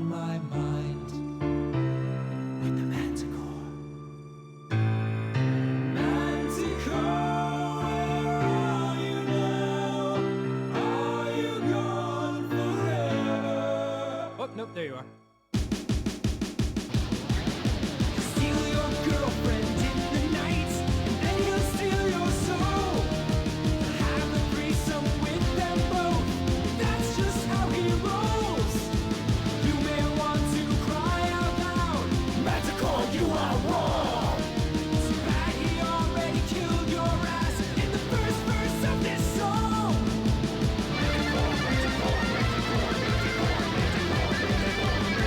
on my mind with the Manticore. Manticore, where are you now? Are you gone forever? Oh, nope, there you are. Steal your girlfriend in the night, and then he'll steal your soul. Have a threesome with them both. That's just how he rolls. You may want to cry out loud, Manticore, you are wrong. Too bad he already killed your ass in the first verse of this song. Manticore, Manticore, Manticore, Manticore, Manticore, Manticore, Manticore.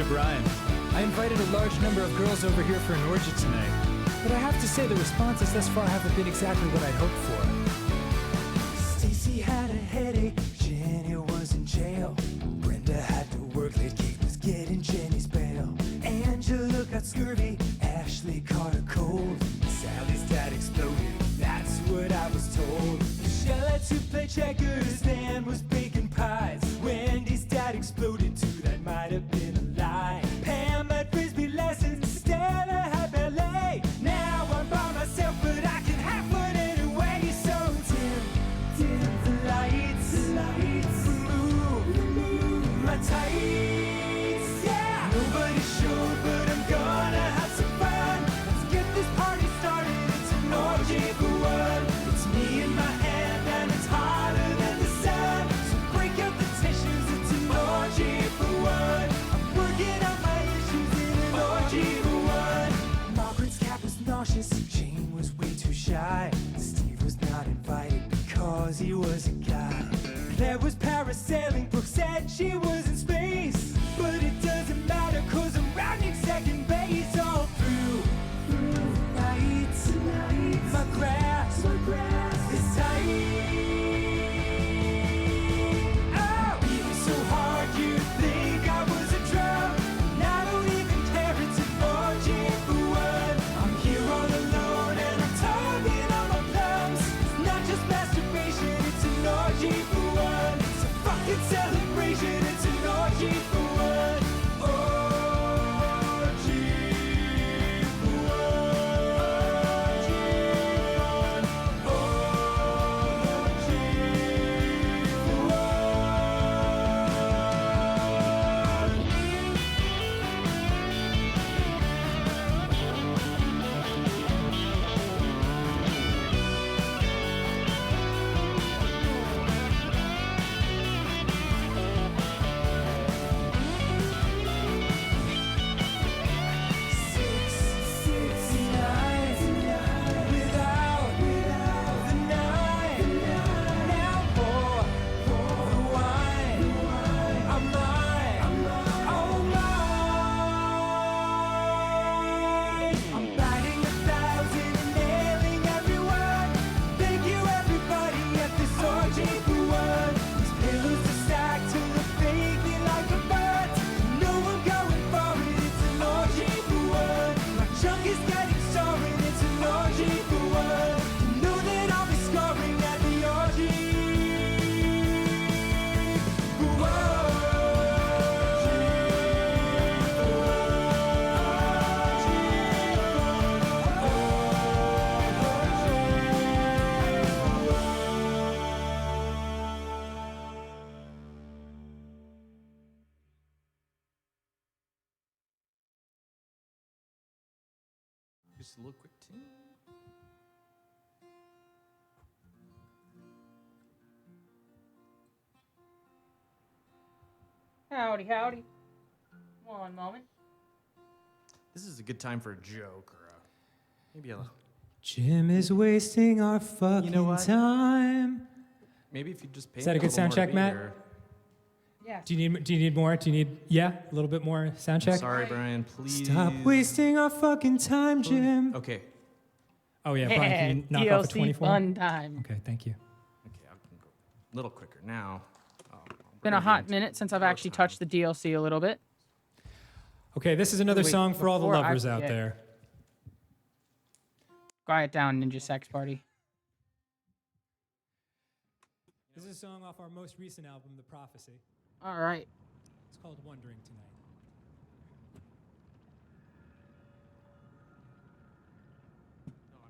Ninja Brian. I invited a large number of girls over here for an orgy tonight, but I have to say the responses thus far haven't been exactly what I'd hoped for. Stacy had a headache, Jenny was in jail. Brenda had to work late, Kate was getting Jenny's bail. Angela got scurvy, Ashley caught a cold. Sally's dad exploded, that's what I was told. Michelle had to play checkers, Dan was baking pies. Wendy's dad exploded too, that might have been a lie. Pam had frisbee lessons, Stella had ballet. Now I'm by myself, but I can have one anyway. So dim the lights, remove my tights. Yeah, nobody showed, but I'm gonna have some fun. Let's get this party started. It's an orgy for one. It's me in my hand, and it's hotter than the sun. So break up the tissues. It's an orgy for one. I'm working out my issues in an orgy for one. Margaret's cat was nauseous. Jane was way too shy. Steve was not invited because he was a guy. Claire was parasailing. Brooke said she was in space. But it doesn't matter cause I'm rounding second base all through the night. My grass is tight. Oh, beating so hard you'd think I was a drum. And I don't even care, it's an orgy for one. I'm here all alone and I'm tugging on my plums. It's not just masturbation, it's an orgy for one. It's a fucking celebration, it's an orgy for one. Orgy for one. Orgy for Just a little quick tune. Howdy, howdy. One moment. This is a good time for a joke or maybe a Jim is wasting our fucking what? time. maybe if you just pay. Is that a good sound check, Matt? Yeah. Do you need more? Do you need a little bit more sound check? Sorry, Brian. Please Stop wasting our fucking time, Jim. Okay. Oh yeah, Brian, can you knock off a DLC 24? fun time. Okay, thank you. Okay, I can go a little quicker now. Been a hot minute since I've actually touched the DLC a little bit. Okay, this is another Wait, song for all the before I lovers out forget. there. Quiet down, Ninja Sex Party. This is a song off our most recent album, The Prophecy. All right. It's called Wondering Tonight.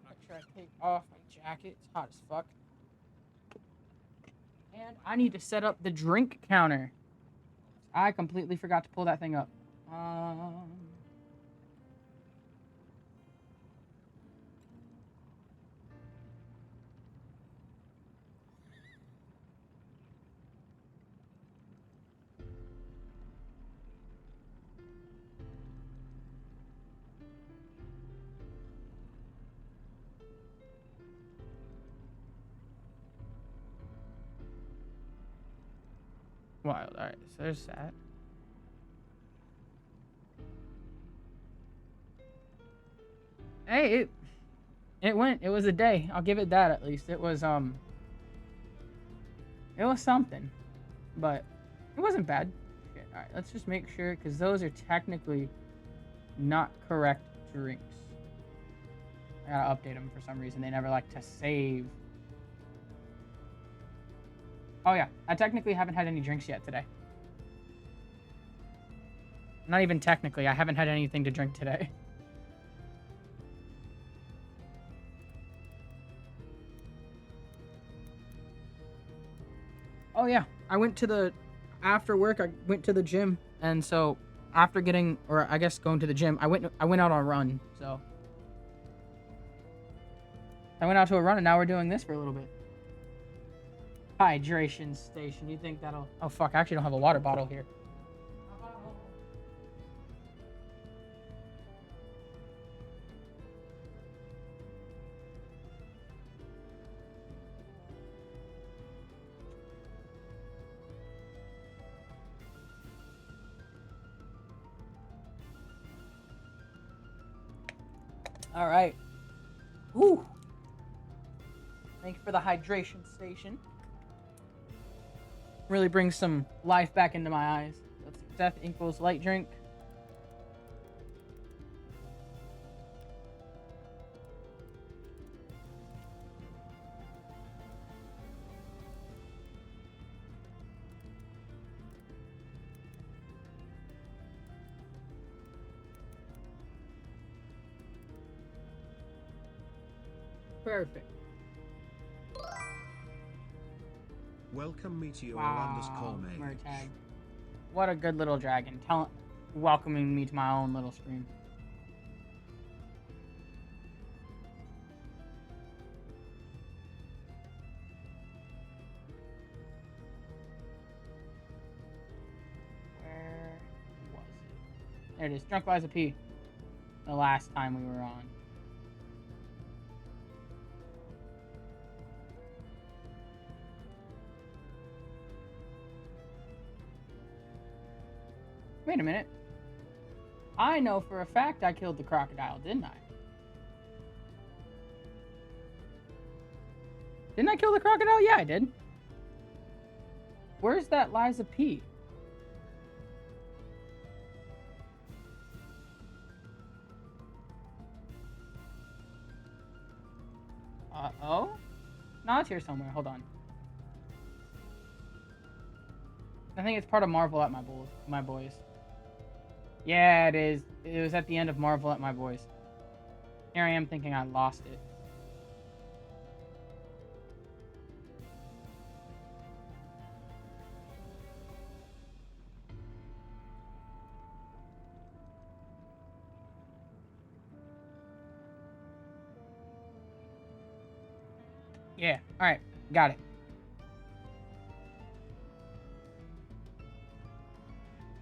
Make sure I take off my jacket. It's hot as fuck. And I need to set up the drink counter. I completely forgot to pull that thing up. Wild. All right, so there's that. Hey, it went. It was a day. I'll give it that at least. It was something, but it wasn't bad. Okay, all right, let's just make sure because those are technically not correct drinks. I gotta update them for some reason. They never like to save. Oh yeah, I technically haven't had any drinks yet today. Not even technically, I haven't had anything to drink today. Oh yeah, I went to the after work. I went to the gym, and so after getting, or I guess going to the gym, I went out on a run. So I went out to a run, and now we're doing this for a little bit. Hydration station. You think that'll? Oh fuck! I actually don't have a water bottle here. All right. Whew. Thank you for the hydration station. Really brings some life back into my eyes. That's death equals light drink. Perfect. Welcome Meteor Wow, _mage. Murtag. What a good little dragon. Welcoming me to my own little stream. Where was it? There it is. Drunk Liza P. The last time we were on. Wait a minute. I know for a fact I killed the crocodile, didn't I? Didn't I kill the crocodile? Yeah, I did. Where's that Liza P? Uh-oh? No, it's here somewhere. Hold on. I think it's part of Marvel at my boys. Yeah, it is. It was at the end of Marvel at my boys. Here I am thinking I lost it. Yeah, alright. Got it.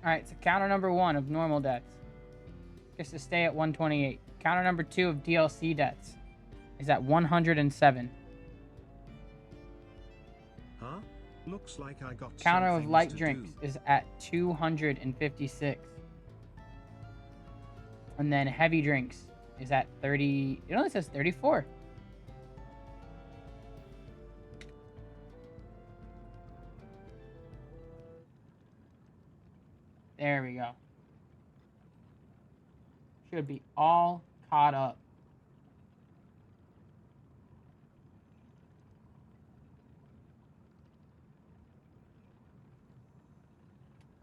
Alright, so counter number 1 of normal deaths gets to stay at 128. Counter number 2 of DLC deaths is at 107. Huh? Looks like I got Counter some of things light to drinks do. is at 256. And then heavy drinks is at 30. It only says 34. There we go. Should be all caught up.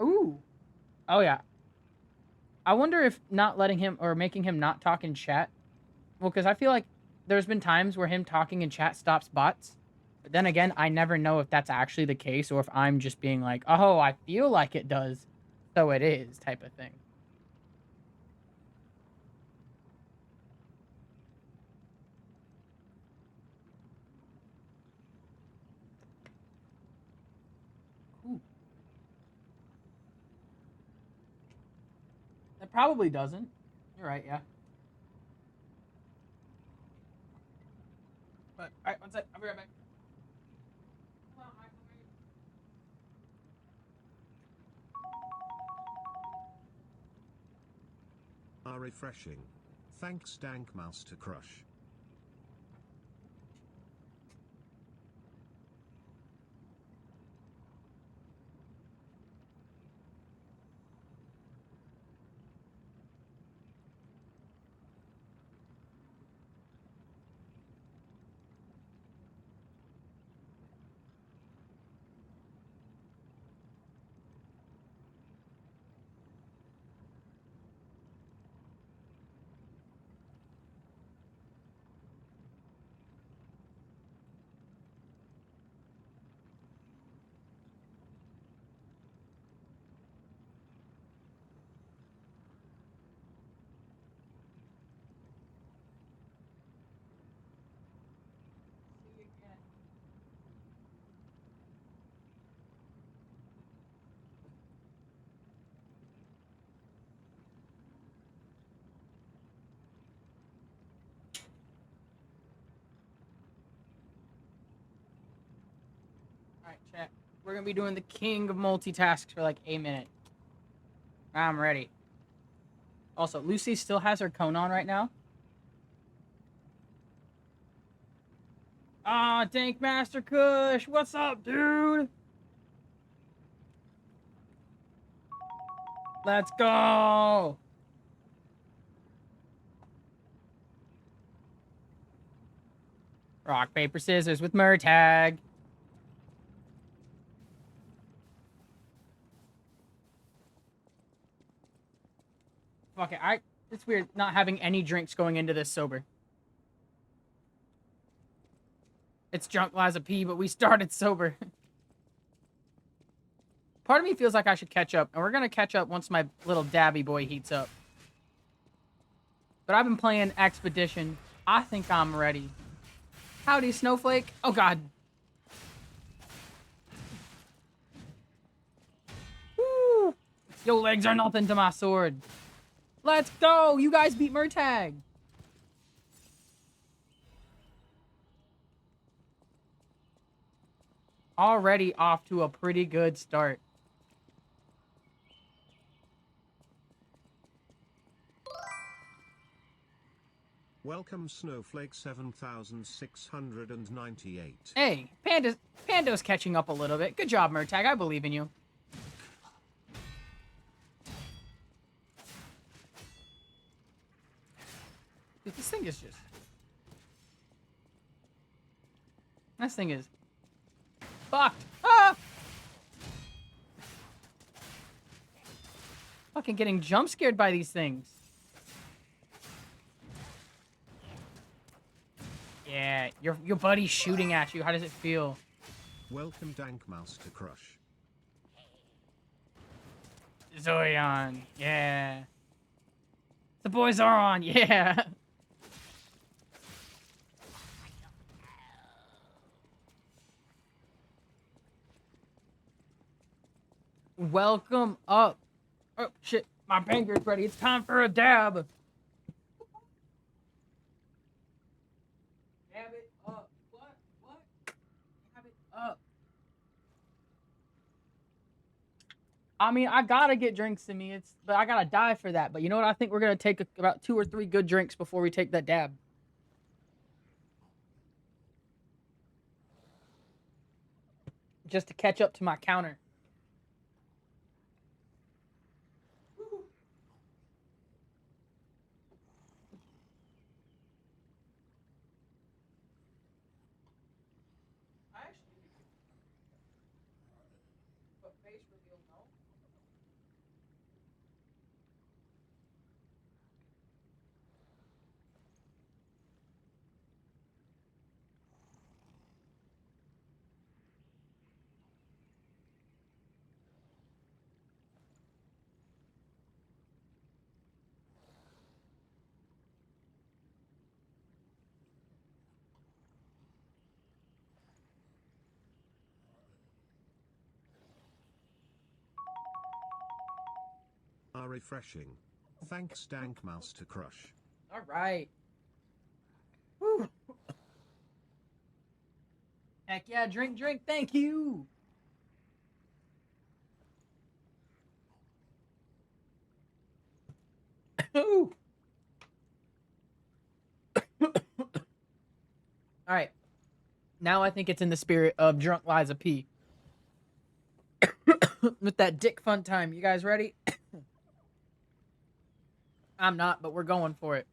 Ooh. Oh, yeah. I wonder if not letting him or making him not talk in chat. Well, because I feel like there's been times where him talking in chat stops bots. But then again, I never know if that's actually the case or if I'm just being like, oh, I feel like it does. So it is type of thing. Ooh. It probably doesn't. You're right, yeah. But, alright, one sec. I'll be right back. Refreshing. Thanks Dank Master Crush. Alright, chat. We're gonna be doing the king of multitasks for like a minute. I'm ready. Also, Lucy still has her cone on right now. Ah, Dank Master Kush, what's up, dude? Let's go! Rock, paper, scissors with Murtag. Fuck it, it's weird not having any drinks going into this sober. It's drunk Liza P, but we started sober. Part of me feels like I should catch up, and we're gonna catch up once my little dabby boy heats up. But I've been playing Expedition. I think I'm ready. Howdy, Snowflake. Oh, God. Woo! Your legs are nothing to my sword. Let's go! You guys beat Murtag. Already off to a pretty good start. Welcome Snowflake 7698. Hey, Pando's catching up a little bit. Good job, Murtag. I believe in you. Dude, this thing is just... This thing is... fucked. Ah! Fucking getting jump scared by these things. Yeah, your buddy's shooting at you. How does it feel? Welcome Dank Master Crush. Zoion, yeah. The boys are on, yeah. Welcome up. Oh, shit. My banger's ready. It's time for a dab. Dab it up. What? Dab it up. I mean, I gotta get drinks in me. But I gotta die for that. But you know what? I think we're gonna take about 2 or 3 good drinks before we take that dab. Just to catch up to my counter. Refreshing. Thanks Dank Master Crush. All right. Woo. Heck yeah, drink. Thank you. Ooh. All right. Now I think it's in the spirit of Drunk Liza P. With that dick fun time. You guys ready? I'm not, but we're going for it.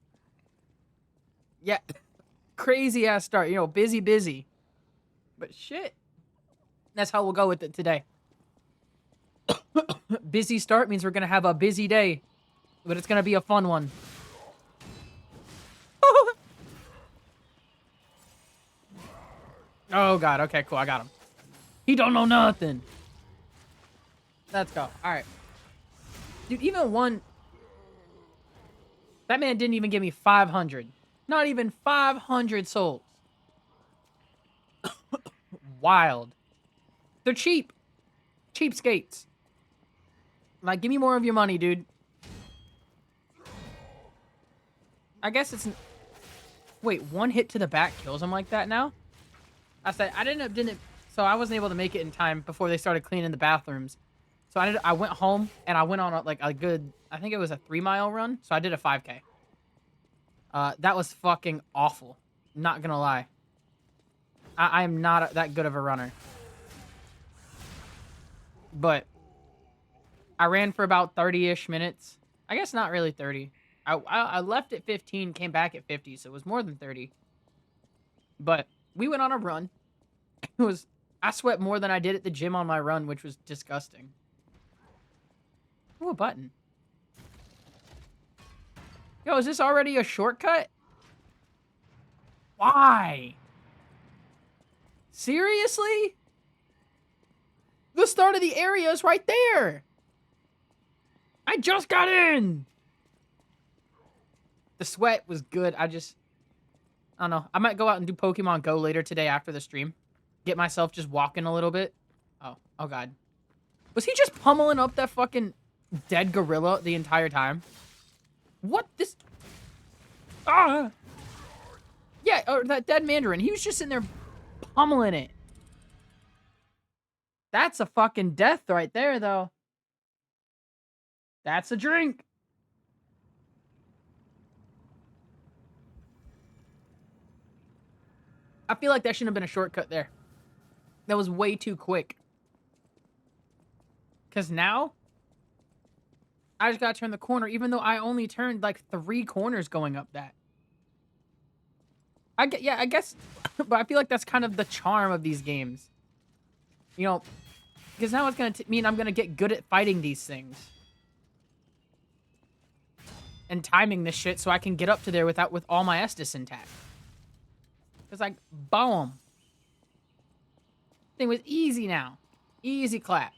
Yeah. Crazy ass start. You know, busy. But shit. That's how we'll go with it today. Busy start means we're going to have a busy day. But it's going to be a fun one. Oh, God. Okay, cool. I got him. He don't know nothing. Let's go. All right. Dude, even one... That man didn't even give me 500. Not even 500 souls. Wild. They're cheap. Cheapskates. Like, give me more of your money, dude. I guess it's... Wait, one hit to the back kills him like that now? I said, so I wasn't able to make it in time before they started cleaning the bathrooms. So I went home, and I went on, a good... I think it was a 3-mile run, so I did a 5K. That was fucking awful. Not gonna lie. I am not that good of a runner. But I ran for about 30-ish minutes. I guess not really 30. I left at 15, came back at 50, so it was more than 30. But we went on a run. I sweat more than I did at the gym on my run, which was disgusting. Ooh, a button. Yo, is this already a shortcut? Why? Seriously? The start of the area is right there. I just got in. The sweat was good. I don't know. I might go out and do Pokemon Go later today after the stream. Get myself just walking a little bit. Oh God. Was he just pummeling up that fucking dead gorilla the entire time? What this? Ah! Yeah, or that dead Mandarin. He was just sitting there pummeling it. That's a fucking death right there, though. That's a drink. I feel like that shouldn't have been a shortcut there. That was way too quick. Because now, I just gotta turn the corner, even though I only turned like 3 corners going up that. I guess, but I feel like that's kind of the charm of these games. You know, because now it's gonna mean I'm gonna get good at fighting these things. And timing this shit so I can get up to there with all my Estus intact. It's like, boom. Thing was easy now. Easy clap.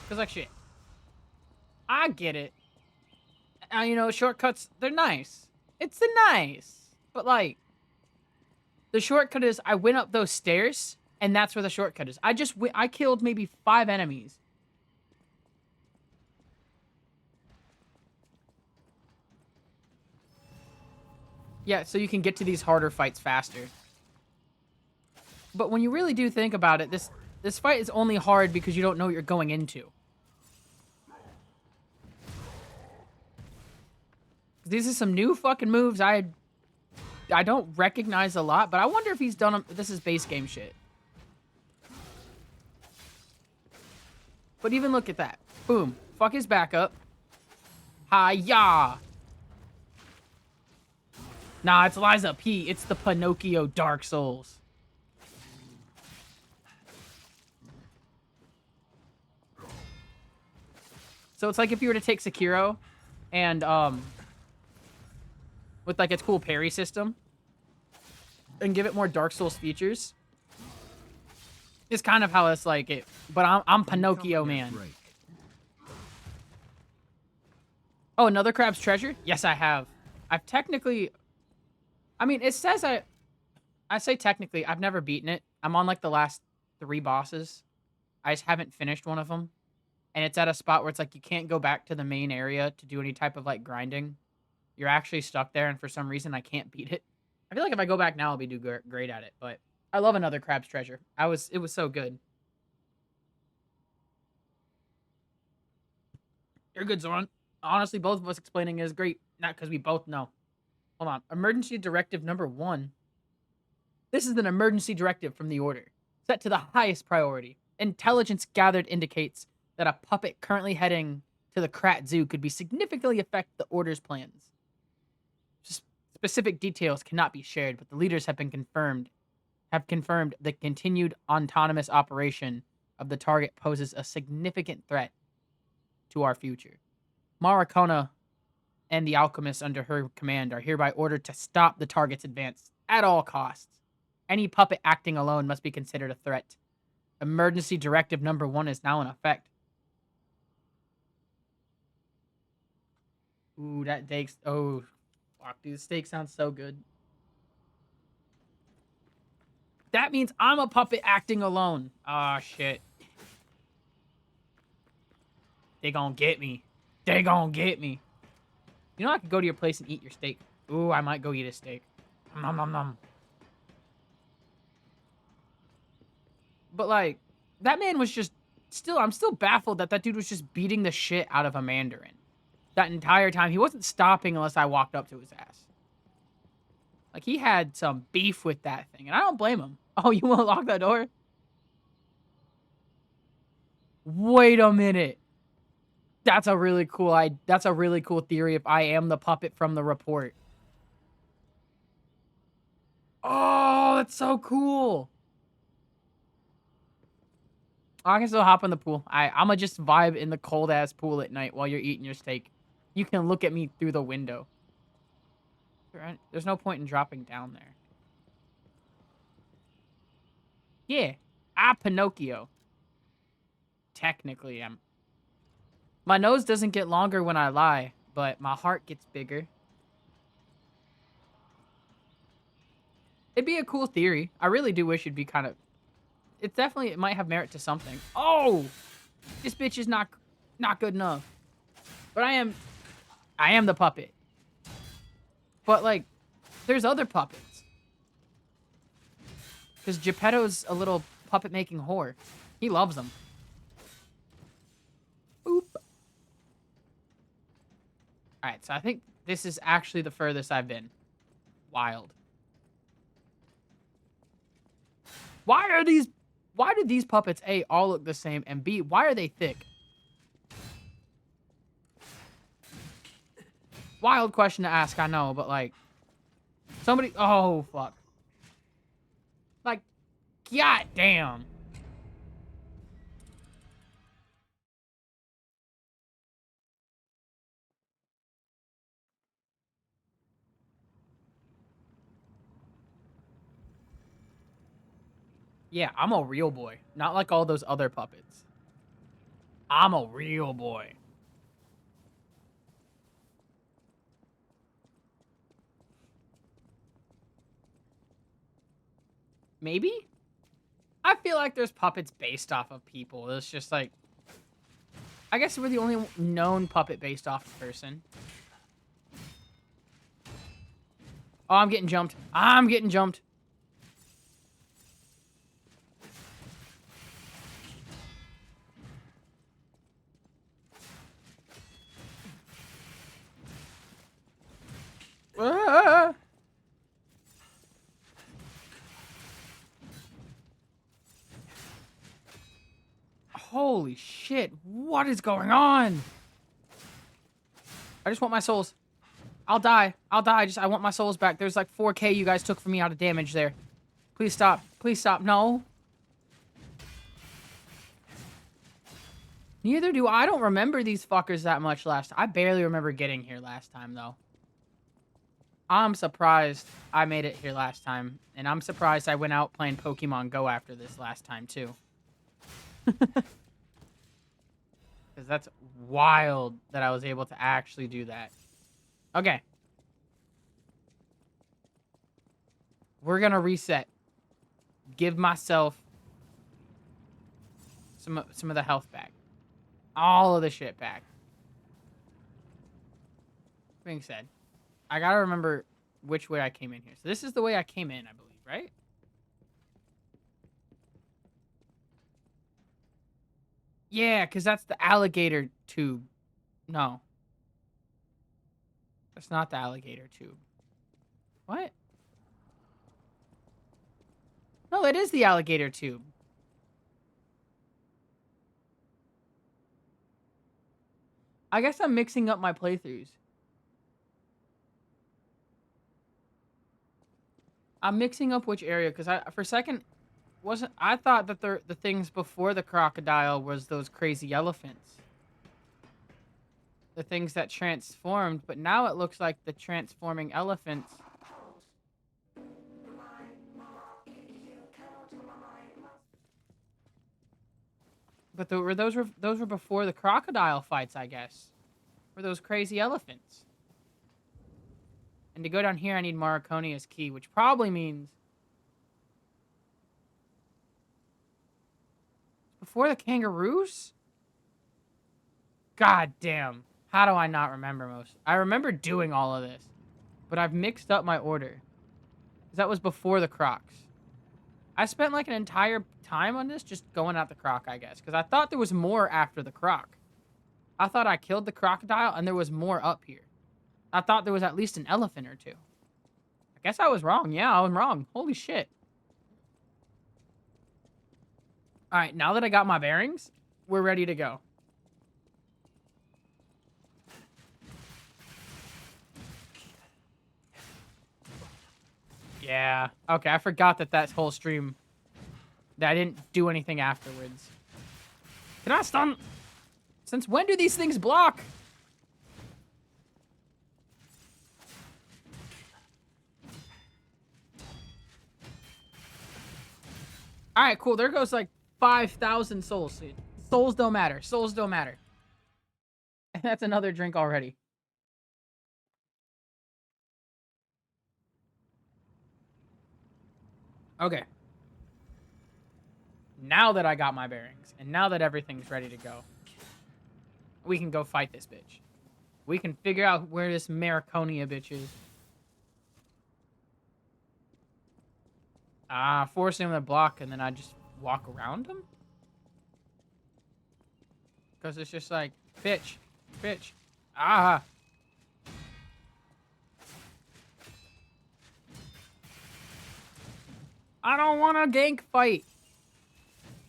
Cause like shit. I get it. You know, shortcuts, they're nice. It's nice. But like, the shortcut is I went up those stairs, and that's where the shortcut is. I killed maybe 5 enemies. Yeah, so you can get to these harder fights faster. But when you really do think about it, this fight is only hard because you don't know what you're going into. These are some new fucking moves I don't recognize a lot, but I wonder if he's done them. This is base game shit. But even look at that. Boom. Fuck his back up. Hi-ya! Nah, it's Liza P. It's the Pinocchio Dark Souls. So it's like if you were to take Sekiro and, with like its cool parry system and give it more Dark Souls features. It's kind of how it's like it, but I'm Pinocchio, man. Oh, another Crab's Treasure? Yes, I have. I've technically... I mean, it says I say technically, I've never beaten it. I'm on, like, the last 3 bosses. I just haven't finished one of them. And it's at a spot where it's like you can't go back to the main area to do any type of, like, grinding. You're actually stuck there, and for some reason, I can't beat it. I feel like if I go back now, I'll be great at it. But I love another Crab's Treasure. It was so good. You're good, Zoran. Honestly, both of us explaining is great. Not because we both know. Hold on. Emergency Directive number 1. This is an emergency directive from the Order, set to the highest priority. Intelligence gathered indicates that a puppet currently heading to the Krat Zoo could be significantly affect the Order's plans. Specific details cannot be shared, but the leaders have confirmed the continued autonomous operation of the target poses a significant threat to our future. Maracona and the alchemists under her command are hereby ordered to stop the target's advance at all costs. Any puppet acting alone must be considered a threat. Emergency Directive number 1 is now in effect. Ooh, that steak. Oh, fuck, dude. The steak sounds so good. That means I'm a puppet acting alone. Ah, shit. They gonna get me. They gonna get me. You know I could go to your place and eat your steak. Ooh, I might go eat a steak. Nom nom nom. But like, that man was just I'm still baffled that dude was just beating the shit out of a Mandarin. That entire time. He wasn't stopping unless I walked up to his ass. Like, he had some beef with that thing, and I don't blame him. Oh, you want to lock that door? Wait a minute. That's a really cool theory if I am the puppet from the report. Oh, that's so cool. I can still hop in the pool. I'ma just vibe in the cold ass pool at night while you're eating your steak. You can look at me through the window. There's no point in dropping down there. Yeah, Pinocchio. Technically, my nose doesn't get longer when I lie, but my heart gets bigger. It'd be a cool theory. I really do wish it'd be kind of... It might have merit to something. Oh! This bitch is not good enough. But I am the puppet. But, like, there's other puppets. Because Geppetto's a little puppet-making whore. He loves them. Boop. Alright, so I think this is actually the furthest I've been. Wild. Why do these puppets, A, all look the same, and B, why are they thick? Wild question to ask, I know, but like, oh, fuck. Like, goddamn. Yeah, I'm a real boy. Not like all those other puppets. I'm a real boy. Maybe? I feel like there's puppets based off of people. It's just like... I guess we're the only known puppet based off a person. Oh, I'm getting jumped. I'm getting jumped. Ah! Holy shit, what is going on? I just want my souls. I'll die. I want my souls back. There's like 4K you guys took from me out of damage there. Please stop. Please stop. No. Neither do I. I don't remember these fuckers that much last time. I barely remember getting here last time, though. I'm surprised I made it here last time. And I'm surprised I went out playing Pokemon Go after this last time, too. Because that's wild that I was able to actually do that. Okay. We're going to reset. Give myself some of the health back. All of the shit back. Being said, I got to remember which way I came in here. So this is the way I came in, I believe, right? Yeah, because that's the alligator tube No. That's not the alligator tube. What? No, it is the alligator tube. I guess I'm mixing up my playthroughs. I'm mixing up which area because for a second I thought that the things before the crocodile was those crazy elephants. The things that transformed, but now it looks like the transforming elephants. But those were before the crocodile fights, I guess. Were those crazy elephants? And to go down here, I need Marconia's key, which probably means before the kangaroos. God damn! How do I not remember most? I remember doing all of this, but I've mixed up my order. That was before the crocs. I spent like an entire time on this just going at the croc, I guess, because I thought there was more after the croc. I thought I killed the crocodile and there was more up here. I thought there was at least an elephant or two. I guess I was wrong. Yeah, I was wrong. Holy shit. All right, now that I got my bearings, we're ready to go. Yeah. Okay, I forgot that whole stream, that I didn't do anything afterwards. Can I stun? Since when do these things block? All right, cool. There goes like 5,000 souls. Souls don't matter. Souls don't matter. And that's another drink already. Okay. Now that I got my bearings, and now that everything's ready to go, we can go fight this bitch. We can figure out where this Mariconia bitch is. Forcing him to block, and then I just walk around him? Because it's just like, bitch, bitch. Ah. I don't want a gank fight.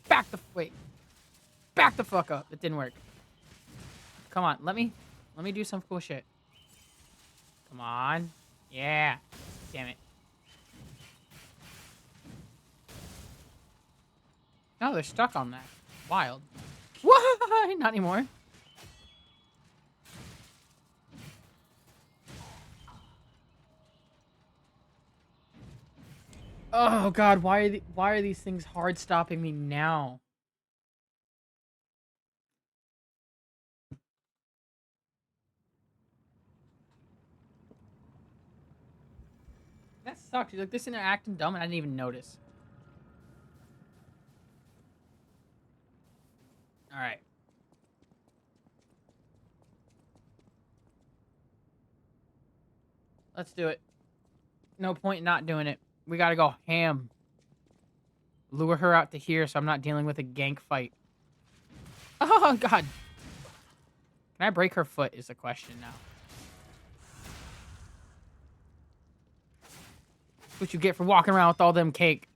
Back the fuck up. It didn't work. Come on, let me do some cool shit. Come on. Yeah. Damn it. No, they're stuck on that. Wild. Why? Not anymore. Oh god, why are these things hard stopping me now? That sucks. Like, this they're acting dumb and I didn't even notice. Alright. Let's do it. No point in not doing it. We gotta go ham. Lure her out to here so I'm not dealing with a gank fight. Oh, God. Can I break her foot is the question now. That's what you get for walking around with all them cake.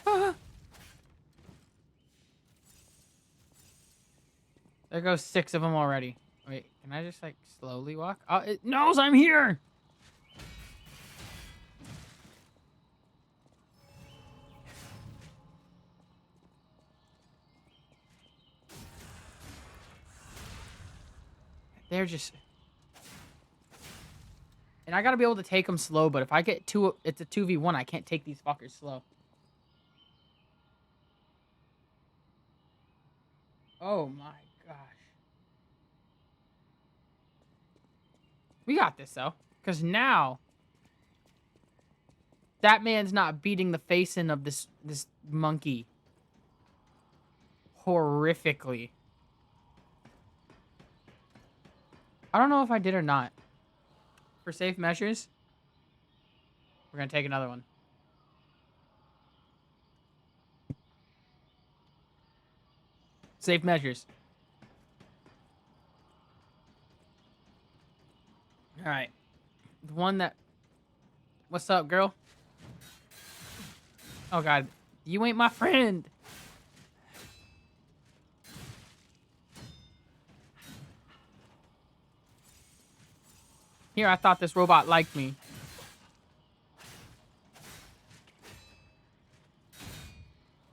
Ah. There goes 6 of them already. Wait, can I just, like, slowly walk? Oh, it knows I'm here! They're just... And I gotta be able to take them slow, but if I get it's a 2v1, I can't take these fuckers slow. Oh my gosh. We got this, though. Because now... that man's not beating the face in of this monkey. Horrifically. I don't know if I did or not. For safe measures, we're going to take another one. Safe measures. All right. The one that... What's up, girl? Oh, God. You ain't my friend. Here, I thought this robot liked me.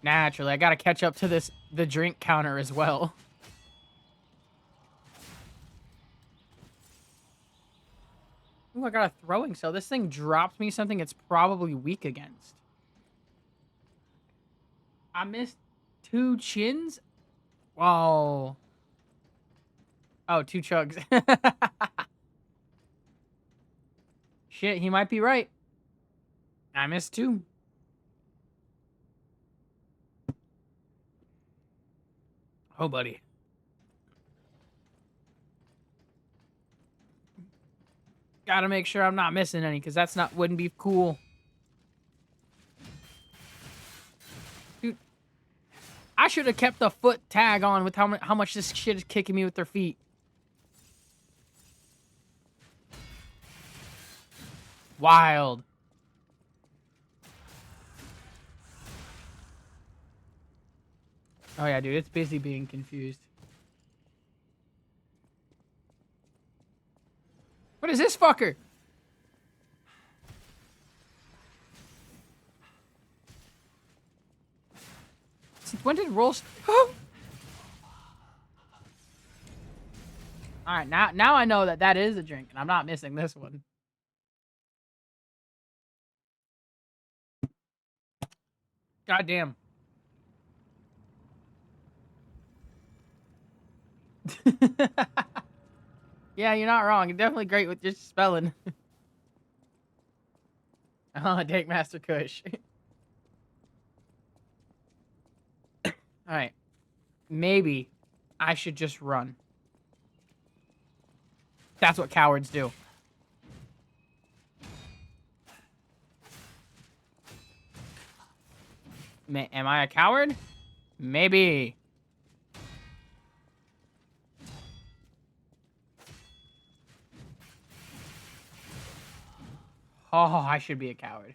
Naturally, I gotta catch up to the drink counter as well. Ooh, I got a throwing cell. This thing dropped me something it's probably weak against. I missed 2 chins? Whoa. Oh, 2 chugs. Shit, he might be right. I missed 2. Oh, buddy. Gotta make sure I'm not missing any, because that's not wouldn't be cool. Dude, I should have kept the foot tag on with how much this shit is kicking me with their feet. Wild. Oh yeah, dude, it's busy being confused. What is this fucker? Since when did rolls? All right, now I know that is a drink, and I'm not missing this one. God damn. Yeah, you're not wrong. You're definitely great with your spelling. Oh, Dake Master Kush. Alright. Maybe I should just run. That's what cowards do. Am I a coward? Maybe. Oh, I should be a coward.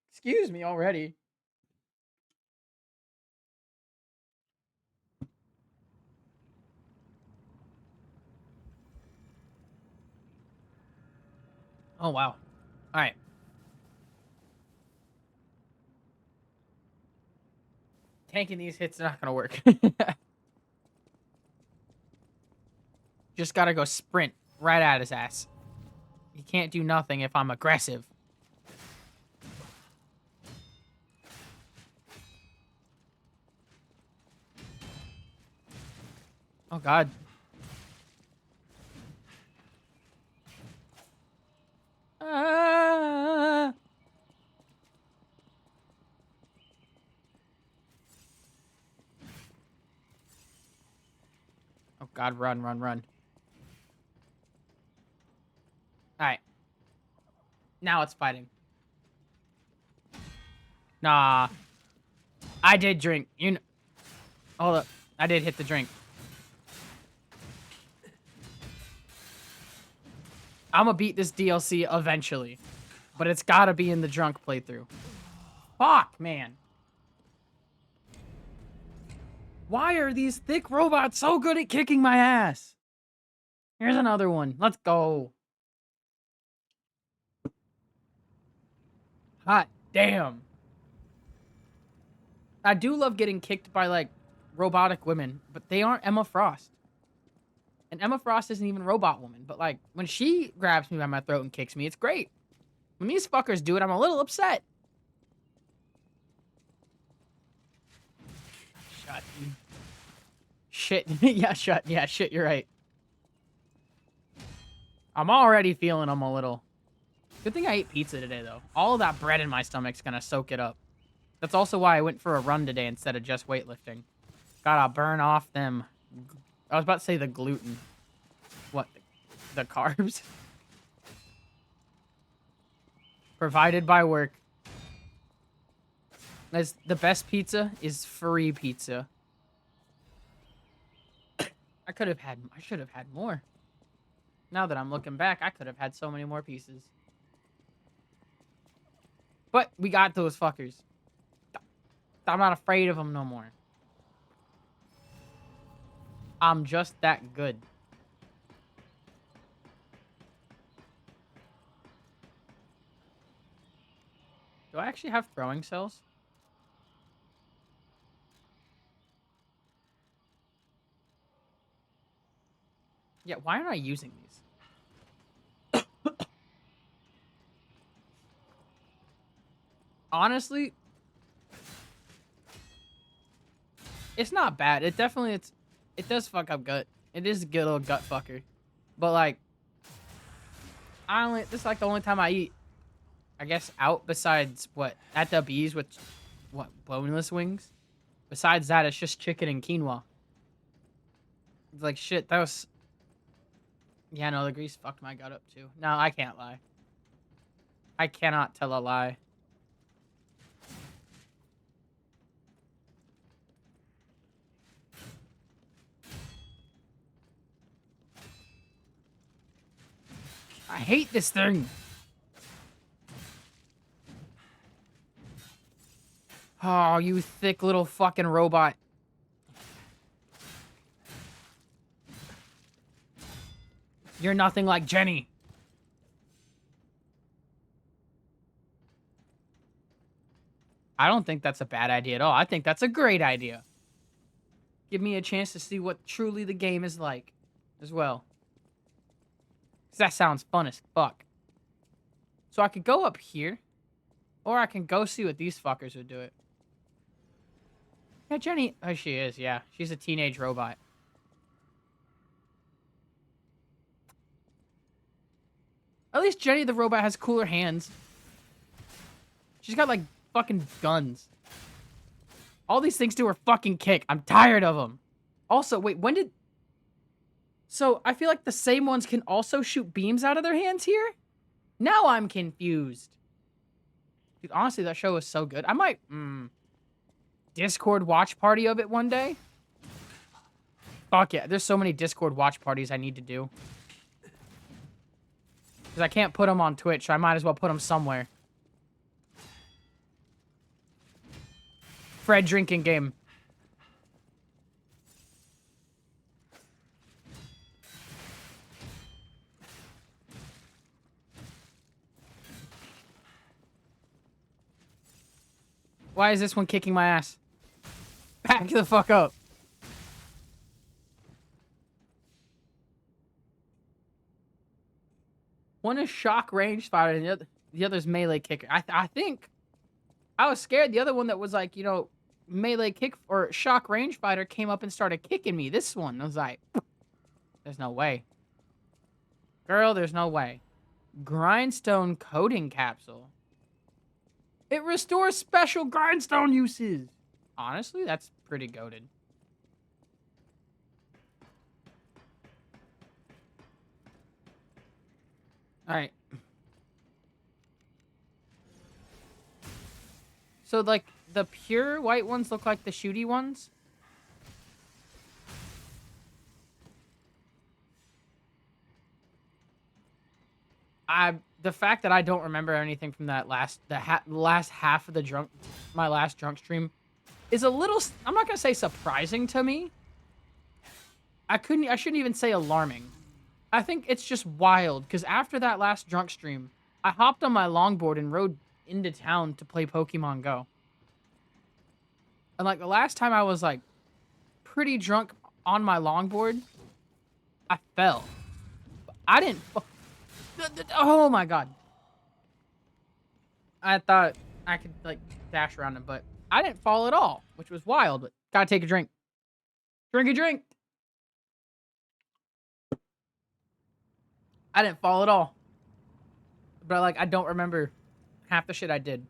Excuse me already. Oh, wow. All right. Tanking these hits is not going to work. Just got to go sprint right at his ass. He can't do nothing if I'm aggressive. Oh, God. Ah. Oh, God, run, run, run. All right. Now it's fighting. Nah. I did drink. You know. Hold up. I did hit the drink. I'm gonna beat this DLC eventually. But it's gotta be in the drunk playthrough. Fuck, man. Why are these thick robots so good at kicking my ass? Here's another one. Let's go. Hot damn. I do love getting kicked by, like, robotic women, but they aren't Emma Frost. And Emma Frost isn't even robot woman, but, like, when she grabs me by my throat and kicks me, it's great. When these fuckers do it, I'm a little upset. Shut. Shit. Yeah, shut. Yeah, shit, you're right. I'm already feeling them a little. Good thing I ate pizza today, though. All of that bread in my stomach's gonna soak it up. That's also why I went for a run today instead of just weightlifting. Gotta burn off them. I was about to say the gluten. What? The carbs? Provided by work. As the best pizza is free pizza. I should have had more. Now that I'm looking back, I could have had so many more pieces. But we got those fuckers. I'm not afraid of them no more. I'm just that good. Do I actually have throwing cells? Yeah, why aren't I using these? Honestly, it's not bad. It does fuck up gut. It is a good little gut fucker. But like, this is like the only time I eat, I guess, out besides what, at the B's with, what, boneless wings? Besides that, it's just chicken and quinoa. It's like, shit, that was... Yeah, no, the grease fucked my gut up, too. No, I can't lie. I cannot tell a lie. I hate this thing. Oh, you thick little fucking robot. You're nothing like Jenny. I don't think that's a bad idea at all. I think that's a great idea. Give me a chance to see what truly the game is like as well. 'Cause that sounds fun as fuck. So I could go up here, or I can go see what these fuckers would do it. Yeah, Jenny. Oh, she is, yeah. She's a teenage robot. At least Jenny the robot has cooler hands. She's got, like, fucking guns. All these things do are fucking kick. I'm tired of them. Also, wait, when did... So, I feel like the same ones can also shoot beams out of their hands here? Now I'm confused. Dude, honestly, that show is so good. I might, Discord watch party of it one day. Fuck yeah, there's so many Discord watch parties I need to do. Because I can't put them on Twitch, so I might as well put them somewhere. Fred drinking game. Why is this one kicking my ass? Back the fuck up. One is shock range fighter and the other's melee kicker. I think I was scared the other one that was like, you know, melee kick or shock range fighter came up and started kicking me. This one, I was like, there's no way. Girl, there's no way. Grindstone coating capsule. It restores special grindstone uses. Honestly, that's pretty goated. Alright. So, like, the pure white ones look like the shooty ones. The fact that I don't remember anything from that last half of the my last drunk stream is a little, I'm not gonna say surprising to me. I shouldn't even say alarming. I think it's just wild because after that last drunk stream, I hopped on my longboard and rode into town to play Pokemon Go. And like the last time I was like pretty drunk on my longboard, I fell. I didn't. Oh my god. I thought I could like dash around him, but I didn't fall at all, which was wild, but gotta take a drink. Drink a drink. I didn't fall at all. But like I don't remember half the shit I did.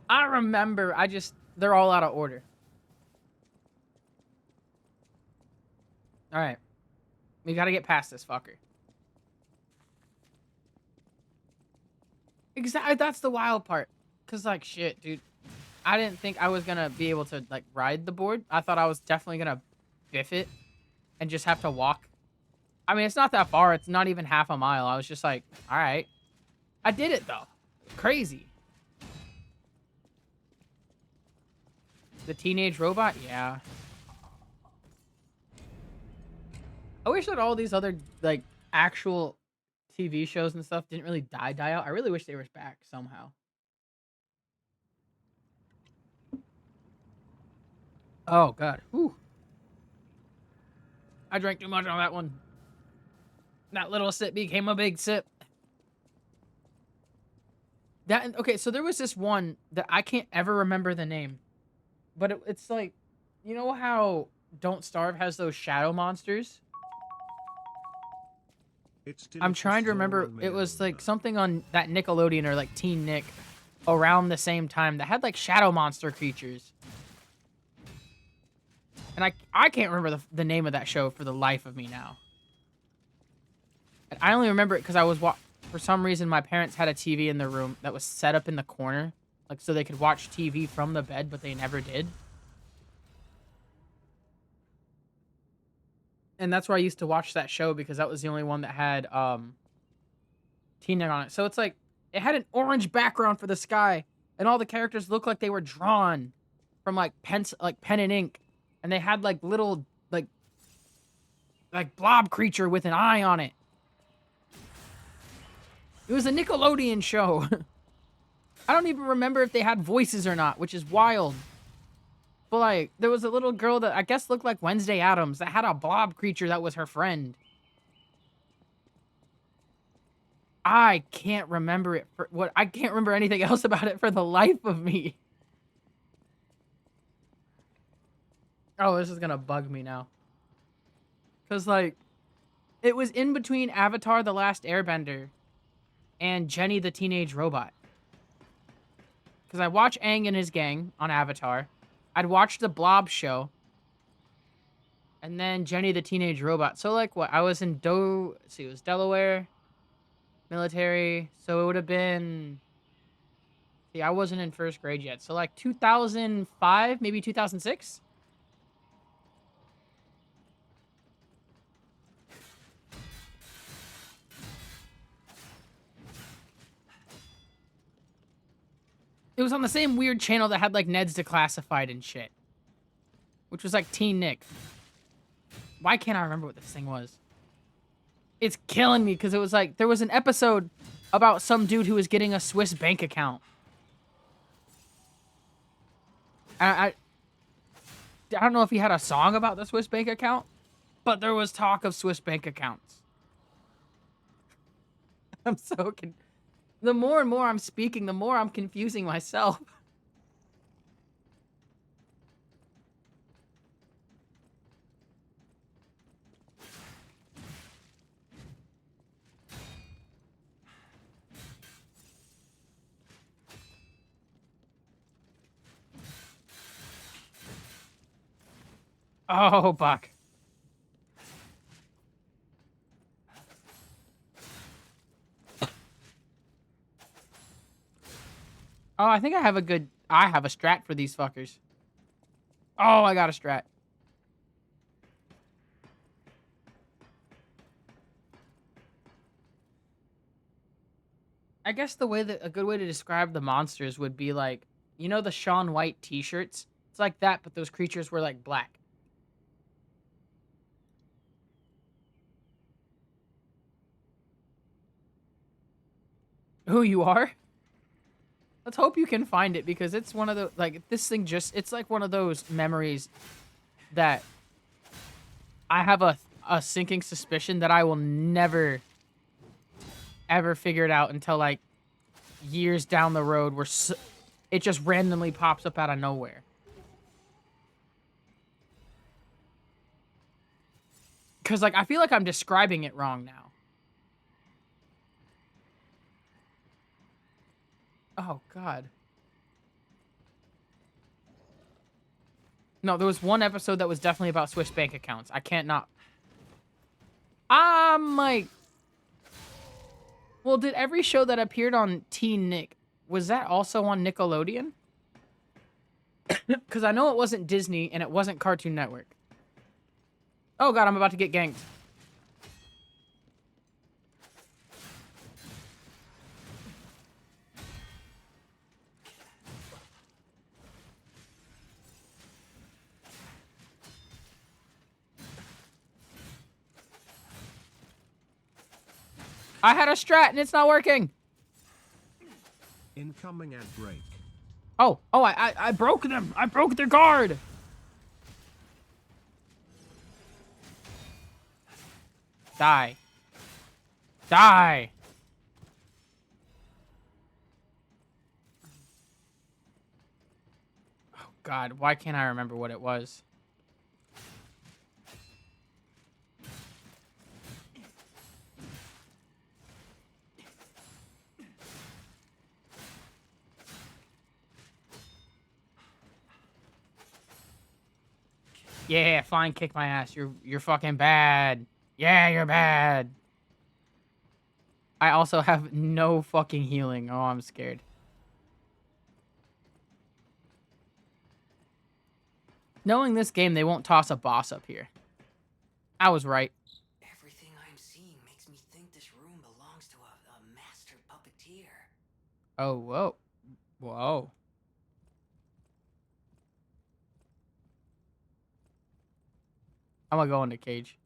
I remember they're all out of order. Alright. We gotta get past this fucker. Exactly, that's the wild part. Cause like shit, dude. I didn't think I was gonna be able to like ride the board. I thought I was definitely gonna biff it and just have to walk. I mean, it's not that far. It's not even half a mile. I was just like, all right. I did it though. Crazy. The teenage robot? Yeah. I wish that all these other like actual TV shows and stuff didn't really die out. I really wish they were back somehow. Oh god. Whew. I drank too much on that one. That little sip became a big sip. That okay, so there was this one that I can't ever remember the name. But it's like, you know how Don't Starve has those shadow monsters? I'm trying to remember. It was like something on that Nickelodeon or like Teen Nick around the same time that had like shadow monster creatures. And I can't remember the name of that show for the life of me now. And I only remember it because I was for some reason my parents had a TV in their room that was set up in the corner, like so they could watch TV from the bed, but they never did. And that's where I used to watch that show because that was the only one that had Teen Nick on it. So it's like it had an orange background for the sky, and all the characters looked like they were drawn from like pen and ink, and they had like little like blob creature with an eye on it. It was a Nickelodeon show. I don't even remember if they had voices or not, which is wild. But, like, there was a little girl that I guess looked like Wednesday Addams that had a blob creature that was her friend. I can't remember it I can't remember anything else about it for the life of me. Oh, this is gonna bug me now. Because, like, it was in between Avatar: The Last Airbender and Jenny the Teenage Robot. Because I watch Aang and his gang on Avatar. I'd watch the Blob show. And then Jenny the Teenage Robot. So, like, what? I was in let's see, it was Delaware. Military. So, it would have been... See, I wasn't in first grade yet. So, like, 2005, maybe 2006? It was on the same weird channel that had, like, Ned's Declassified and shit. Which was, like, Teen Nick. Why can't I remember what this thing was? It's killing me, because it was, like, there was an episode about some dude who was getting a Swiss bank account. I don't know if he had a song about the Swiss bank account, but there was talk of Swiss bank accounts. I'm so the more and more I'm speaking, the more I'm confusing myself. Oh, Buck. Oh, I think I have a strat for these fuckers. Oh, I got a strat. I guess a good way to describe the monsters would be like, you know the Shaun White t-shirts? It's like that, but those creatures were like black. Who you are? Let's hope you can find it because it's one of the like this thing it's like one of those memories that I have a sinking suspicion that I will never ever figure it out until like years down the road where it just randomly pops up out of nowhere. Cuz like I feel like I'm describing it wrong now. Oh, God. No, there was one episode that was definitely about Swiss bank accounts. I can't not... I'm like... Well, did every show that appeared on Teen Nick, was that also on Nickelodeon? Because I know it wasn't Disney and it wasn't Cartoon Network. Oh god, I'm about to get ganked. I had a strat and it's not working. Incoming ad break. Oh, I broke them. I broke their guard. Die. Die. Oh god, why can't I remember what it was? Yeah, fine, kick my ass. You're fucking bad. Yeah, you're bad. I also have no fucking healing. Oh, I'm scared. Knowing this game, they won't toss a boss up here. I was right. Everything I'm seeing makes me think this room belongs to a master puppeteer. Oh, whoa. Whoa. I'm gonna go in the cage.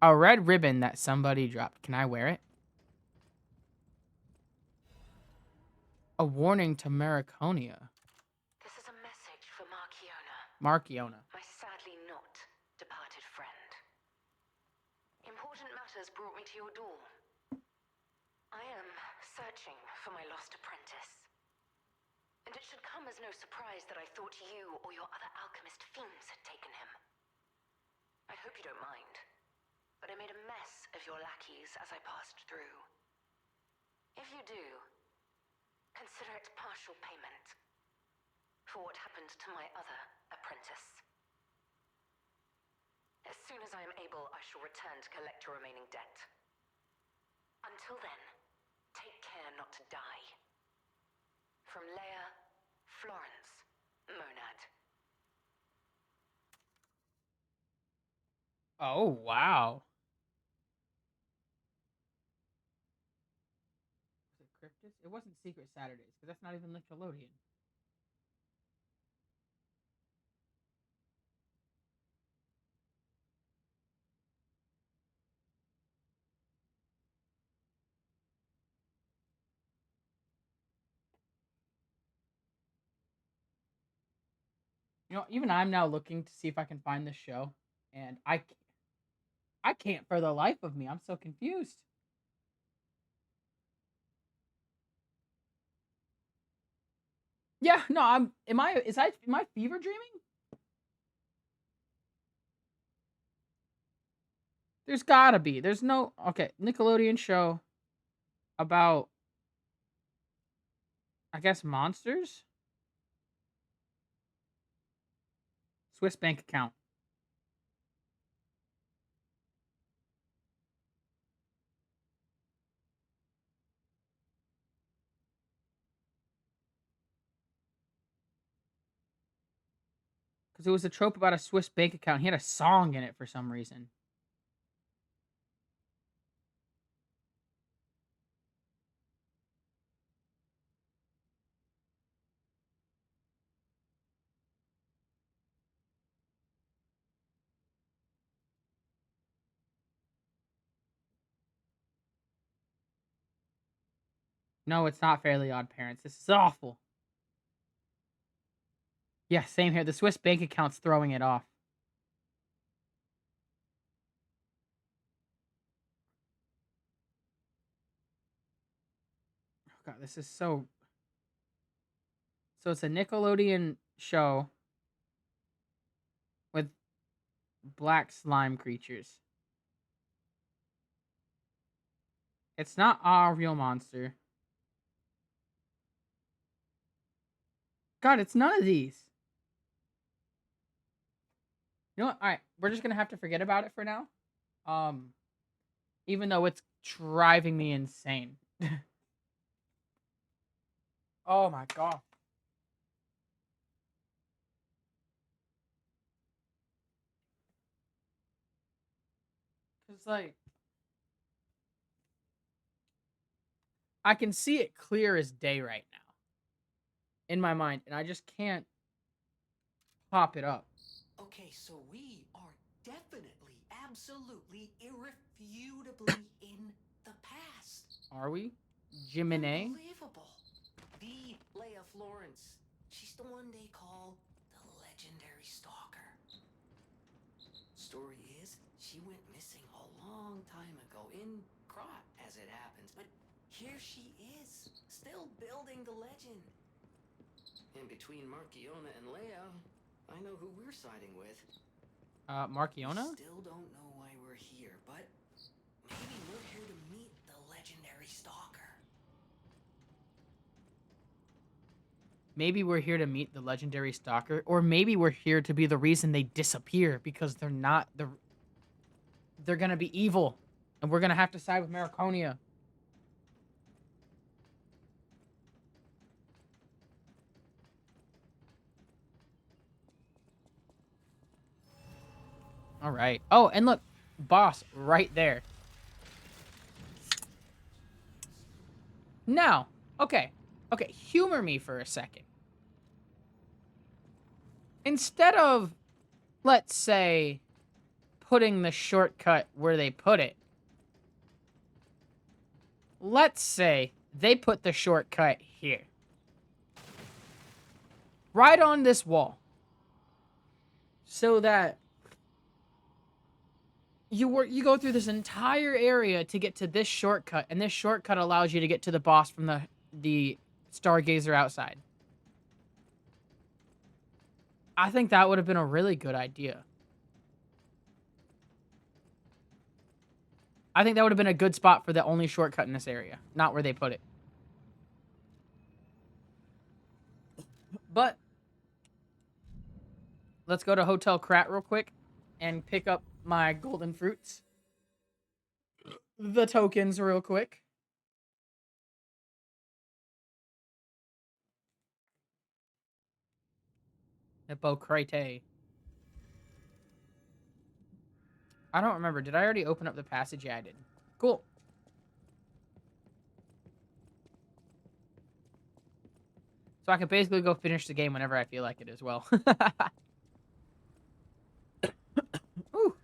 A red ribbon that somebody dropped. Can I wear it? A warning to Mariconia. This is a message for Markiona, Markiona. my sadly not departed friend. Important matters brought me to your door. I am searching for my lost apprentice. And it should come as no surprise that I thought you or your other alchemist fiends had taken him. I hope you don't mind, but I made a mess of your lackeys as I passed through. If you do, consider it partial payment for what happened to my other apprentice. As soon as I am able, I shall return to collect your remaining debt. Until then, take care not to die. From Leia, Florence, Monad. Oh, wow. Was it Cryptus? It wasn't Secret Saturdays, because that's not even Nickelodeon. You know, even I'm now looking to see if I can find this show, and I can't for the life of me. I'm so confused. Yeah, no, am I fever dreaming? There's gotta be. There's no, okay, Nickelodeon show about, I guess, monsters? Swiss bank account. Because it was a trope about a Swiss bank account. He had a song in it for some reason. No, it's not Fairly Odd Parents. This is awful. Yeah, same here. The Swiss bank account's throwing it off. Oh god, this is so. So it's a Nickelodeon show with black slime creatures. It's not a real monster. God, it's none of these. You know what? All right, we're just gonna have to forget about it for now. Even though it's driving me insane. Oh my god. it's like I can see it clear as day right now in my mind, and I just can't pop it up. Okay, so we are definitely, absolutely, irrefutably in the past. Are we? Jimine? Unbelievable. The Leia Florence. She's the one they call the legendary stalker. Story is, she went missing a long time ago in Krot, as it happens, but here she is, still building the legend. And between Markiona and Leia, I know who we're siding with. Markiona? Still don't know why we're here, but maybe we're here to meet the legendary stalker. Maybe we're here to meet the legendary stalker, or maybe we're here to be the reason they disappear because they're not the. They're gonna be evil, and we're gonna have to side with Marconia. All right. Oh, and look, boss right there. Now, okay, humor me for a second. Instead of, let's say, putting the shortcut where they put it, let's say they put the shortcut here. Right on this wall. So that you go through this entire area to get to this shortcut, and this shortcut allows you to get to the boss from the Stargazer outside. I think that would have been a really good idea. I think that would have been a good spot for the only shortcut in this area, not where they put it. But let's go to Hotel Krat real quick and pick up my golden fruits. The tokens real quick. Hippocrate. I don't remember. Did I already open up the passage? Yeah, I did. Cool. So I can basically go finish the game whenever I feel like it as well. Ooh.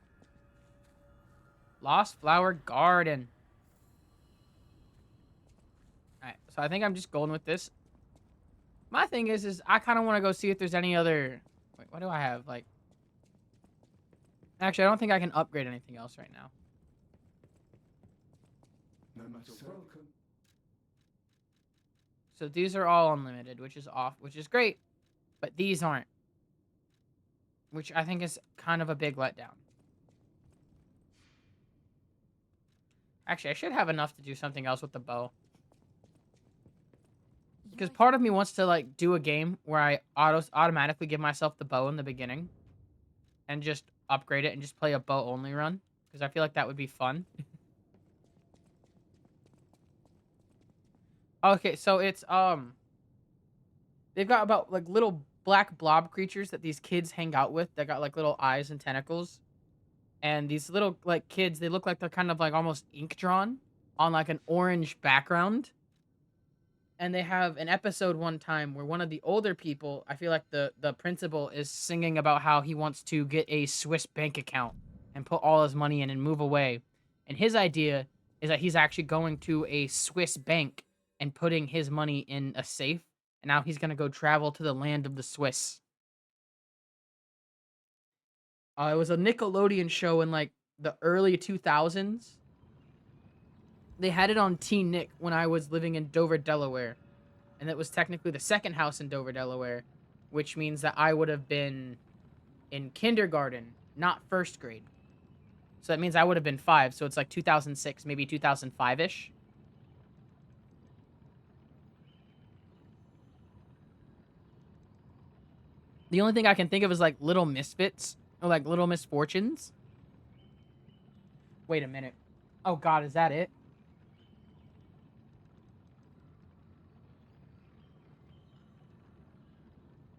Lost Flower Garden. Alright, so I think I'm just going with this. My thing is I kind of want to go see if there's any other... Wait, what do I have? Like... Actually, I don't think I can upgrade anything else right now. No matter welcome. So these are all unlimited, which is off, which is great. But these aren't. Which I think is kind of a big letdown. Actually, I should have enough to do something else with the bow. Because part of me wants to, like, do a game where I automatically give myself the bow in the beginning. And just upgrade it and just play a bow-only run. Because I feel like that would be fun. Okay, so it's, they've got about, like, little black blob creatures that these kids hang out with. That got, like, little eyes and tentacles. And these little, like, kids, they look like they're kind of, like, almost ink drawn on, like, an orange background. And they have an episode one time where one of the older people, I feel like the principal, is singing about how he wants to get a Swiss bank account and put all his money in and move away. And his idea is that he's actually going to a Swiss bank and putting his money in a safe. And now he's going to go travel to the land of the Swiss. It was a Nickelodeon show in, like, the early 2000s. They had it on Teen Nick when I was living in Dover, Delaware. And that was technically the second house in Dover, Delaware. Which means that I would have been in kindergarten, not first grade. So that means I would have been 5. So it's like 2006, maybe 2005-ish. The only thing I can think of is, like, Little Misfits. Or, like, Little Misfortunes. Wait a minute. Oh, God, is that it?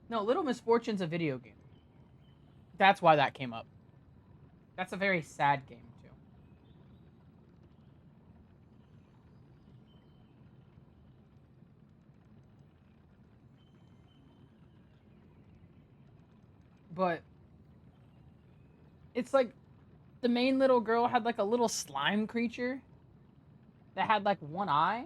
No, Little Misfortune's a video game. That's why that came up. That's a very sad game, too. But it's like the main little girl had like a little slime creature that had like one eye.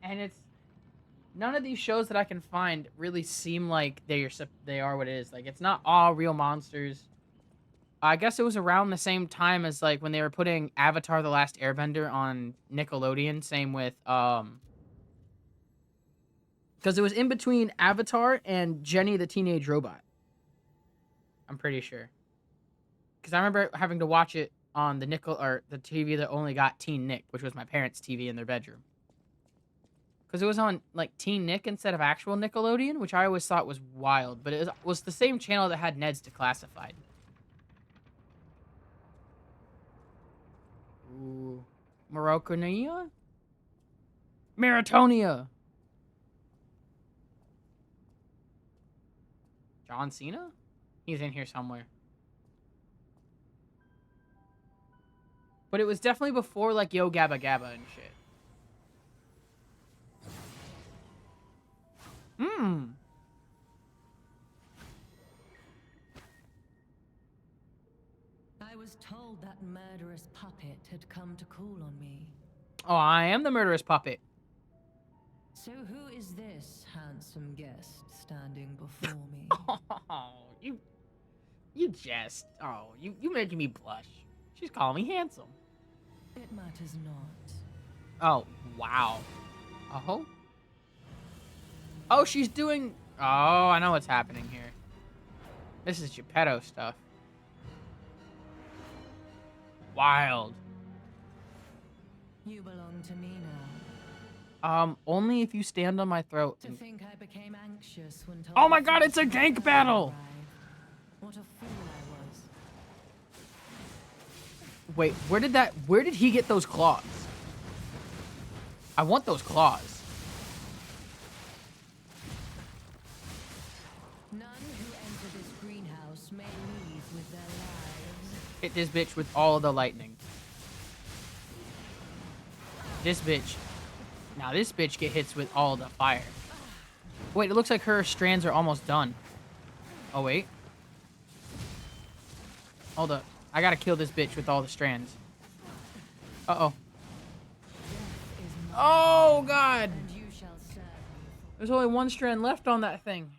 And it's none of these shows that I can find really seem like they are what it is. Like it's not all real monsters. I guess it was around the same time as like when they were putting Avatar: The Last Airbender on Nickelodeon. Same with because it was in between Avatar and Jenny the Teenage Robot. I'm pretty sure. Because I remember having to watch it on the the TV that only got Teen Nick, which was my parents' TV in their bedroom. Because it was on like Teen Nick instead of actual Nickelodeon, which I always thought was wild. But it was the same channel that had Ned's Declassified. Ooh, Morocconia, Maritonia. John Cena? He's in here somewhere. But it was definitely before, like, Yo Gabba Gabba and shit. Hmm. I was told that murderous puppet had come to call on me. Oh, I am the murderous puppet. So who is this handsome guest standing before me? Oh, you jest. Oh, you making me blush. She's calling me handsome. It matters not. Oh, wow. Oh. Oh, she's doing... Oh, I know what's happening here. This is Geppetto stuff. Wild. You belong to me now. Only if you stand on my throat. To think I became anxious when told Oh my god, it's a gank battle! What a fool I was. Wait, where did he get those claws? I want those claws. None who enter this greenhouse may leave with their lives. Hit this bitch with all the lightning. This bitch. Now this bitch get hits with all the fire. Wait, it looks like her strands are almost done. Oh, wait. Hold up. I gotta kill this bitch with all the strands. Uh-oh. Oh, God! And you shall serve me. There's only one strand left on that thing.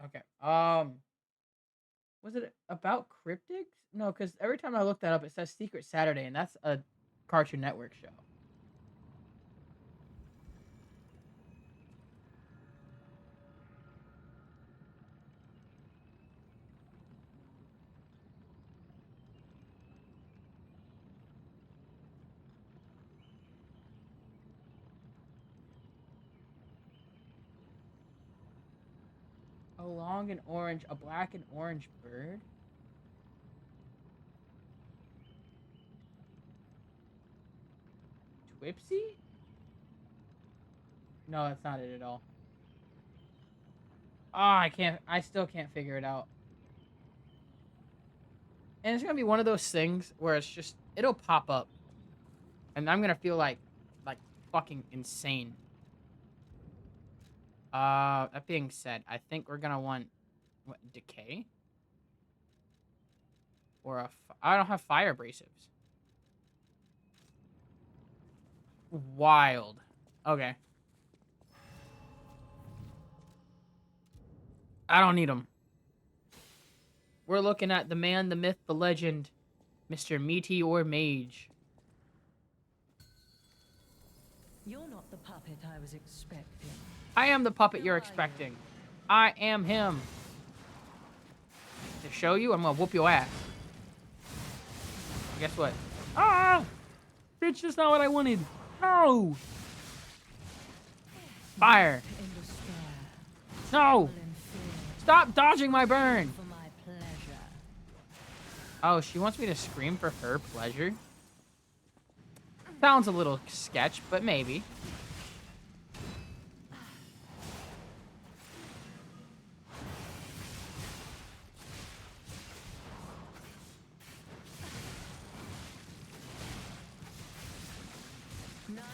Okay. Was it about cryptids? No, because every time I look that up, it says Secret Saturday, and that's a Cartoon Network show. A black and orange bird? Twipsy? No, that's not it at all. Oh, I still can't figure it out. And it's gonna be one of those things where it's just, it'll pop up. And I'm gonna feel like fucking insane. That being said, I think we're gonna want, what, decay? Or I don't have fire abrasives. Wild. Okay. I don't need them. We're looking at the man, the myth, the legend, Mr. Meteor Mage. You're not the puppet I was expecting. I am the puppet you're expecting. I am him. To show you, I'm gonna whoop your ass. Guess what? Ah! Bitch, that's not what I wanted. No! Fire. In despair, No! in fear, Stop dodging my burn! for my pleasure. Oh, she wants me to scream for her pleasure? Sounds a little sketch, but maybe.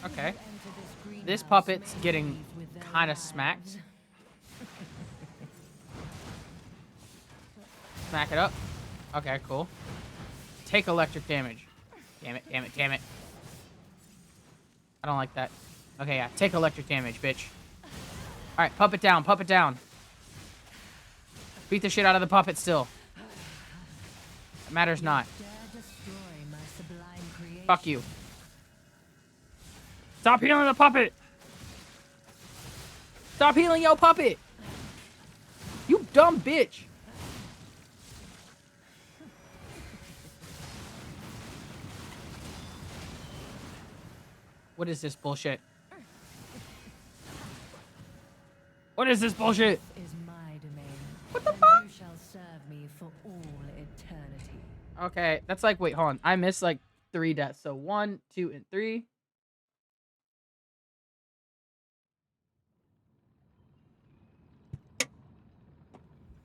Okay. This This greenhouse puppet's may getting breathe with their kind of smacked. lives. Smack it up. Okay, cool. Take electric damage. Damn it, damn it, damn it. I don't like that. Okay, yeah. Take electric damage, bitch. Alright, puppet down, puppet down. Beat the shit out of the puppet still. It matters not. Dare destroy my sublime creation. Fuck you. Stop healing the puppet! Stop healing your puppet! You dumb bitch! What is this bullshit? What is this bullshit? Is my domain. What the and fuck? You shall serve me for all eternity. Okay, that's like, wait, hold on. I missed like 3 deaths. So 1, 2, and 3.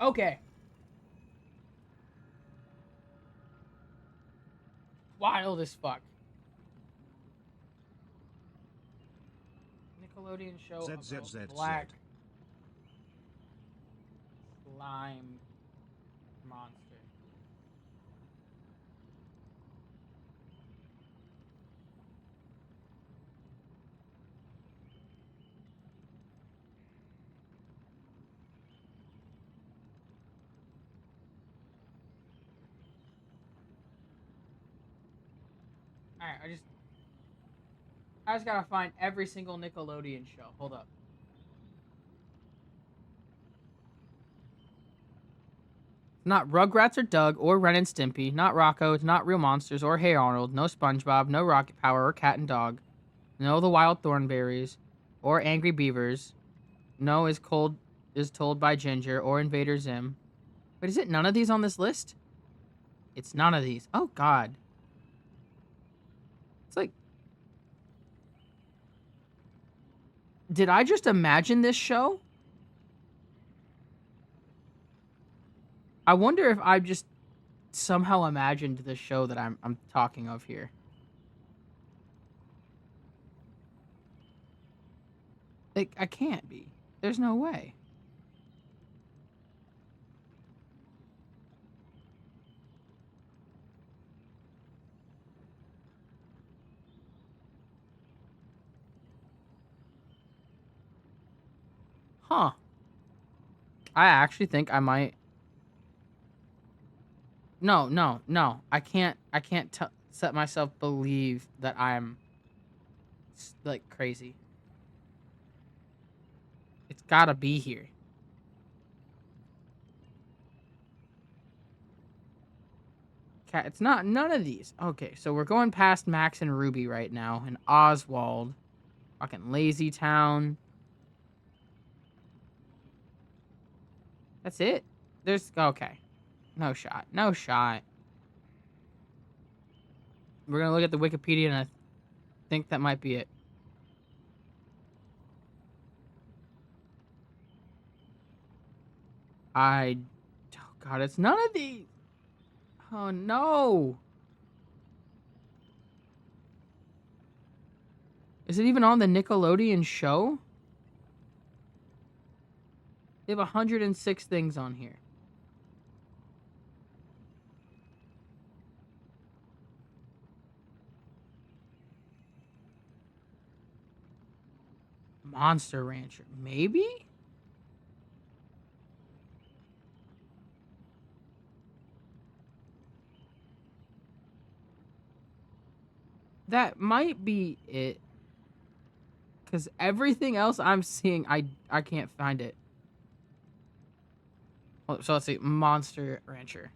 Okay. Wild as fuck. Nickelodeon show ZZZZ. about black slime monster. Alright, I just gotta find every single Nickelodeon show. Hold up. Not Rugrats or Doug or Ren and Stimpy. Not Rocco. It's not Real Monsters or Hey Arnold. No SpongeBob. No Rocket Power or Cat and Dog. No The Wild Thornberries or Angry Beavers. No Is Told by Ginger or Invader Zim. Wait, is it none of these on this list? It's none of these. Oh, God. It's like... Did I just imagine this show? I wonder if I just somehow imagined the show that I'm talking of here. Like, I can't be. There's no way. Huh. I actually think I might... No. I can't set myself believe that I'm like crazy. It's gotta be here. It's not none of these. Okay, so we're going past Max and Ruby right now, and Oswald. Fucking Lazy Town. That's it? There's... Okay. No shot. No shot. We're gonna look at the Wikipedia, and I think that might be it. Oh God, it's none of these. Oh no. Is it even on the Nickelodeon show? They have 106 things on here. Monster Rancher, maybe? That might be it. Because everything else I'm seeing, I can't find it. Oh, so let's see. Monster Rancher.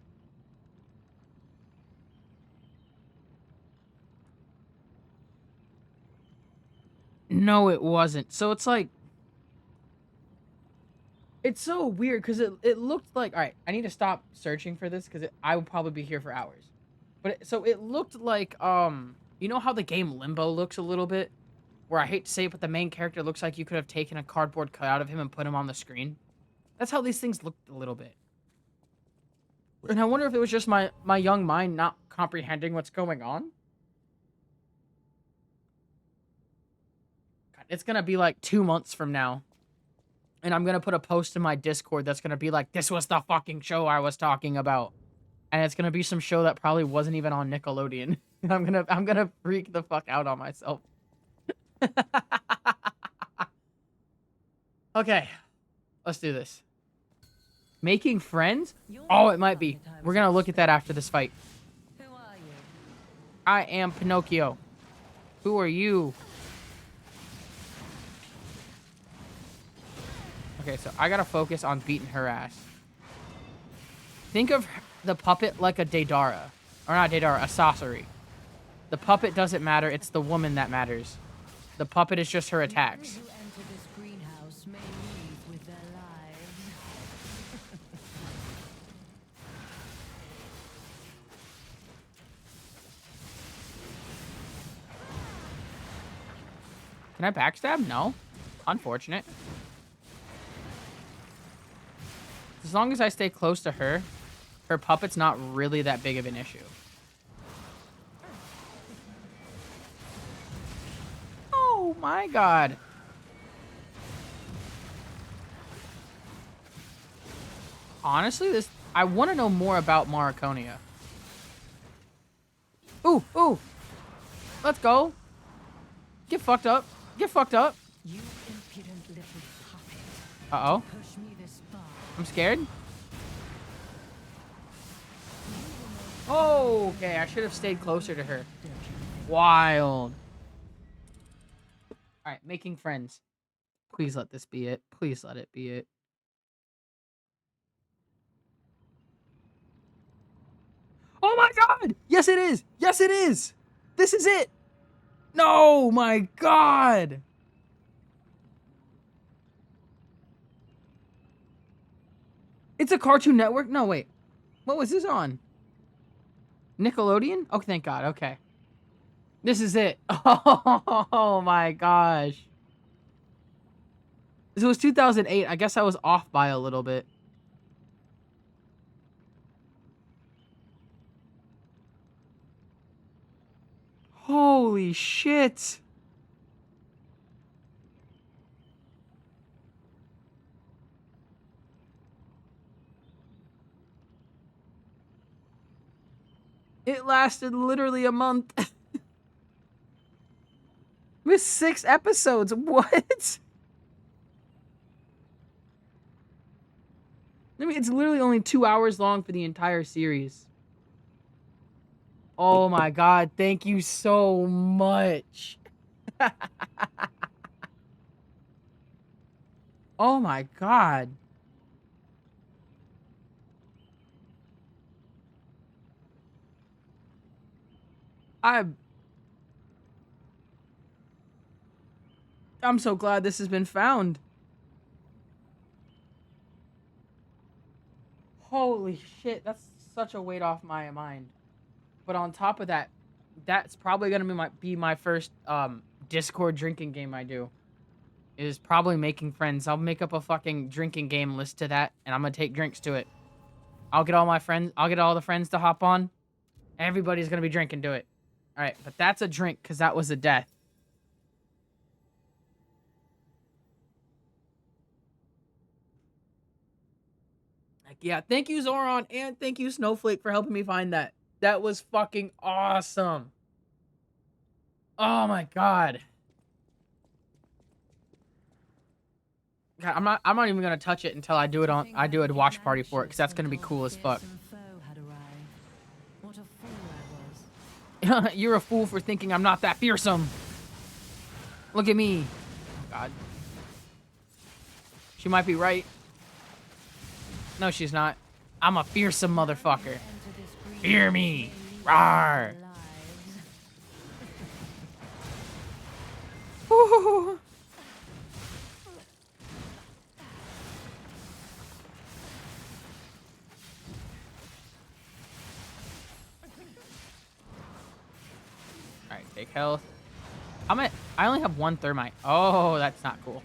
No, it wasn't. So it's like... It's so weird because it looked like... All right, I need to stop searching for this because I will probably be here for hours. But so it looked like... You know how the game Limbo looks a little bit? Where I hate to say it, but the main character looks like you could have taken a cardboard cutout of him and put him on the screen. That's how these things looked a little bit. And I wonder if it was just my young mind not comprehending what's going on. It's gonna be like 2 months from now. And I'm gonna put a post in my Discord that's gonna be like, this was the fucking show I was talking about. And it's gonna be some show that probably wasn't even on Nickelodeon. I'm gonna freak the fuck out on myself. Okay, let's do this. Making friends? Oh, it might be. We're gonna look at that after this fight. Who are you? I am Pinocchio. Who are you? Okay, so I gotta focus on beating her ass. Think of the puppet like a Daedara. Or not Daedara, a Sasori. The puppet doesn't matter, it's the woman that matters. The puppet is just her attacks. Who enter this greenhouse may leave with their lives. Can I backstab? No. Unfortunate. As long as I stay close to her, her puppet's not really that big of an issue. Oh my god. Honestly, I want to know more about Maraconia. Ooh, ooh. Let's go. Get fucked up. Get fucked up. You impudent little puppet. Uh-oh. Push me this far. I'm scared. Oh, okay. I should have stayed closer to her. Wild. All right, making friends. Please let this be it. Please let it be it. Oh my god! Yes, it is! Yes, it is! This is it! No, my god! It's a Cartoon Network? No, wait. What was this on? Nickelodeon? Oh, thank God. Okay. This is it. Oh my gosh. This was 2008. I guess I was off by a little bit. Holy shit. It lasted literally a month. With 6 episodes. What? I mean, it's literally only 2 hours long for the entire series. Oh my god, thank you so much. Oh my god. I'm so glad this has been found. Holy shit, that's such a weight off my mind. But on top of that, that's probably gonna be my first Discord drinking game I do. Is probably making friends. I'll make up a fucking drinking game list to that, and I'm gonna take drinks to it. I'll get all the friends to hop on. Everybody's gonna be drinking to it. Alright, but that's a drink, because that was a death. Like, yeah, thank you, Zoran, and thank you, Snowflake, for helping me find that. That was fucking awesome. Oh my god. God, I'm not even gonna touch it until I do a watch party for it, because that's gonna be cool as fuck. What a fool I was. You're a fool for thinking I'm not that fearsome. Look at me. Oh god. She might be right. No, she's not. I'm a fearsome motherfucker. Fear me. Rawr. Woo. Alright, take health. I only have 1 thermite. Oh, that's not cool.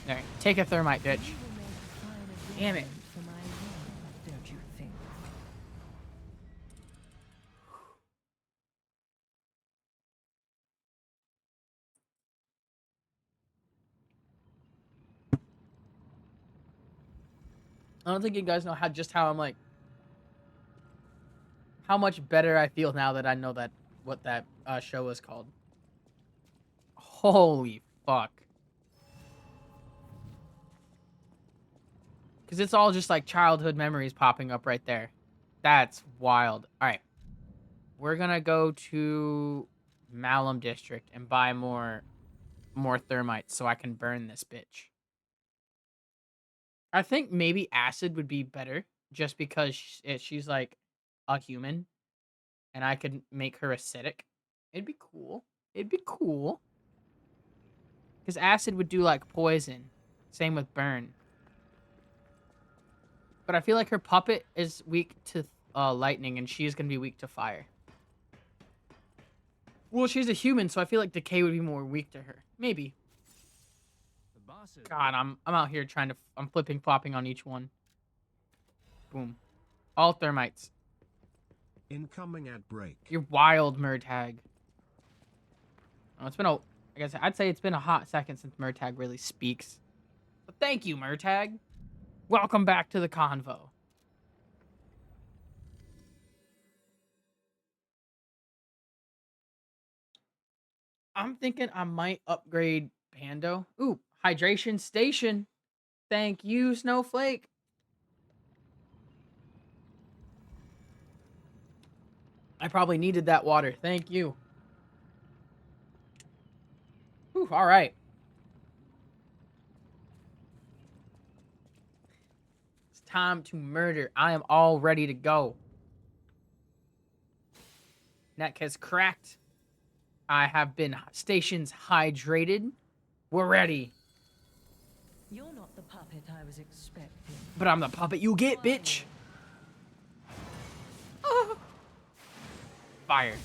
Alright, take a thermite, bitch. Damn it. Don't you think? I don't think you guys know how I'm like, how much better I feel now that I know that what that show is called. Holy fuck. Because it's all just like childhood memories popping up right there. That's wild. All right. We're going to go to Malum District and buy more thermites so I can burn this bitch. I think maybe acid would be better just because she's like a human and I could make her acidic. It'd be cool. It'd be cool. Because acid would do like poison. Same with burn. But I feel like her puppet is weak to lightning and she's going to be weak to fire. Well, she's a human, so I feel like decay would be more weak to her. Maybe. God, I'm out here trying to... I'm flipping, flopping on each one. Boom. All thermites. Incoming ad break. You're wild, Murtag. Oh, it's been a... I guess I'd say it's been a hot second since Murtag really speaks. But thank you, Murtag. Welcome back to the convo. I'm thinking I might upgrade Pando. Ooh, hydration station. Thank you, Snowflake. I probably needed that water. Thank you. Ooh, all right. It's time to murder. I am all ready to go. Neck has cracked. I have been stations hydrated. We're ready. You're not the puppet I was expecting. But I'm the puppet you get, bitch. Oh. Fire.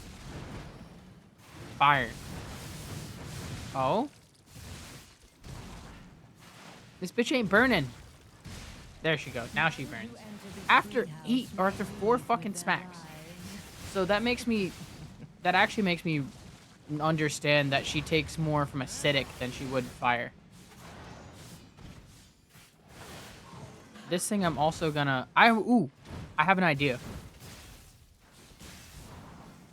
Fire. Oh? This bitch ain't burning. There she goes. Now she burns. After 4 fucking smacks. So that makes me... That actually makes me understand that she takes more from acidic than she would fire. This thing I'm also gonna... I have an idea.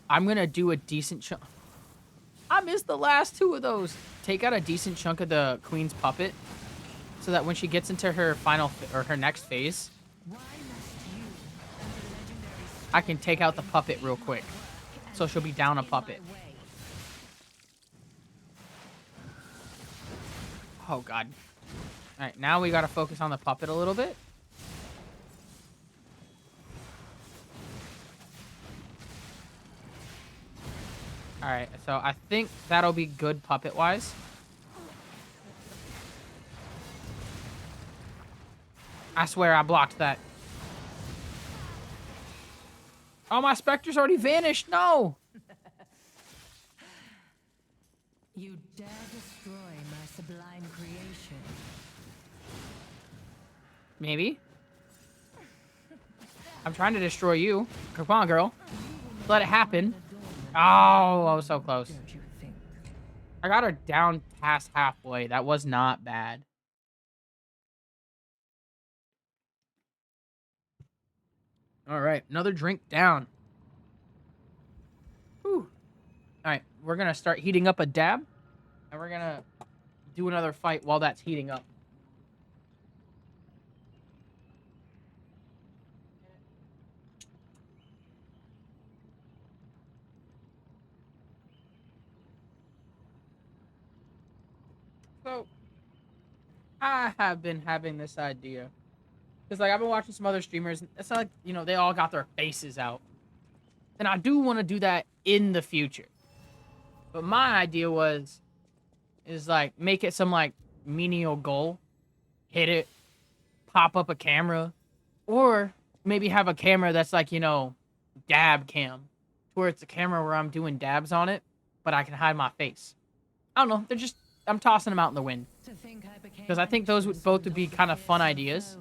I'm gonna do a decent chunk... I missed the last 2 of those. Take out a decent chunk of the queen's puppet so that when she gets into her final... or her next phase, I can take out the puppet real quick. So she'll be down a puppet. Oh, God. Alright, now we gotta focus on the puppet a little bit. Alright, so I think that'll be good puppet-wise. I swear I blocked that. Oh, my specter's already vanished. No! You dare destroy my sublime creation. Maybe. I'm trying to destroy you. Come on, girl. Let it happen. Oh, I was so close. Don't you think? I got her down past halfway. That was not bad. All right, another drink down. Whew. All right, we're going to start heating up a dab. And we're going to do another fight while that's heating up. So, I have been having this idea. Because, like, I've been watching some other streamers. It's not like, you know, they all got their faces out. And I do want to do that in the future. But my idea is, like, make it some, like, menial goal. Hit it. Pop up a camera. Or maybe have a camera that's, like, you know, dab cam. Where it's a camera where I'm doing dabs on it. But I can hide my face. I don't know. They're just... I'm tossing them out in the wind. Because I think those would both be kind of fun ideas.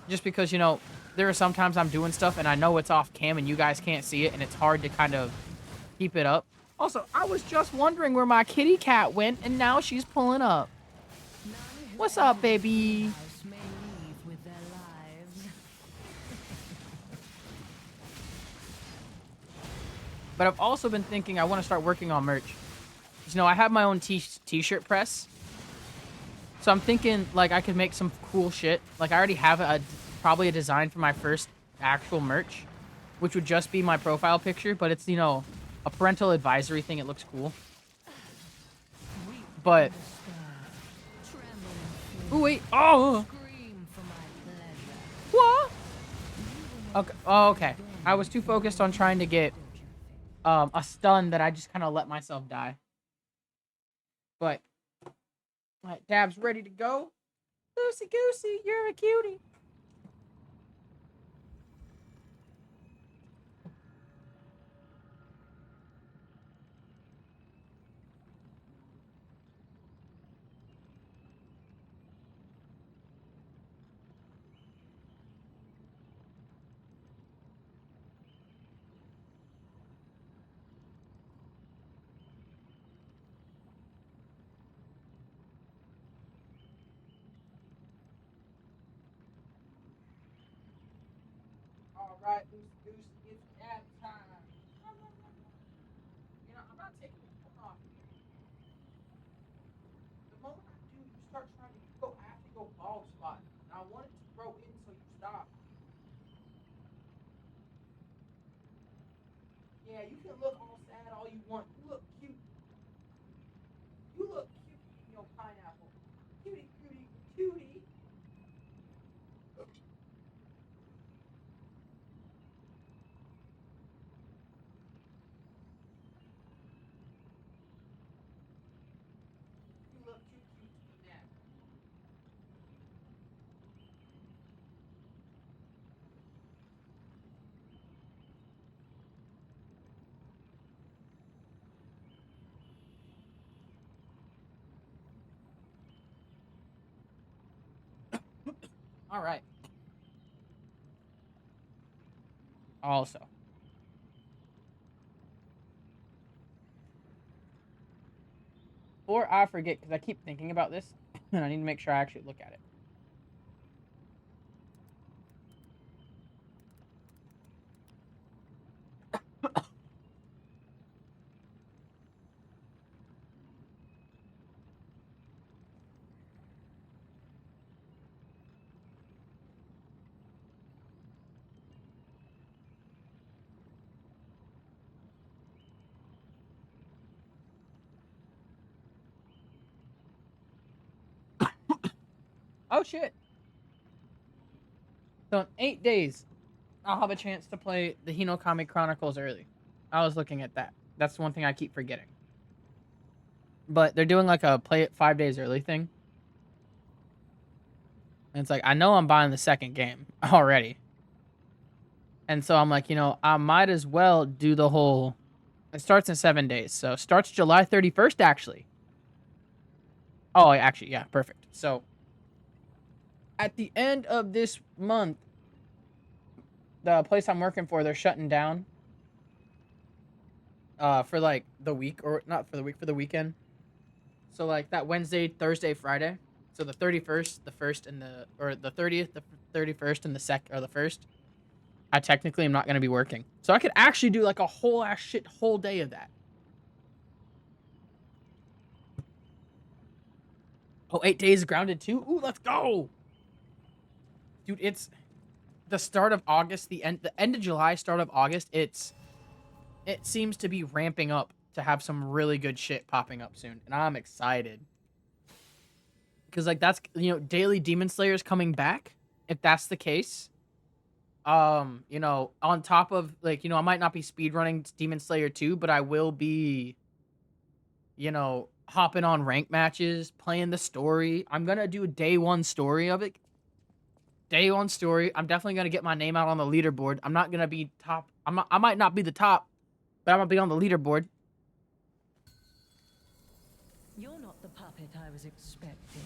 Just because, you know, there are sometimes I'm doing stuff and I know it's off cam and you guys can't see it and it's hard to kind of keep it up. Also, I was just wondering where my kitty cat went and now she's pulling up. What's up, baby? House may leave with their lives. But I've also been thinking I want to start working on merch. You know, I have my own t-shirt press. So I'm thinking, like, I could make some cool shit. Like, I already have probably a design for my first actual merch, which would just be my profile picture, but it's, you know, a parental advisory thing. It looks cool. But... Oh, wait. Oh! Scream for my pleasure. What? Okay. Oh, okay. I was too focused on trying to get a stun that I just kind of let myself die. But... Alright, Dab's ready to go. Loosey goosey, you're a cutie. Alright, loosey goosey, it's Dab time. You know, I'm not taking the phone off. The moment I do, you start trying to go after your bald spot. And I want it to grow in, so you stop. Yeah, you can look all sad all you want. You look cute. You look cute eating your pineapple. Cutie, cutie, cutie. You look too cute to be mad. All right. Also, before I forget, because I keep thinking about this, and I need to make sure I actually look at it. Oh shit! So in 8 days, I'll have a chance to play the Hinokami Chronicles early. I was looking at that. That's one thing I keep forgetting. But they're doing like a play it 5 days early thing. And it's like, I know I'm buying the second game already. And so I'm like, you know, I might as well do the whole... It starts in 7 days. So it starts July 31st, actually. Oh, actually, yeah, perfect. So at the end of this month, the place I'm working for, they're shutting down for like the week, or not for the week, for the weekend. So like that Wednesday, Thursday, Friday. So the 31st, the 1st, and the 30th, the 31st, and the 2nd, or the 1st. I technically am not going to be working. So I could actually do like a whole ass shit whole day of that. Oh, 8 days grounded too? Ooh, let's go. Dude, it's the start of August, the end of July, start of August. It seems to be ramping up to have some really good shit popping up soon, and I'm excited. Because like that's, you know, daily Demon Slayers coming back, if that's the case. You know, on top of like, you know, I might not be speedrunning Demon Slayer 2, but I will be, you know, hopping on rank matches, playing the story. I'm gonna do a day one story of it. Day one story. I'm definitely gonna get my name out on the leaderboard. I'm not gonna be top. I might not be the top, but I'm gonna be on the leaderboard. You're not the puppet I was expecting.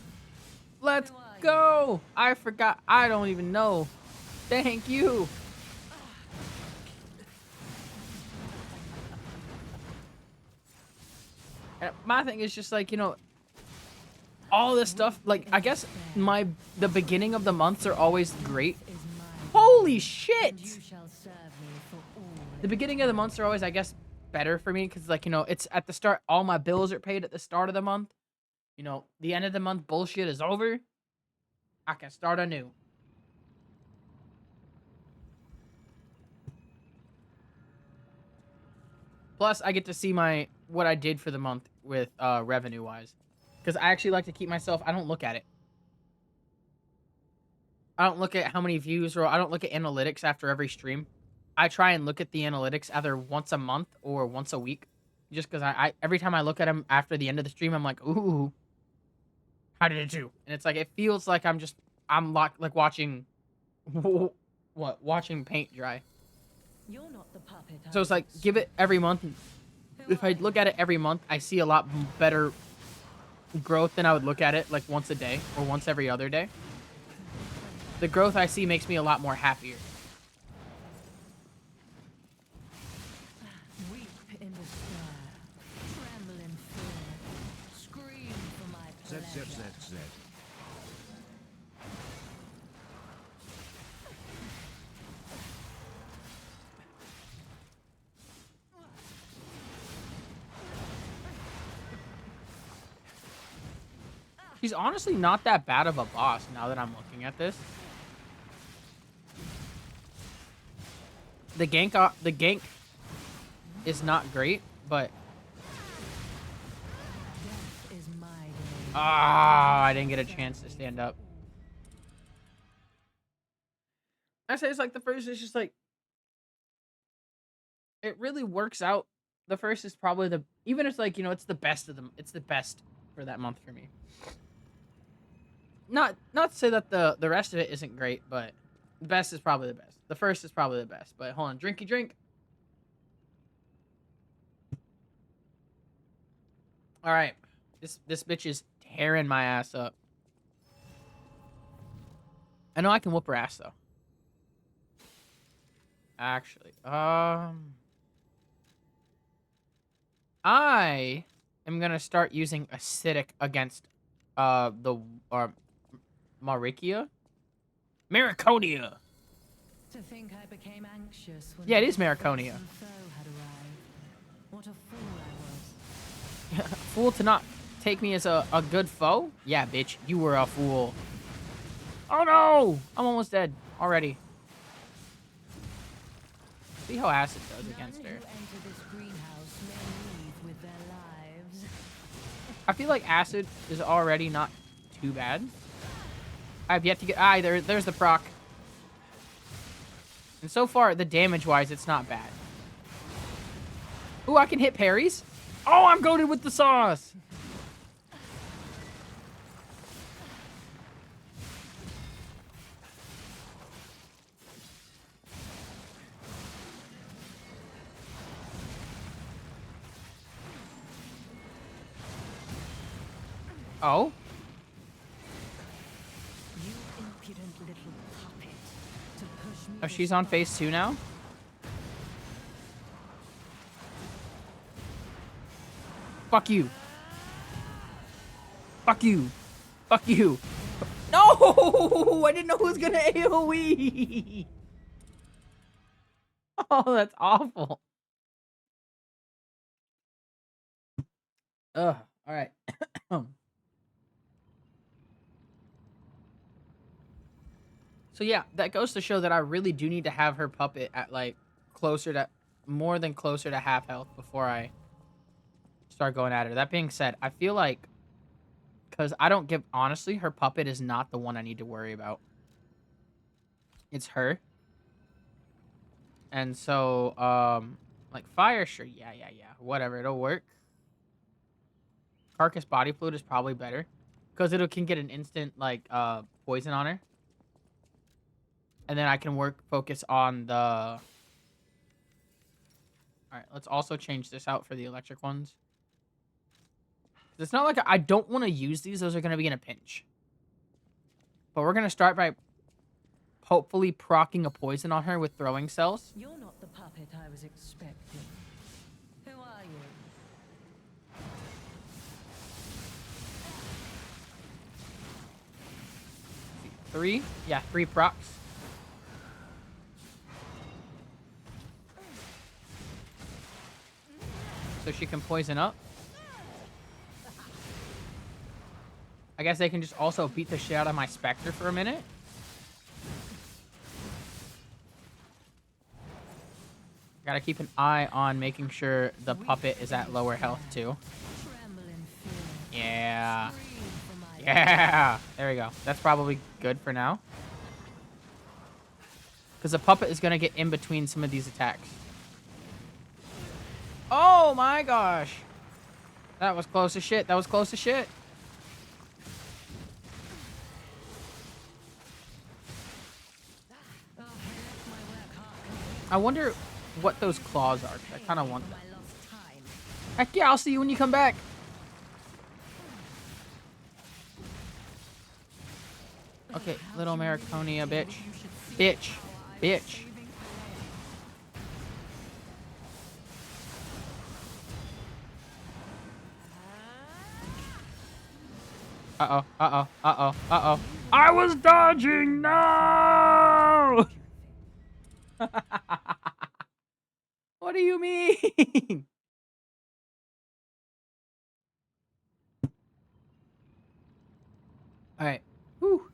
Let's Who are you? go. I forgot. I don't even know. Thank you. And my thing is just like, you know, all this stuff, like, I guess the beginning of the months are always great. Holy shit! The beginning of the months are always, I guess, better for me because, like, you know, it's at the start. All my bills are paid at the start of the month. You know, the end of the month bullshit is over. I can start anew. Plus, I get to see what I did for the month with revenue wise, because I actually like to keep myself. I don't look at it. I don't look at how many views, or I don't look at analytics after every stream. I try and look at the analytics either once a month or once a week, just because I every time I look at them after the end of the stream, I'm like, ooh, how did it do? And it's like it feels like I'm like watching watching paint dry. You're not the puppet. So it's like give it every month. If I look at it every month, I see a lot better growth than I would look at it like once a day or once every other day. The growth I see makes me a lot more happier. Weep in despair, tremble in fear, scream for my Z pleasure. Z Z Z. He's honestly not that bad of a boss now that I'm looking at this. The gank is not great, but Death is my day. I didn't get a chance to stand up. I say it's like the first is just like it really works out. The first is probably even if it's like, you know, it's the best of them. It's the best for that month for me. Not to say that the rest of it isn't great, but the best is probably the best. The first is probably the best. But hold on, drinky drink. All right, this bitch is tearing my ass up. I know I can whoop her ass though. Actually, I am gonna start using acidic against the Mariconia. To think I became anxious when Yeah, it is the Mariconia. fearsome foe had arrived. What a fool I was. Fool to not take me as a good foe? Yeah, bitch, you were a fool. Oh no! I'm almost dead already. See how acid does against None her. who enter this greenhouse may leave with their lives. I feel like acid is already not too bad. I've yet to get... there's the proc. And so far, the damage-wise, it's not bad. Ooh, I can hit parries? Oh, I'm goated with the sauce! Oh? You impudent little puppet. To push me Oh, this she's on far. phase 2 now? Fuck you. Fuck you. Fuck you. No! I didn't know who was gonna AoE! Oh, that's awful. Ugh. Alright. So yeah, that goes to show that I really do need to have her puppet at like more than closer to half health before I start going at her. That being said, I feel like because honestly, her puppet is not the one I need to worry about. It's her. And so, like fire, sure, yeah, whatever, it'll work. Carcass body fluid is probably better because it can get an instant like poison on her. And then I can focus on the... Alright, let's also change this out for the electric ones. It's not like I don't want to use these. Those are going to be in a pinch. But we're going to start by hopefully proccing a poison on her with throwing cells. You're not the puppet I was expecting. Who are you? 3? Yeah, 3 procs. So she can poison up. I guess they can just also beat the shit out of my Spectre for a minute. Gotta keep an eye on making sure the puppet is at lower health too. Yeah. Yeah. There we go. That's probably good for now. Because the puppet is gonna get in between some of these attacks. Oh my gosh. That was close as shit. That was close as shit. I wonder what those claws are. I kind of want them. Heck yeah, I'll see you when you come back. Okay, little Mariconia, bitch. Bitch. Bitch. Uh-oh, uh-oh, uh-oh, uh-oh. I was dodging! No! What do you mean? Alright. Whew.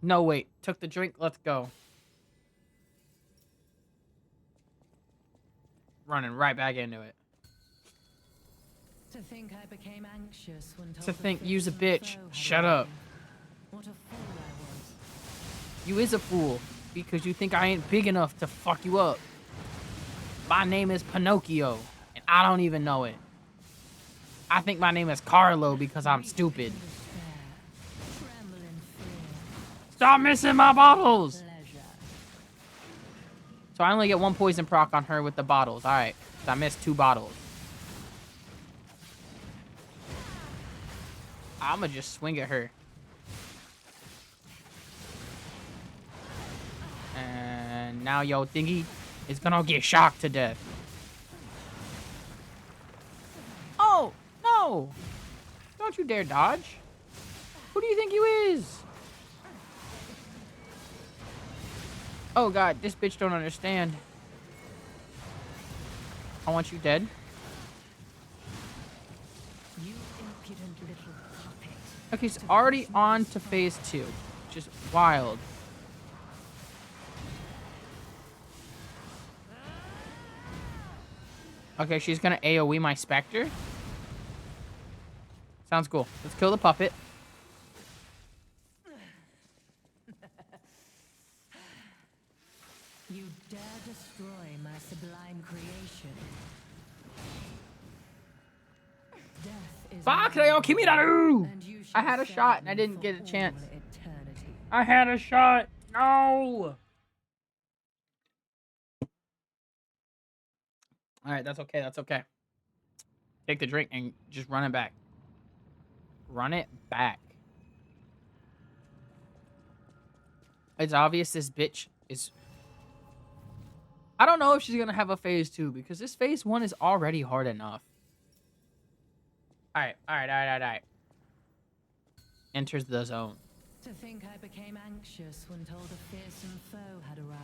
No, wait. Took the drink. Let's go. Running right back into it. To think I became anxious when told To the think you's a fearsome bitch. foe had Shut up. arrived. What a fool I was. You is a fool. Because you think I ain't big enough to fuck you up. My name is Pinocchio. And I don't even know it. I think my name is Carlo because I'm stupid. Despair. Tremble in fear. Stop missing my bottles! Pleasure. So I only get 1 poison proc on her with the bottles. Alright. So I missed 2 bottles. I'ma just swing at her. And now yo thingy is gonna get shocked to death. Oh, no! Don't you dare dodge. Who do you think you is? Oh god, this bitch don't understand. I want you dead. You impudent little puppet. Okay, it's already on to phase 2. Which is wild. Okay, she's gonna AoE my Spectre. Sounds cool. Let's kill the puppet. You dare destroy my sublime creation. Death is Fuck, mine, they all give me that ooh! and you I shall had a serve shot and I me didn't for get a all chance. eternity. I had a shot. No! Alright, that's okay. That's okay. Take the drink and just run it back. Run it back. It's obvious this bitch is... I don't know if she's gonna have a phase 2 because this phase 1 is already hard enough. Alright. Enters the zone. To think I became anxious when told a fearsome foe had arrived.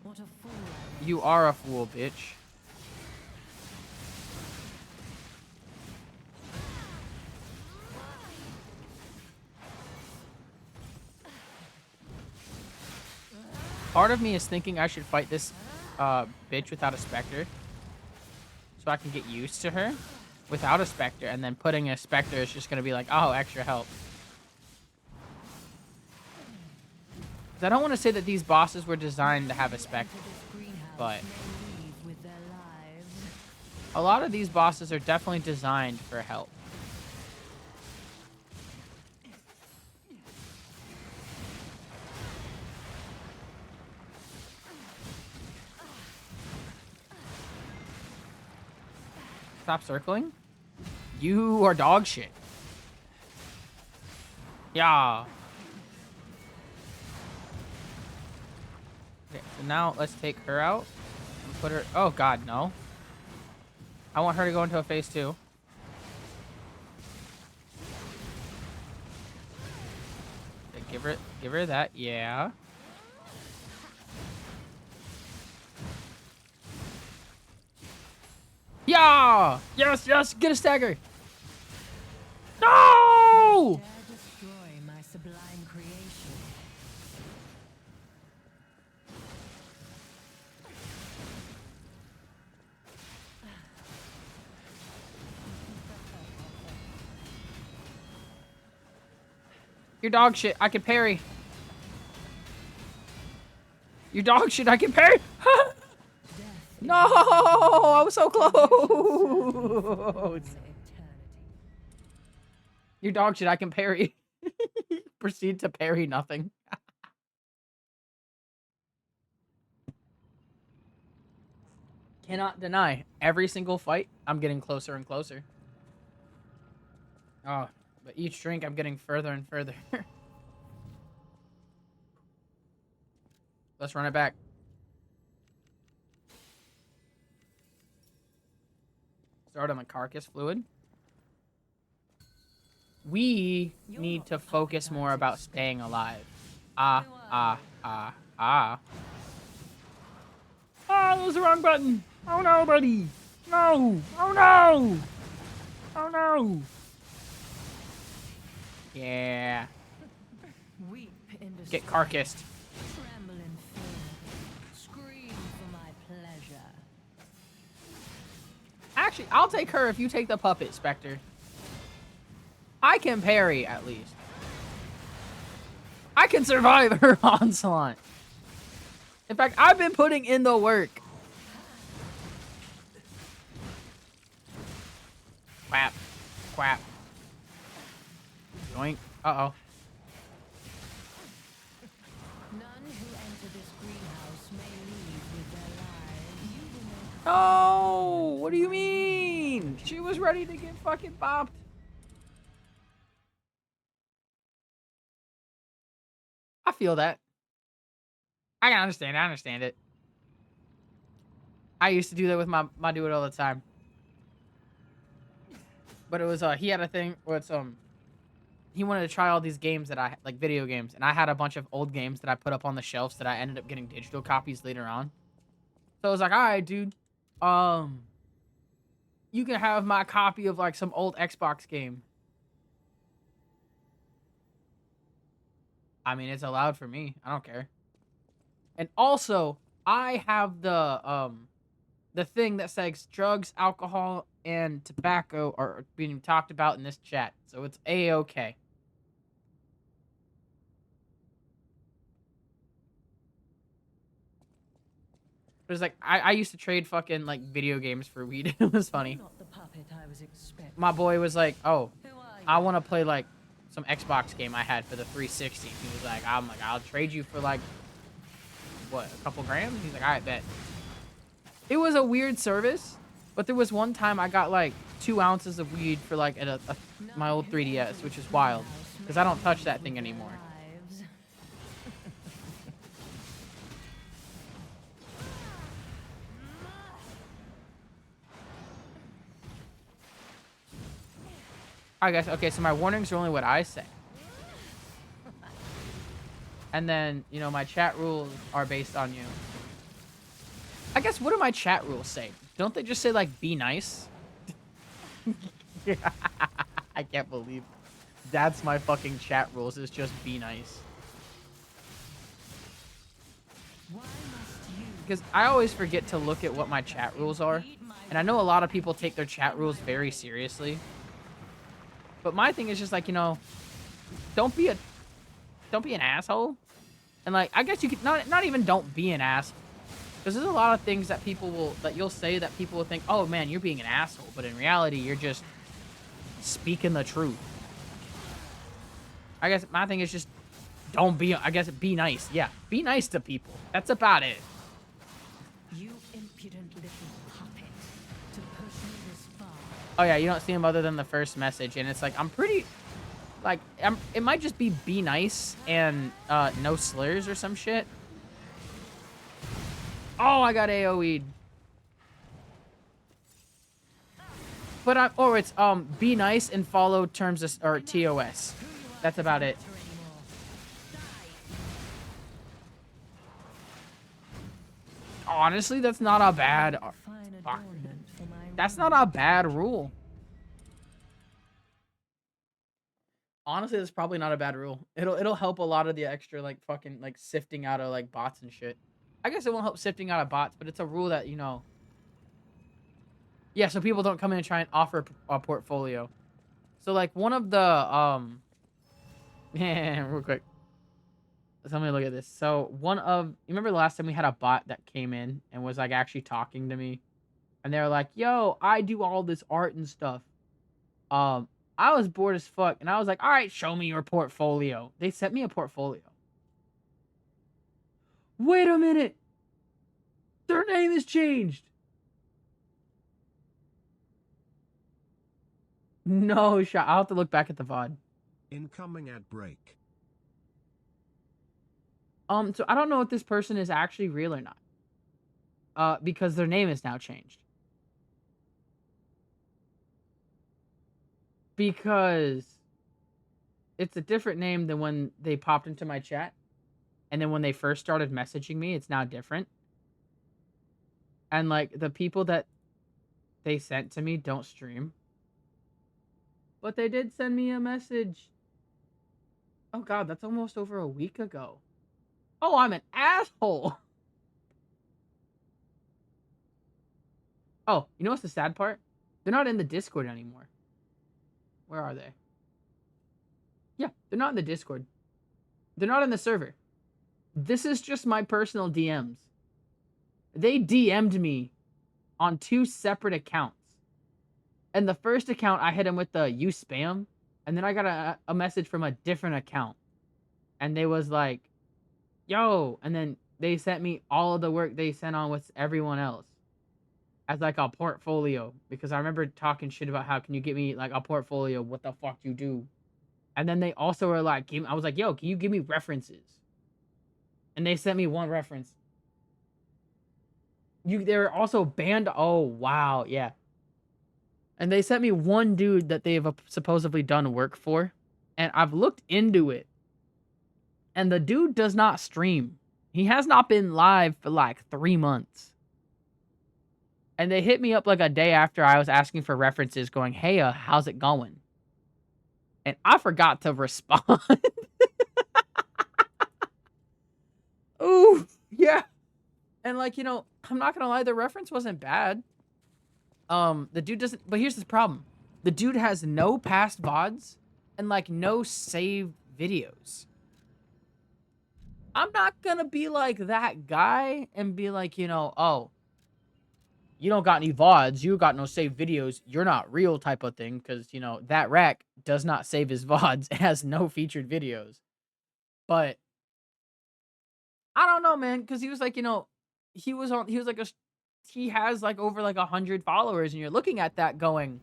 What a fool I was. You are a fool, bitch. Part of me is thinking I should fight this bitch without a Spectre. So I can get used to her without a Spectre. And then putting a Spectre is just going to be like, oh, extra help. 'Cause I don't want to say that these bosses were designed to have a Spectre. But With their lives. a lot of these bosses are definitely designed for help. Stop circling. You are dog shit. Yeah. Okay, so now let's take her out and put her... Oh, God, no. I want her to go into a phase 2. Okay, give her that. Yeah. Yeah! Yes, yes, get a stagger. No! Dare destroy my sublime creation. You're dog shit. I can parry. You're dog shit. I can parry. No! I was so close. Eternity. You're dog shit. I can parry. Proceed to parry nothing. Cannot deny. Every single fight, I'm getting closer and closer. Oh, but each drink, I'm getting further and further. Let's run it back. Start on the carcass fluid. We need to focus more about staying alive. Ah, that was the wrong button. Oh no, buddy. No. Oh no. Oh no. Yeah. Weep in Get carcassed. tremble in fear, scream for my pleasure. Actually, I'll take her if you take the puppet, Spectre. I can parry, at least. I can survive her onslaught. In fact, I've been putting in the work. Quap. Quap. Yoink. Uh-oh. None who enter this greenhouse may leave with their lives. You will make No! What do you mean? She was ready to get fucking bopped. I feel that. I can understand. I understand it. I used to do that with my dude all the time. But it was he had a thing where it's he wanted to try all these games that I like, video games, and I had a bunch of old games that I put up on the shelves that I ended up getting digital copies later on. So I was like, all right, dude, you can have my copy of like some old Xbox game. I mean, it's allowed for me. I don't care. And also, I have the thing that says drugs, alcohol, and tobacco are being talked about in this chat, so it's A-okay. But it's like I used to trade fucking like video games for weed. It was funny. not the puppet I was expecting. My boy was like, "Oh, Who are you? I want to play like some Xbox game I had for the 360." He was like, "I'm like, I'll trade you for like what, a couple grams?" He's like, "All right, bet." It was a weird service, but there was one time I got like 2 ounces of weed for like my old 3DS, which is wild because I don't touch that thing anymore. Lives. I guess, okay, so my warnings are only what I say. And then, you know, my chat rules are based on you. I guess, what do my chat rules say? Don't they just say, like, be nice? I can't believe that's my fucking chat rules, is just be nice. Why must you Because I always forget to look at what my chat rules are. And I know a lot of people take their chat rules very seriously. But my thing is just like, you know, don't be an asshole. And like, I guess you could not even don't be an asshole. Because there's a lot of things that you'll say that people will think, oh man, you're being an asshole. But in reality, you're just speaking the truth. I guess my thing is just be nice. Yeah, be nice to people. That's about it. You impudent little puppet to push me this far. Oh yeah, you don't see him other than the first message, and it's like it might just be nice and no slurs or some shit. Oh, I got AoE'd. But or it's be nice and follow terms of, or TOS. That's about it. Honestly, that's not a bad. Fuck. That's not a bad rule. Honestly, that's probably not a bad rule. It'll help a lot of the extra like fucking like sifting out of like bots and shit. I guess it won't help sifting out of bots, but it's a rule that, you know. Yeah, so people don't come in and try and offer a portfolio. So like one of the yeah, real quick. Let me look at this. So one of, you remember the last time we had a bot that came in and was like actually talking to me, and they were like, "Yo, I do all this art and stuff." I was bored as fuck, and I was like, "All right, show me your portfolio." They sent me a portfolio. Wait a minute. Their name is changed. No shot. I'll have to look back at the VOD. Incoming ad break. So I don't know if this person is actually real or not. Because their name is now changed. Because it's a different name than when they popped into my chat. And then when they first started messaging me, it's now different. And like the people that they sent to me don't stream. But they did send me a message. Oh god, that's almost over a week ago. Oh, I'm an asshole. Oh, you know what's the sad part? They're not in the Discord anymore. Where are they? Yeah, they're not in the Discord. They're not in the server. This is just my personal DMs. They DM'd me on 2 separate accounts. And the first account, I hit them with the "you spam." And then I got a message from a different account. And they was like, "Yo." And then they sent me all of the work they sent on with everyone else. As like a portfolio. Because I remember talking shit about how, can you give me like a portfolio? What the fuck you do? And then they also were like, I was like, "Yo, can you give me references?" And they sent me 1 reference. They're also banned. Oh, wow. Yeah. And they sent me 1 dude that they have supposedly done work for. And I've looked into it. And the dude does not stream. He has not been live for like 3 months. And they hit me up like a day after I was asking for references going, "Hey, how's it going?" And I forgot to respond. Ooh, yeah. And like, you know, I'm not gonna lie, the reference wasn't bad. The dude doesn't, but here's the problem. The dude has no past VODs and like no saved videos. I'm not gonna be like that guy and be like, you know, "Oh, you don't got any VODs, you got no saved videos, you're not real," type of thing. Because, you know, that rack does not save his VODs. It has no featured videos. But I don't know, man, because he was like, you know, he was like he has like over like 100 followers, and you're looking at that going,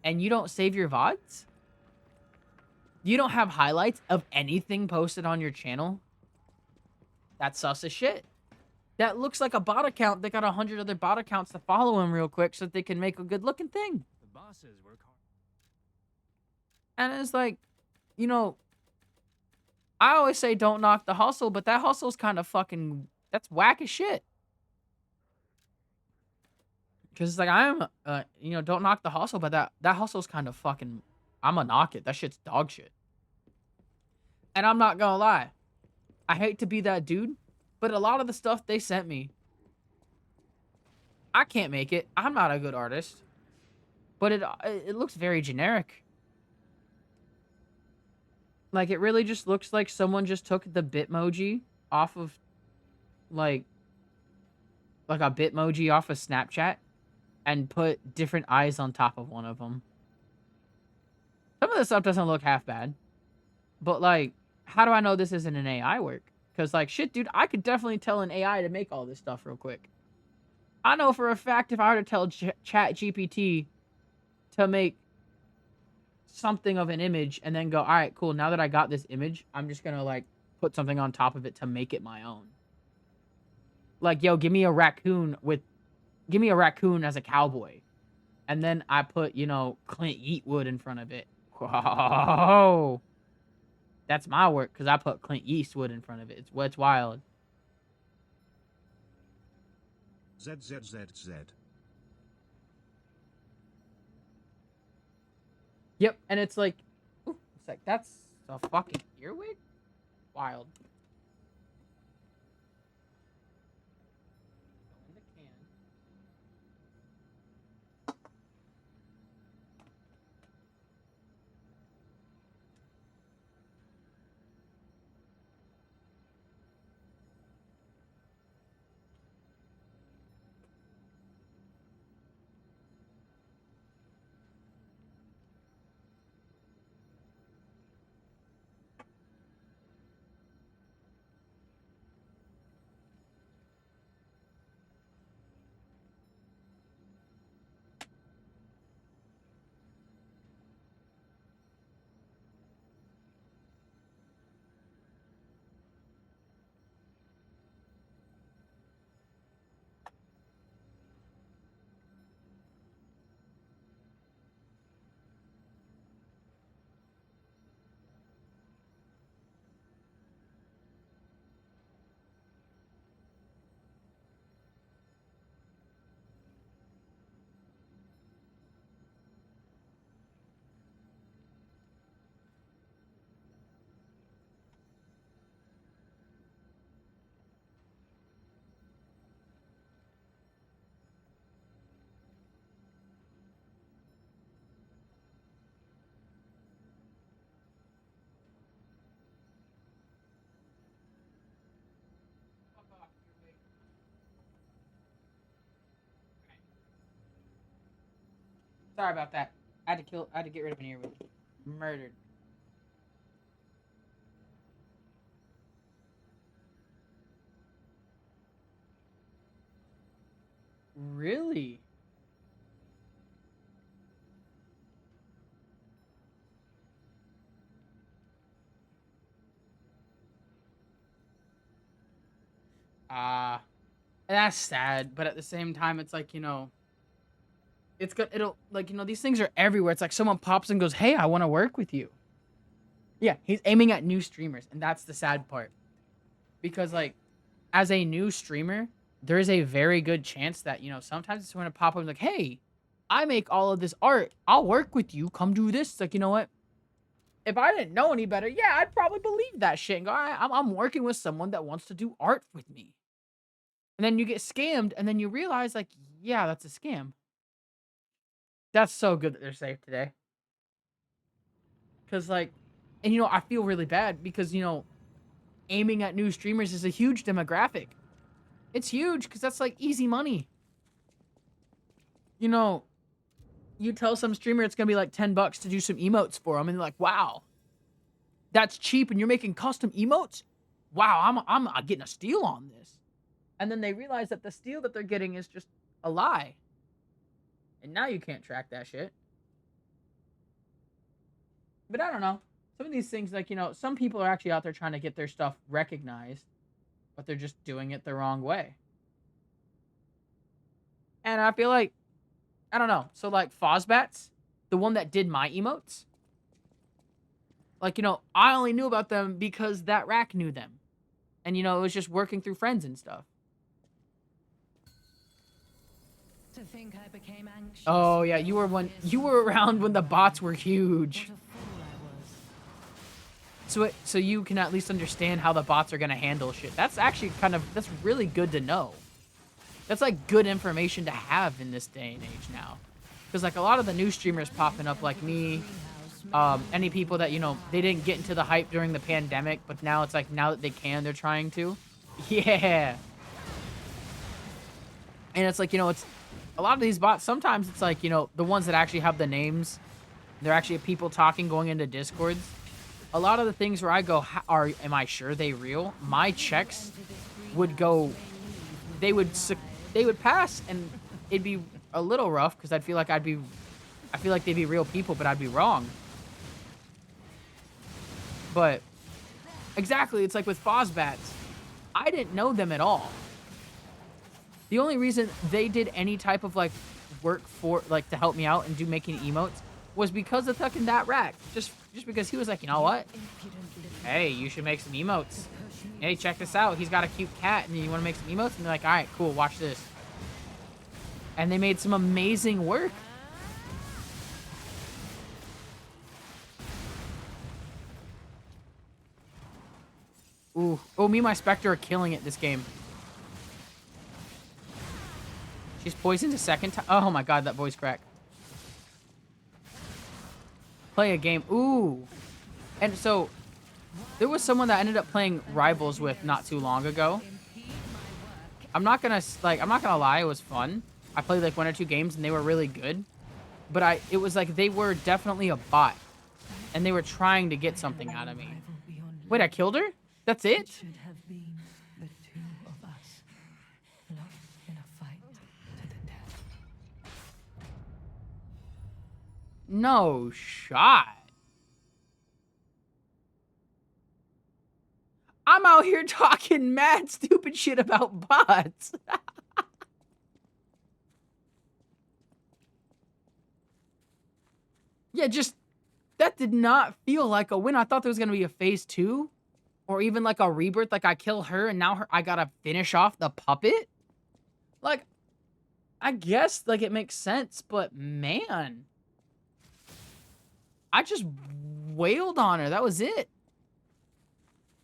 and you don't save your VODs? You don't have highlights of anything posted on your channel? That's sus as shit. That looks like a bot account that got 100 other bot accounts to follow him real quick so that they can make a good looking thing. The bosses work hard. And it's like, you know, I always say don't knock the hustle, but that hustle's kind of fucking, that's whack as shit. Because it's like, you know, don't knock the hustle, but that hustle's kind of fucking, I'm gonna knock it. That shit's dog shit. And I'm not gonna lie. I hate to be that dude, but a lot of the stuff they sent me, I can't make it. I'm not a good artist. But it looks very generic. Like, it really just looks like someone just took the Bitmoji off of, like a Bitmoji off of Snapchat and put different eyes on top of one of them. Some of the stuff doesn't look half bad. But, like, how do I know this isn't an AI work? Because, like, shit, dude, I could definitely tell an AI to make all this stuff real quick. I know for a fact if I were to tell Chat GPT to make something of an image and then go, "All right, cool, now that I got this image, I'm just gonna, like, put something on top of it to make it my own." Like, yo, give me a raccoon as a cowboy. and then I put, you know, Clint Eastwood in front of it. Whoa. That's my work because I put Clint Eastwood in front of it. It's wild. ZZZZ. Yep, and it's like, ooh, it's like that's a fucking earwig. Wild. Go in the can. Sorry about that. I had to get rid of an earwig. Murdered. Really? Ah, that's sad. But at the same time, it's like, you know, it's good. It'll like, you know, these things are everywhere. It's like someone pops and goes, "Hey, I want to work with you." Yeah, he's aiming at new streamers, and that's the sad part. Because like, as a new streamer, there is a very good chance that, you know, sometimes it's going to pop up like, "Hey, I make all of this art. I'll work with you. Come do this." It's like, you know what? If I didn't know any better, yeah, I'd probably believe that shit and go, "All right, I'm working with someone that wants to do art with me." And then you get scammed, and then you realize, like, yeah, that's a scam. That's so good that they're safe today. Because, like, and, you know, I feel really bad because, you know, aiming at new streamers is a huge demographic. It's huge because that's, like, easy money. You know, you tell some streamer it's going to be, like, $10 to do some emotes for them, and they're like, wow, that's cheap, and you're making custom emotes? Wow, I'm getting a steal on this. And then they realize that the steal that they're getting is just a lie. And now you can't track that shit. But I don't know. Some of these things, like, you know, some people are actually out there trying to get their stuff recognized, but they're just doing it the wrong way. And I feel like, I don't know. So, like, Fozbats, the one that did my emotes, like, you know, I only knew about them because that rack knew them. And, you know, it was just working through friends and stuff. To think I became anxious. Oh, yeah, you were around when the bots were huge. What a fool I was. So you can at least understand how the bots are going to handle shit. That's actually that's really good to know. That's, like, good information to have in this day and age now. Because, like, a lot of the new streamers popping up, like me, any people that, you know, they didn't get into the hype during the pandemic, but now it's like, now that they can, they're trying to. Yeah. And it's like, you know, it's a lot of these bots, sometimes it's like, you know, the ones that actually have the names, they're actually people talking, going into Discords. A lot of the things where I go, am I sure they real? My checks would go, they would pass, and it'd be a little rough because I feel like they'd be real people, but I'd be wrong. But exactly, it's like with Fozbats, I didn't know them at all. The only reason they did any type of, like, work for like to help me out and do making emotes was because of fucking that rack. Just because he was like, you know what? Hey, you should make some emotes. Hey, check this out. He's got a cute cat, and you want to make some emotes? And they're like, all right, cool. Watch this. And they made some amazing work. Ooh. Oh, me and my Spectre are killing it this game. She's poisoned a second time. Oh my god, that voice crack. Play a game. Ooh. And so, there was someone that I ended up playing Rivals with not too long ago. I'm not gonna lie, it was fun. I played like 1 or 2 games and they were really good. But it was like they were definitely a bot. And they were trying to get something out of me. Wait, I killed her? That's it? Should have been the two of us, locked in a fight to the death. No shot. I'm out here talking mad stupid shit about bots. Yeah, just that did not feel like a win. I thought there was gonna be a phase 2 or even like a rebirth. Like I kill her and now I gotta finish off the puppet. Like, I guess like it makes sense, but man, I just wailed on her. That was it.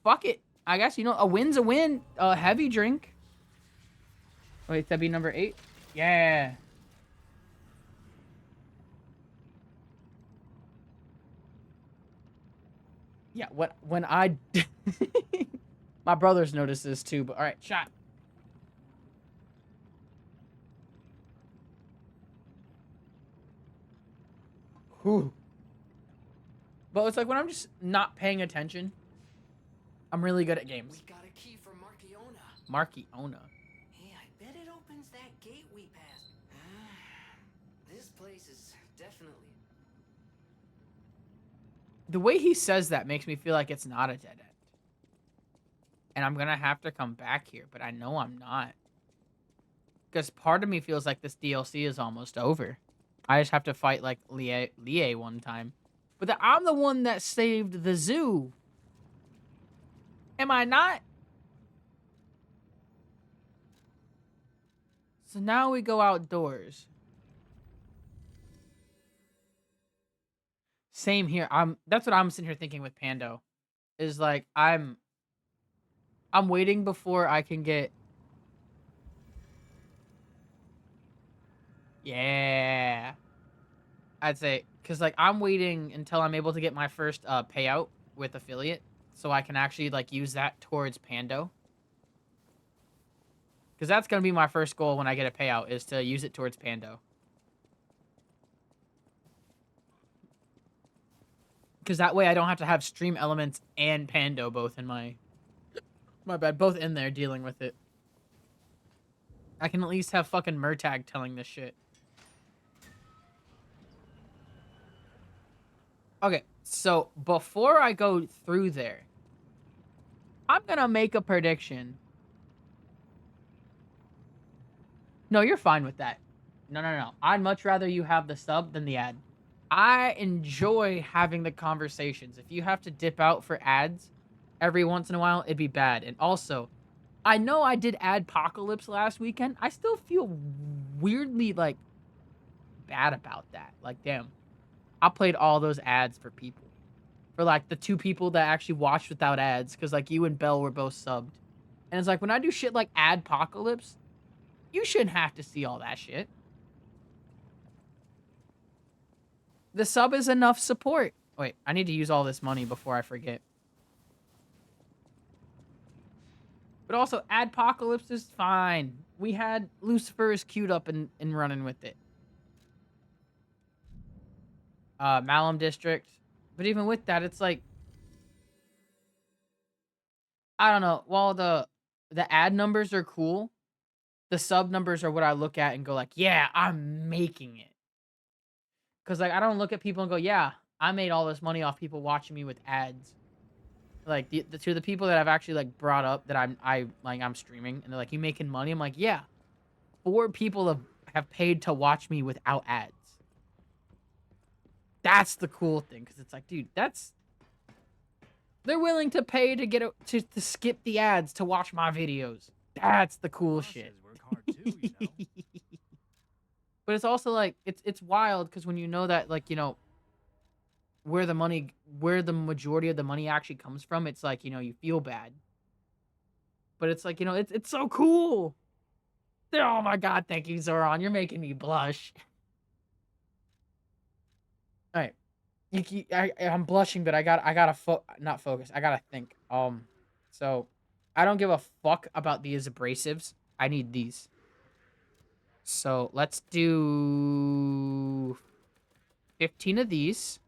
Fuck it. I guess, you know, a win's a win. A heavy drink. Wait, that'd be number 8? Yeah. Yeah, when I... My brothers noticed this too, but alright, shot. Whew. But it's like when I'm just not paying attention, I'm really good at games. We got a key for Markiona. Markiona. Hey, I bet it opens that gate we passed. This place is definitely... The way he says that makes me feel like it's not a dead end. And I'm gonna have to come back here, but I know I'm not. Because part of me feels like this DLC is almost over. I just have to fight, like, Lie one time. But I'm the one that saved the zoo. Am I not? So now we go outdoors. Same here. That's what I'm sitting here thinking with Pando. Is like I'm waiting before I can get. Yeah. I'd say cuz like I'm waiting until I'm able to get my first payout with affiliate so I can actually like use that towards Pando. Cuz that's going to be my first goal when I get a payout is to use it towards Pando. Because that way I don't have to have stream elements and Pando both in my bad, both in there dealing with it. I can at least have fucking Murtag telling this shit. Okay, so before I go through there, I'm gonna make a prediction. No, you're fine with that. No. I'd much rather you have the sub than the ad. I enjoy having the conversations. If you have to dip out for ads every once in a while, it'd be bad. And also, I know I did Adpocalypse last weekend. I still feel weirdly, like, bad about that. Like, damn. I played all those ads for people. For, like, the 2 people that actually watched without ads. Because, like, you and Belle were both subbed. And it's like, when I do shit like Adpocalypse, you shouldn't have to see all that shit. The sub is enough support. Wait, I need to use all this money before I forget. But also, Adpocalypse is fine. We had Lucifer's queued up and running with it. Malum District. But even with that, it's like... I don't know. While the ad numbers are cool, the sub numbers are what I look at and go like, yeah, I'm making it. Because, like, I don't look at people and go, yeah, I made all this money off people watching me with ads. Like, to the people that I've actually, like, brought up that I'm streaming, and they're like, you making money? I'm like, yeah. 4 people have have paid to watch me without ads. That's the cool thing, because it's like, dude, they're willing to pay to to skip the ads to watch my videos. That's the cool shit. Work hard too, you know. But it's also like it's wild because when you know that, like, you know, where the majority of the money actually comes from, it's like, you know, you feel bad. But it's like, you know, it's so cool. Oh my god, thank you, Zoran. You're making me blush. All right. I'm blushing, but I gotta not focus. I gotta think. So I don't give a fuck about these abrasives. I need these. So let's do 15 of these,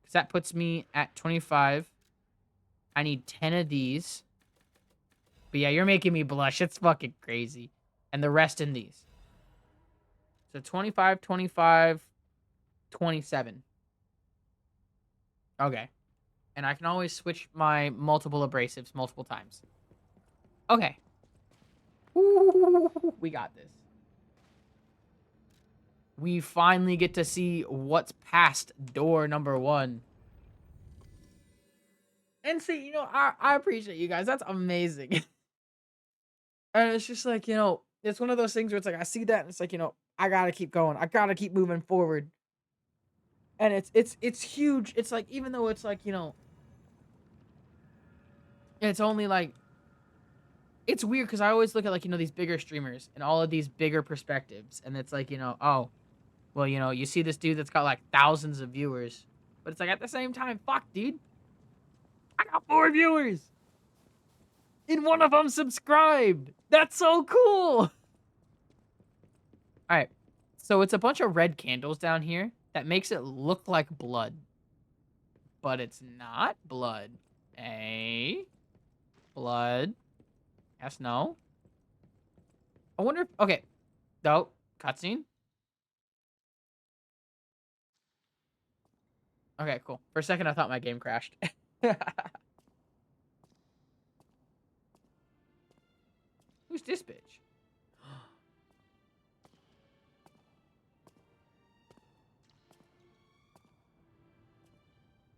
because that puts me at 25. I need 10 of these. But yeah, you're making me blush. It's fucking crazy. And the rest in these. So 25, 25, 27. Okay. And I can always switch my multiple abrasives multiple times. Okay. Ooh, we got this. We finally get to see what's past door number 1. And see, you know, I appreciate you guys. That's amazing. And it's just like, you know, it's one of those things where it's like, I see that and it's like, you know, I gotta keep going. I gotta keep moving forward. And it's huge. It's like, even though it's like, you know, it's only like, it's weird because I always look at, like, you know, these bigger streamers and all of these bigger perspectives. And it's like, you know, oh, well, you know, you see this dude that's got like thousands of viewers. But it's like, at the same time, fuck, dude. I got 4 viewers. And one of them subscribed. That's so cool. All right. So it's a bunch of red candles down here that makes it look like blood. But it's not blood. Blood. Yes, no. I wonder if... Okay. No. Cutscene. Okay, cool. For a second, I thought my game crashed. Who's this bitch?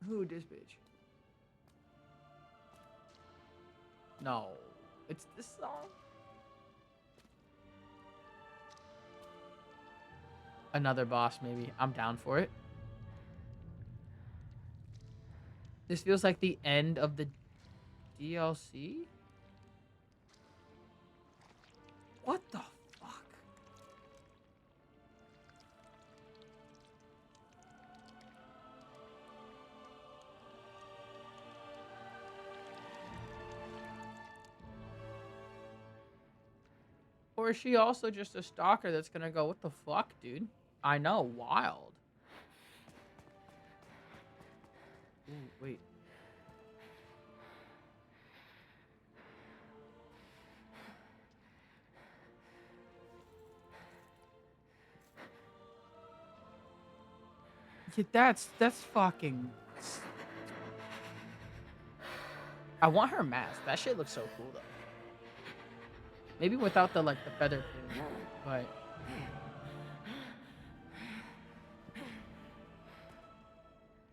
Who this bitch? No. It's this song? Another boss, maybe. I'm down for it. This feels like the end of the DLC? What the fuck? Or is she also just a stalker that's gonna go, what the fuck, dude? I know, wild. Ooh, wait. Yeah, that's fucking... I want her mask. That shit looks so cool, though. Maybe without the, like, the feather thing, but...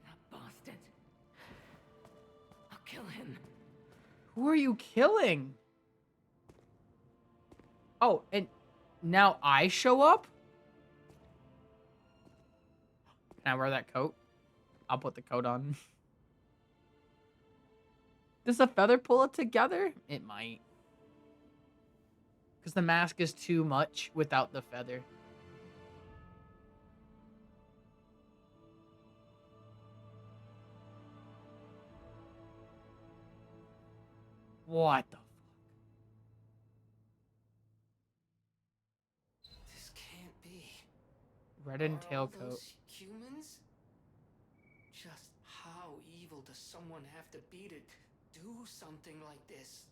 That bastard. I'll kill him. Who are you killing? Oh, and now I show up? Can I wear that coat? I'll put the coat on. Does the feather pull it together? It might. Because the mask is too much without the feather. What the fuck? This can't be. Red and Are all tailcoat. those humans? Just how evil does someone have to be to do something like this?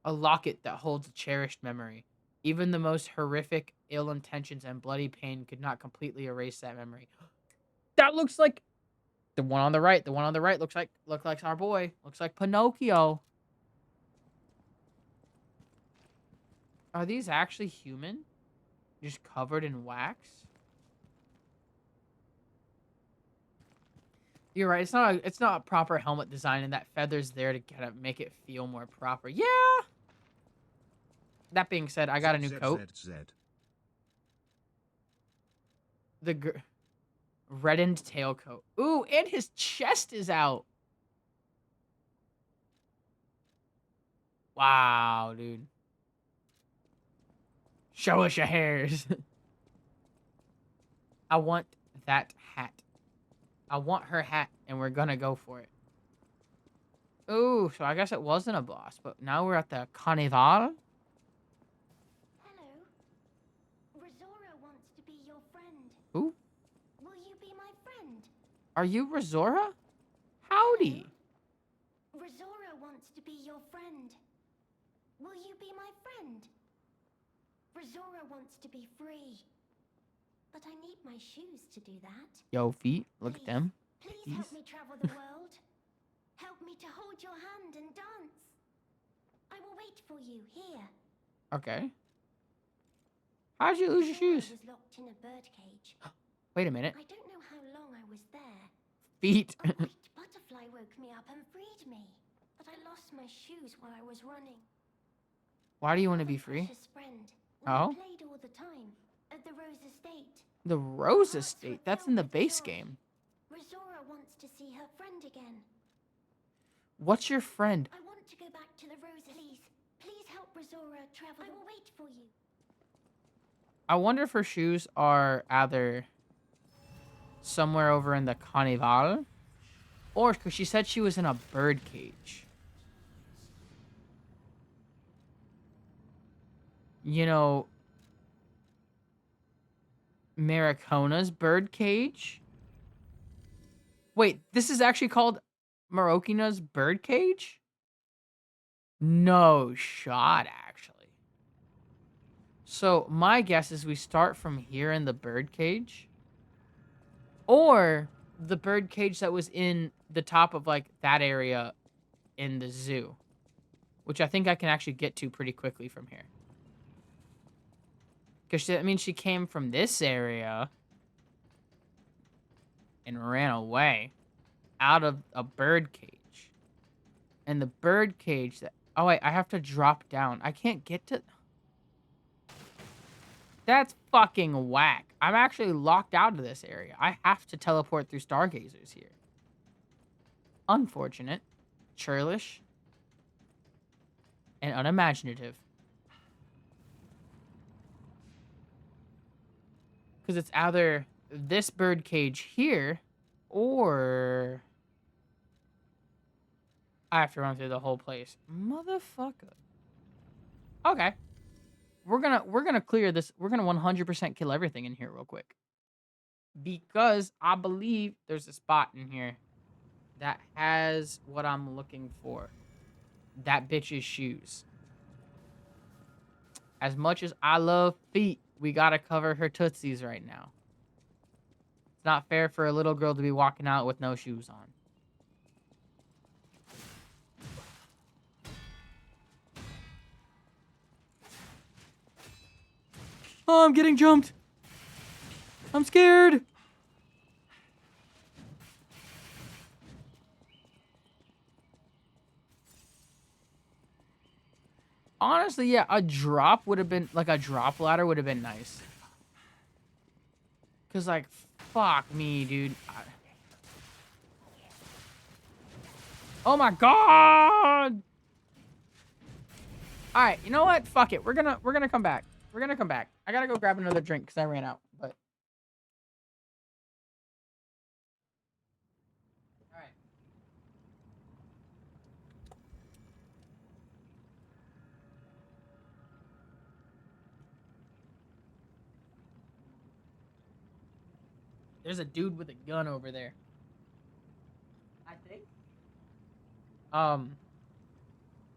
A locket that holds a cherished memory. Even the most horrific ill intentions and bloody pain could not completely erase that memory. That looks like the one on the right. The one on the right looks like our boy. Looks like Pinocchio. Are these actually human? Just covered in wax? You're right. It's not a proper helmet design, and that feather's there to kind of make it feel more proper. Yeah. That being said, I got a new coat. The reddened tailcoat. Ooh, and his chest is out. Wow, dude. Show us your hairs. I want that hat. I want her hat, and we're gonna go for it. Ooh, so I guess it wasn't a boss, but now we're at the Carnival. Hello. Rosora wants to be your friend. Who? Will you be my friend? Are you Rosora? Howdy. Rosora wants to be your friend. Will you be my friend? Rosora wants to be free. But I need my shoes to do that. Yo, feet. Look at them. Please help me travel the world. Help me to hold your hand and dance. I will wait for you here. Okay. How'd you lose your shoes? I was locked in a bird cage. Wait a minute. I don't know how long I was there. Feet. A white butterfly woke me up and freed me. But I lost my shoes while I was running. Why do you want to be free? Precious friend. Oh? We played all the time at the Rose Estate. The Rose Estate? That's in the base game. Rosora wants to see her friend again. What's your friend? I want to go back to the Rose. Please help Rosora travel. I will wait for you. I wonder if her shoes are either somewhere over in the Carnival, or because she said she was in a bird cage. You know, Maricona's bird cage? Wait, this is actually called Marokina's bird cage? No shot, actually. So my guess is we start from here in the bird cage, or the bird cage that was in the top of like that area in the zoo, which I think I can actually get to pretty quickly from here. Because that means she came from this area and ran away out of a bird cage. And the bird cage that... Oh, wait, I have to drop down. I can't get to... That's fucking whack. I'm actually locked out of this area. I have to teleport through stargazers here. Unfortunate. Churlish. And unimaginative. Because it's either this bird cage here, or I have to run through the whole place. Motherfucker. Okay. We're gonna clear this. We're gonna 100% kill everything in here real quick. Because I believe there's a spot in here that has what I'm looking for. That bitch's shoes. As much as I love feet, we gotta cover her tootsies right now. It's not fair for a little girl to be walking out with no shoes on. Oh, I'm getting jumped. I'm scared. Honestly, yeah, a drop would have been, like a drop ladder would have been nice. Because, like, fuck me, dude. Oh my god! Alright, you know what? Fuck it. We're gonna come back. We're gonna come back. I gotta go grab another drink because I ran out, but... Alright. There's a dude with a gun over there. I think.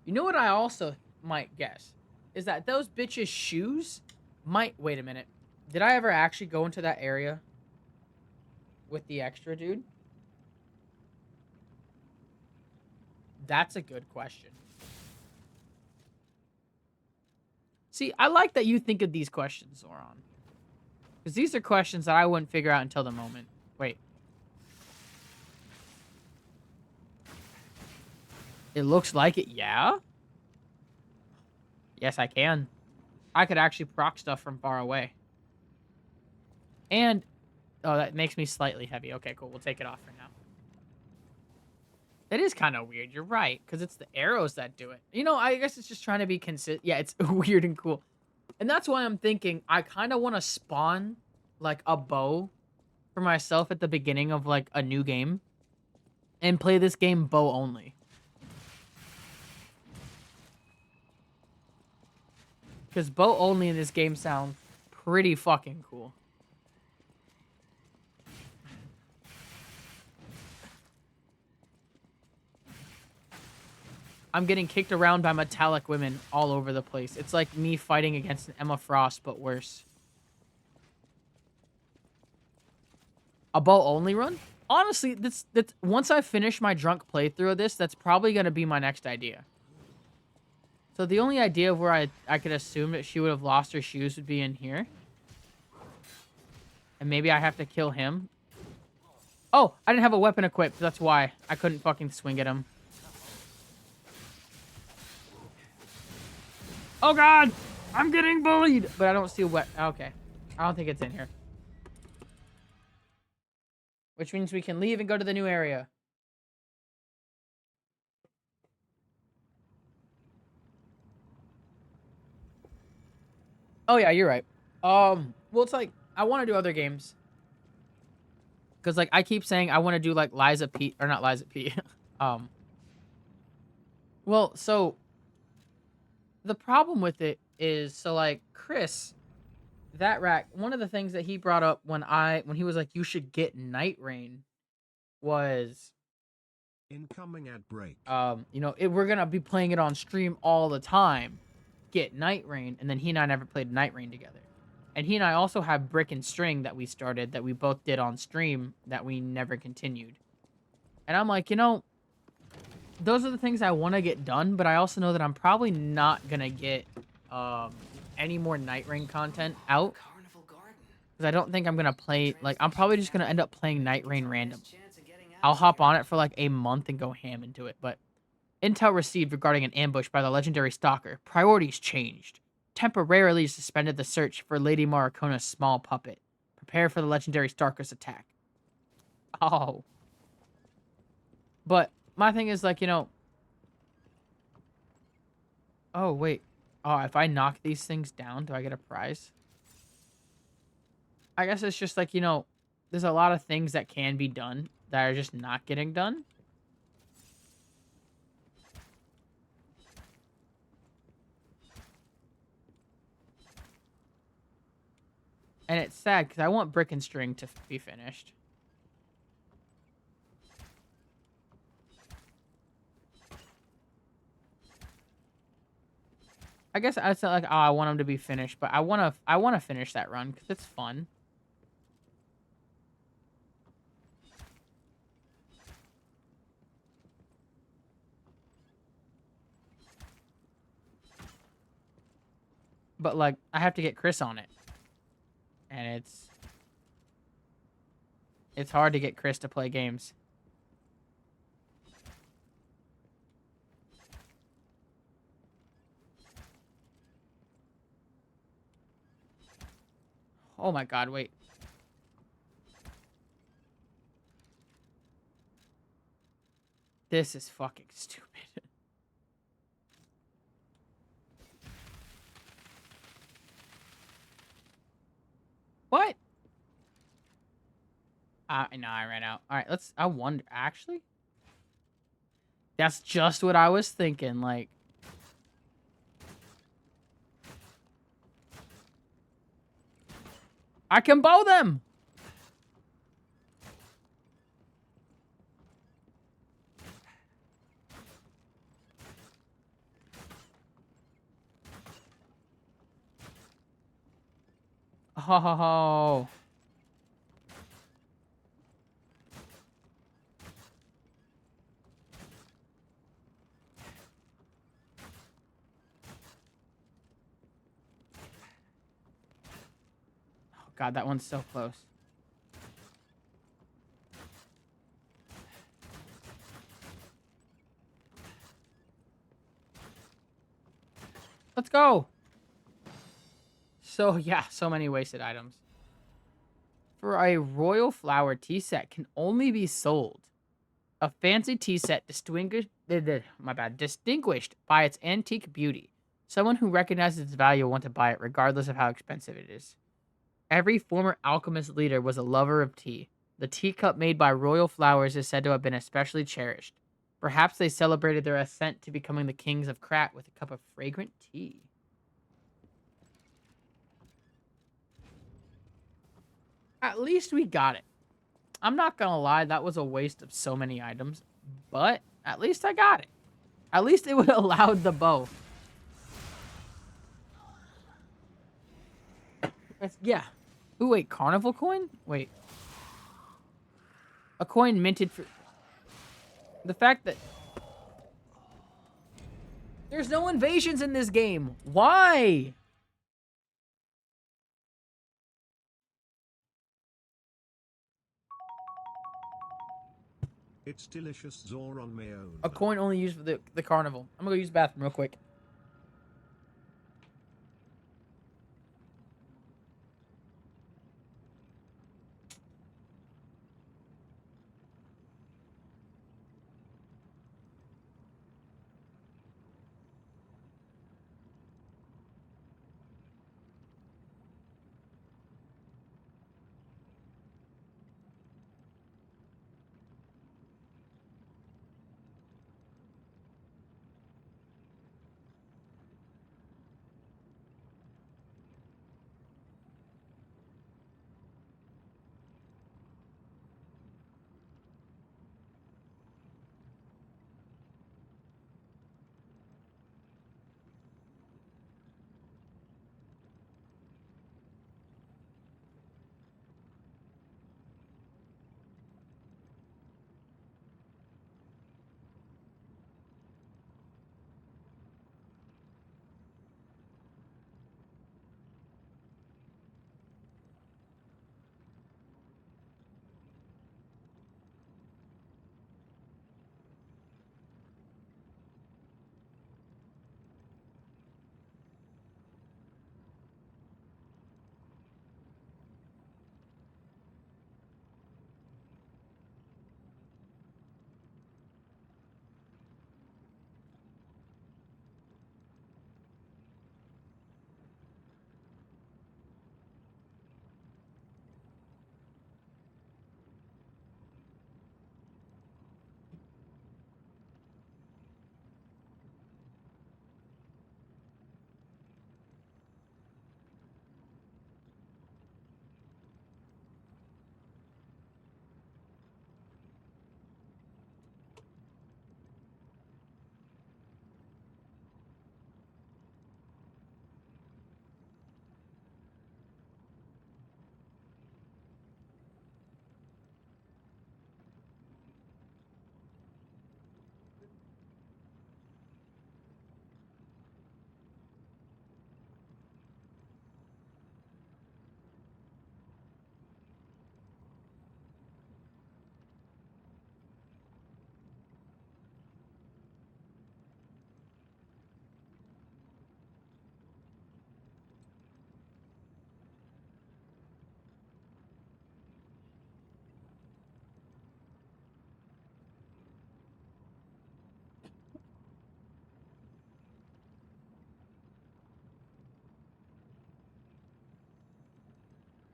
You know what I also might guess? Is that those bitches' shoes might... Wait a minute. Did I ever actually go into that area with the extra dude? That's a good question. See, I like that you think of these questions, Zoran. Because these are questions that I wouldn't figure out until the moment. Wait. It looks like it, yeah? Yes, I can. I could actually proc stuff from far away. And, oh, that makes me slightly heavy. Okay, cool. We'll take it off for now. It is kind of weird. You're right, because it's the arrows that do it. You know, I guess it's just trying to be consistent. Yeah, it's weird and cool. And that's why I'm thinking I kind of want to spawn, like, a bow for myself at the beginning of, like, a new game. And play this game bow only. Because bow only in this game sounds pretty fucking cool. I'm getting kicked around by metallic women all over the place. It's like me fighting against an Emma Frost, but worse. A bow only run? Honestly, that's once I finish my drunk playthrough of this, that's probably going to be my next idea. So the only idea of where I could assume that she would have lost her shoes would be in here. And maybe I have to kill him. Oh, I didn't have a weapon equipped. That's why. I couldn't fucking swing at him. Oh god! I'm getting bullied! But I don't see a weapon. Okay. I don't think it's in here. Which means we can leave and go to the new area. Oh yeah, you're right. Well, it's like I want to do other games. Cause like I keep saying I want to do like Liza P or not Liza P. Well, so the problem with it is so like Chris, that rack. One of the things that he brought up when he was like you should get Night Rain was Incoming ad break. you know, we're gonna be playing it on stream all the time. Get Night Rain, and then he and I never played Night Rain together. And he and I also have Brick and String that we started that we both did on stream that we never continued. And I'm like, you know, those are the things I want to get done, but I also know that I'm probably not gonna get any more Night Rain content out. Because I don't think I'm gonna play, like, I'm probably just gonna end up playing Night Rain random. I'll hop on it for like a month and go ham into it, but intel received regarding an ambush by the legendary stalker. Priorities changed. Temporarily suspended the search for Lady Maracona's small puppet. Prepare for the legendary stalker's attack. Oh. But my thing is like, you know. Oh, wait. Oh, if I knock these things down, do I get a prize? I guess it's just like, you know, there's a lot of things that can be done that are just not getting done. And it's sad because I want Brick and String to be finished. I guess it's not like, oh, I want them to be finished, but I want to finish that run because it's fun. But like, I have to get Chris on it. And it's hard to get Chris to play games. Oh my god, wait. This is fucking stupid. What? No, I ran out. All right, I wonder, actually? That's just what I was thinking, like. I can bow them! Oh. God, that one's so close. Let's go. So, yeah, so many wasted items. For a royal flower tea set can only be sold. A fancy tea set distinguished by its antique beauty. Someone who recognizes its value will want to buy it regardless of how expensive it is. Every former alchemist leader was a lover of tea. The teacup made by royal flowers is said to have been especially cherished. Perhaps they celebrated their ascent to becoming the kings of Krat with a cup of fragrant tea. At least we got it. I'm not gonna lie, that was a waste of so many items, but at least I got it. At least it would have allowed the bow. Yeah. Ooh, wait, carnival coin? Wait. A coin minted for... The fact that... There's no invasions in this game. Why? It's delicious Zor on my own. A coin only used for the carnival. I'm gonna go use the bathroom real quick.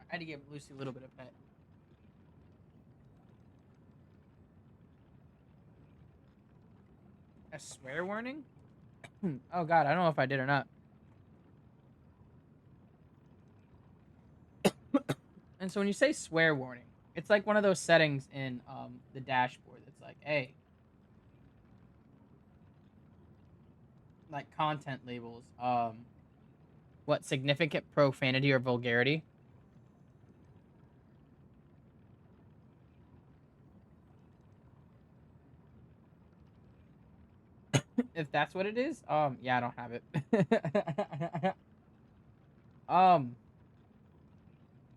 I had to give Lucy a little bit of pet. A swear warning? Oh god, I don't know if I did or not. And so when you say swear warning, it's like one of those settings in the dashboard that's like, hey, like content labels, what significant profanity or vulgarity? If that's what it is, yeah, I don't have it.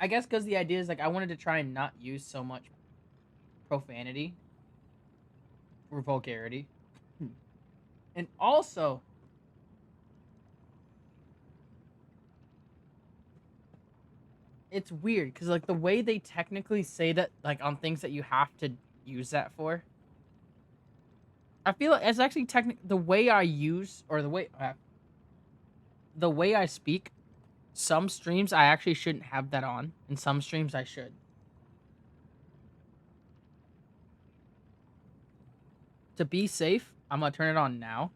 I guess because the idea is like I wanted to try and not use so much profanity or vulgarity. And also, it's weird because like the way they technically say that like on things that you have to use that for, I feel like it's actually the way I use or the way I speak. Some streams I actually shouldn't have that on, and some streams I should. To be safe, I'm gonna turn it on now.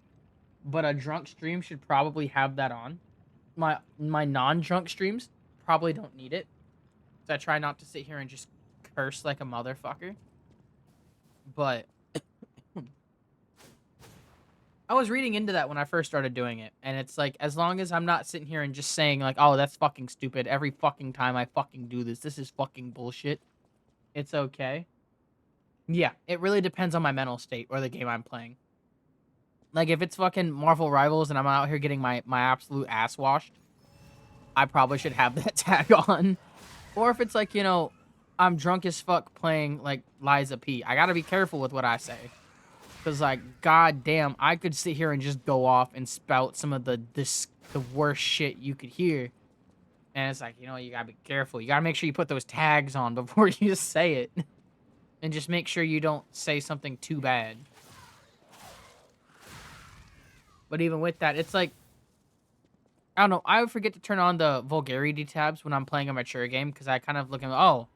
But a drunk stream should probably have that on. My non-drunk streams probably don't need it. So I try not to sit here and just curse like a motherfucker. But I was reading into that when I first started doing it, and it's like as long as I'm not sitting here and just saying like, "Oh, that's fucking stupid," every fucking time I fucking do this. This is fucking bullshit. It's okay. Yeah, it really depends on my mental state or the game I'm playing. Like if it's fucking Marvel Rivals and I'm out here getting my absolute ass washed, I probably should have that tag on. Or if it's like, you know, I'm drunk as fuck playing like Liza P. I gotta be careful with what I say. Cause like, goddamn, I could sit here and just go off and spout some of the worst shit you could hear. And it's like, you know, you gotta be careful. You gotta make sure you put those tags on before you just say it. And just make sure you don't say something too bad. But even with that, it's like, I don't know. I would forget to turn on the vulgarity tabs when I'm playing a mature game because I kind of look at, oh,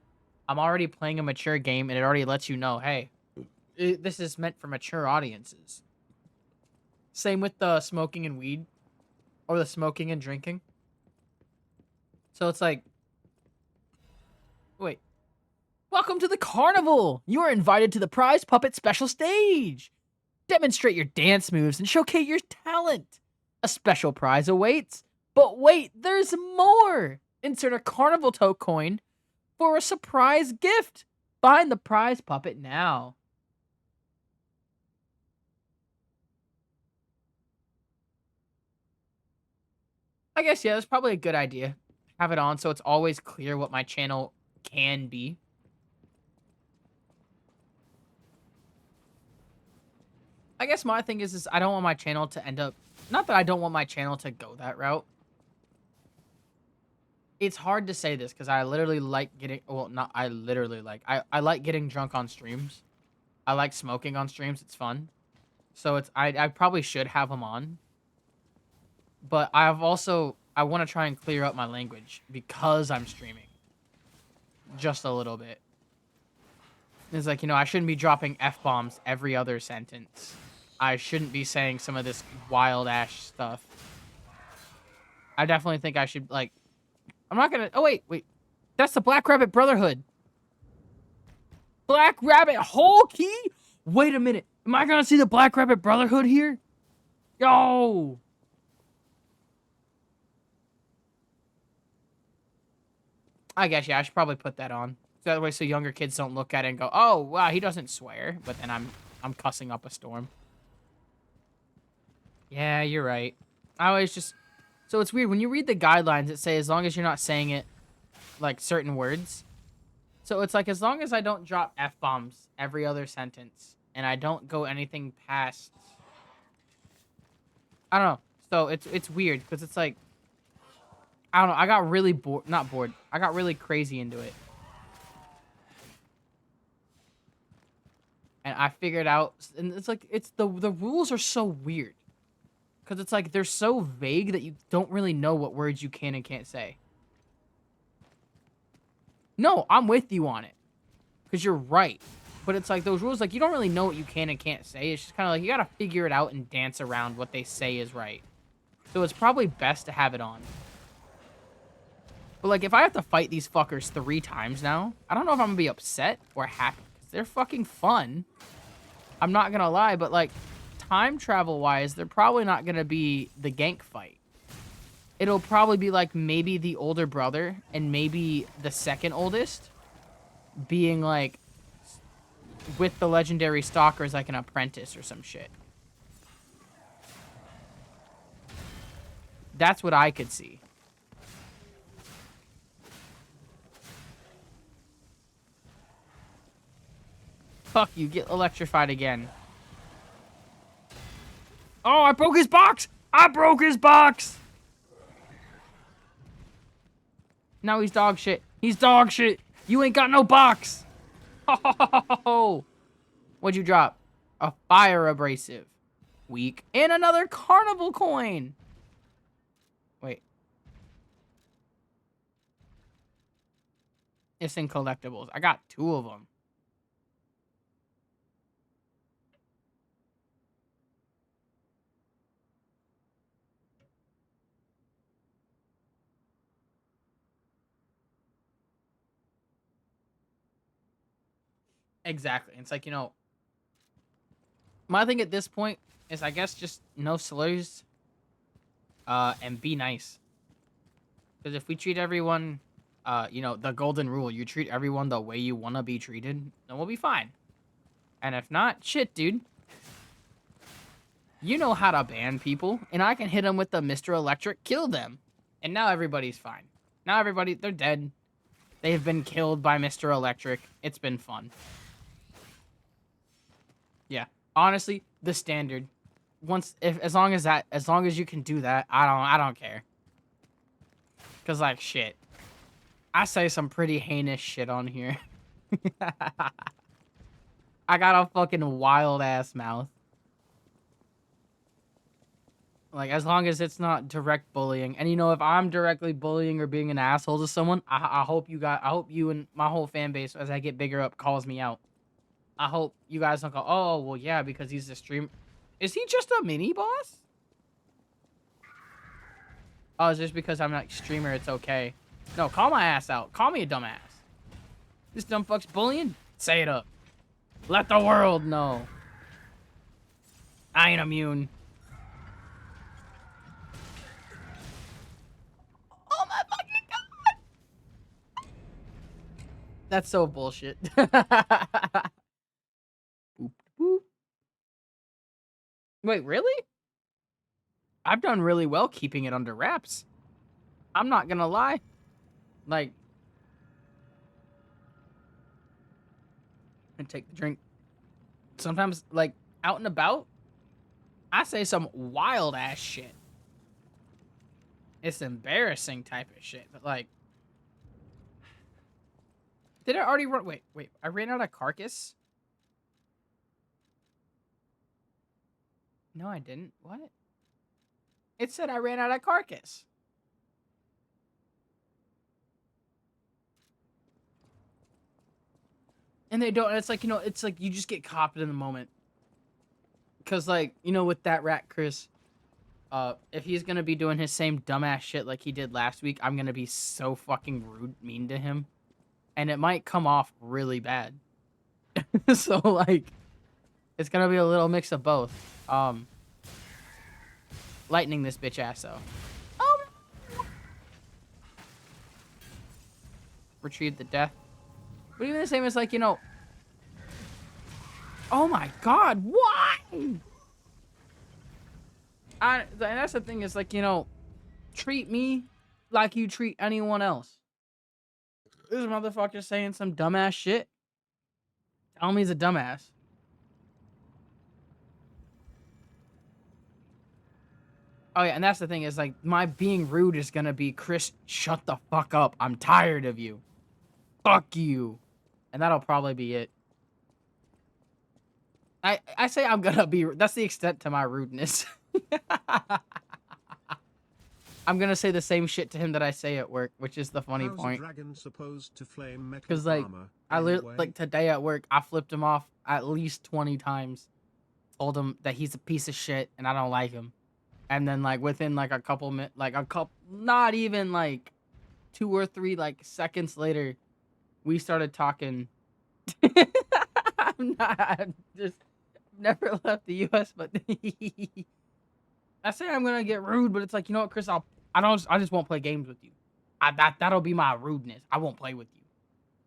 I'm already playing a mature game and it already lets you know, hey, this is meant for mature audiences. Same with the smoking and weed or the smoking and drinking. So it's like, wait, welcome to the carnival. You are invited to the prize puppet special stage. Demonstrate your dance moves and showcase your talent. A special prize awaits. But wait, there's more! Insert a carnival toe coin for a surprise gift. Find the prize puppet now. I guess, yeah, that's probably a good idea. Have it on so it's always clear what my channel can be. I guess my thing is I don't want my channel to end up... Not that I don't want my channel to go that route. It's hard to say this because I literally like getting... Well, not I literally like... I like getting drunk on streams. I like smoking on streams. It's fun. So it's... I probably should have them on. But I've also... I want to try and clear up my language because I'm streaming. Just a little bit. It's like, you know, I shouldn't be dropping F-bombs every other sentence. I shouldn't be saying some of this wild-ass stuff. I definitely think I should, like... I'm not gonna... Oh, wait. That's the Black Rabbit Brotherhood. Black Rabbit Hole Key? Wait a minute. Am I gonna see the Black Rabbit Brotherhood here? Yo! I guess, yeah, I should probably put that on. So that way so younger kids don't look at it and go, oh, wow, he doesn't swear. But then I'm cussing up a storm. Yeah, you're right. I always just... So it's weird. When you read the guidelines, it say as long as you're not saying it, like, certain words. So it's like, as long as I don't drop F-bombs every other sentence, and I don't go anything past... I don't know. So it's weird, because it's like... I don't know. I got really bored. Not bored. I got really crazy into it. And I figured out... And it's like, the rules are so weird. Because it's like, they're so vague that you don't really know what words you can and can't say. No, I'm with you on it. Because you're right. But it's like, those rules, like, you don't really know what you can and can't say. It's just kind of like, you got to figure it out and dance around what they say is right. So it's probably best to have it on. But, like, if I have to fight these fuckers 3 times now, I don't know if I'm going to be upset or happy. Because they're fucking fun. I'm not going to lie, but, like, time travel-wise, they're probably not going to be the gank fight. It'll probably be, like, maybe the older brother and maybe the second oldest being, like, with the legendary stalker as, like, an apprentice or some shit. That's what I could see. Fuck you, get electrified again. Oh, I broke his box! I broke his box! Now he's dog shit. He's dog shit. You ain't got no box. Oh, what'd you drop? A fire abrasive. Weak. And another carnival coin. Wait. It's in collectibles. I got 2 of them. Exactly. It's like, my thing at this point is I guess just no slurs and be nice. Because if we treat everyone, the golden rule, you treat everyone the way you want to be treated, then we'll be fine. And if not, shit, dude. You know how to ban people, and I can hit them with the Mr. Electric, kill them. And now everybody's fine. Now everybody, they're dead. They've been killed by Mr. Electric. It's been fun. Yeah, honestly, the standard. As long as you can do that, I don't care. Cause like shit, I say some pretty heinous shit on here. I got a fucking wild ass mouth. Like as long as it's not direct bullying, and if I'm directly bullying or being an asshole to someone, I hope you and my whole fan base as I get bigger up calls me out. I hope you guys don't go, oh, well, yeah, because he's a streamer. Is he just a mini boss? Oh, it's just because I'm not a streamer, it's okay. No, call my ass out. Call me a dumbass. This dumb fuck's bullying? Say it up. Let the world know. I ain't immune. Oh my fucking god! That's so bullshit. Boop, boop. Wait, really? I've done really well keeping it under wraps. I'm not gonna lie. Like, and take the drink. Sometimes, like, out and about, I say some wild ass shit. It's embarrassing type of shit, but like, did I already run? Wait, I ran out of carcass? No, I didn't. What? It said I ran out of carcass. And they don't, it's like, it's like you just get caught in the moment. Because, like, with that rat, Chris, if he's going to be doing his same dumbass shit like he did last week, I'm going to be so fucking rude, mean to him. And it might come off really bad. So, like, it's going to be a little mix of both. Lightning this bitch ass, though. Retrieve the death. But even the same as, like, oh my god, why? And that's the thing is, like, treat me like you treat anyone else. This motherfucker saying some dumbass shit. Tell me he's a dumbass. Oh, yeah, and that's the thing is, like, my being rude is gonna be, Chris, shut the fuck up. I'm tired of you. Fuck you. And that'll probably be it. I say I'm gonna be... That's the extent to my rudeness. I'm gonna say the same shit to him that I say at work, which is the funny point. Dragon supposed to flame metal Because, like, armor like, today at work, I flipped him off at least 20 times. Told him that he's a piece of shit and I don't like him. And then, like, within, like, not even, like, 2 or 3, like, seconds later, we started talking. I'm just never left the U.S., but I say I'm gonna get rude, but it's like, you know what, Chris, I just won't play games with you. That'll be my rudeness. I won't play with you.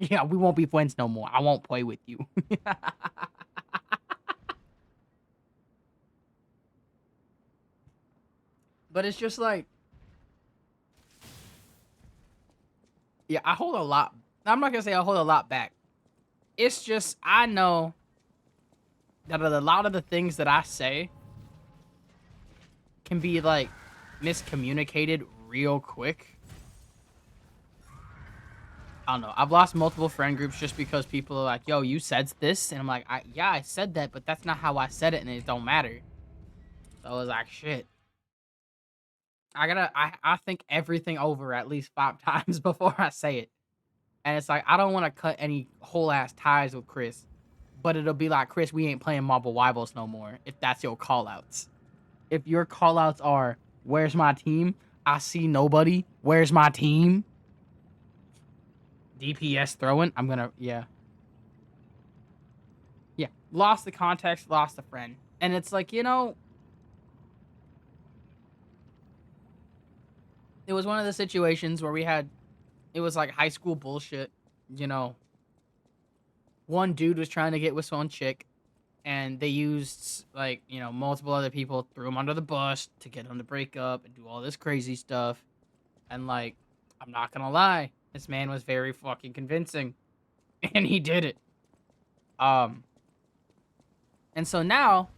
Yeah, we won't be friends no more. I won't play with you. But it's just like, yeah, I hold a lot. I'm not gonna say I hold a lot back. It's just, I know that a lot of the things that I say can be like miscommunicated real quick. I don't know. I've lost multiple friend groups just because people are like, "Yo, you said this," and I'm like, "Yeah, I said that, but that's not how I said it, and it don't matter." So I was like, "Shit." I think everything over at least 5 times before I say it, and it's like I don't want to cut any whole ass ties with Chris, but it'll be like, Chris, we ain't playing Marble Wibbles no more. If that's your callouts, if your callouts are, "Where's my team? I see nobody. Where's my team?" DPS throwing. I'm gonna yeah, lost the context, lost a friend. And it's like, it was one of the situations where it was like high school bullshit. You know, one dude was trying to get with one chick, and they used, like, multiple other people, threw him under the bus to get him to break up and do all this crazy stuff. And, like, I'm not gonna lie, this man was very fucking convincing, and he did it. And so now,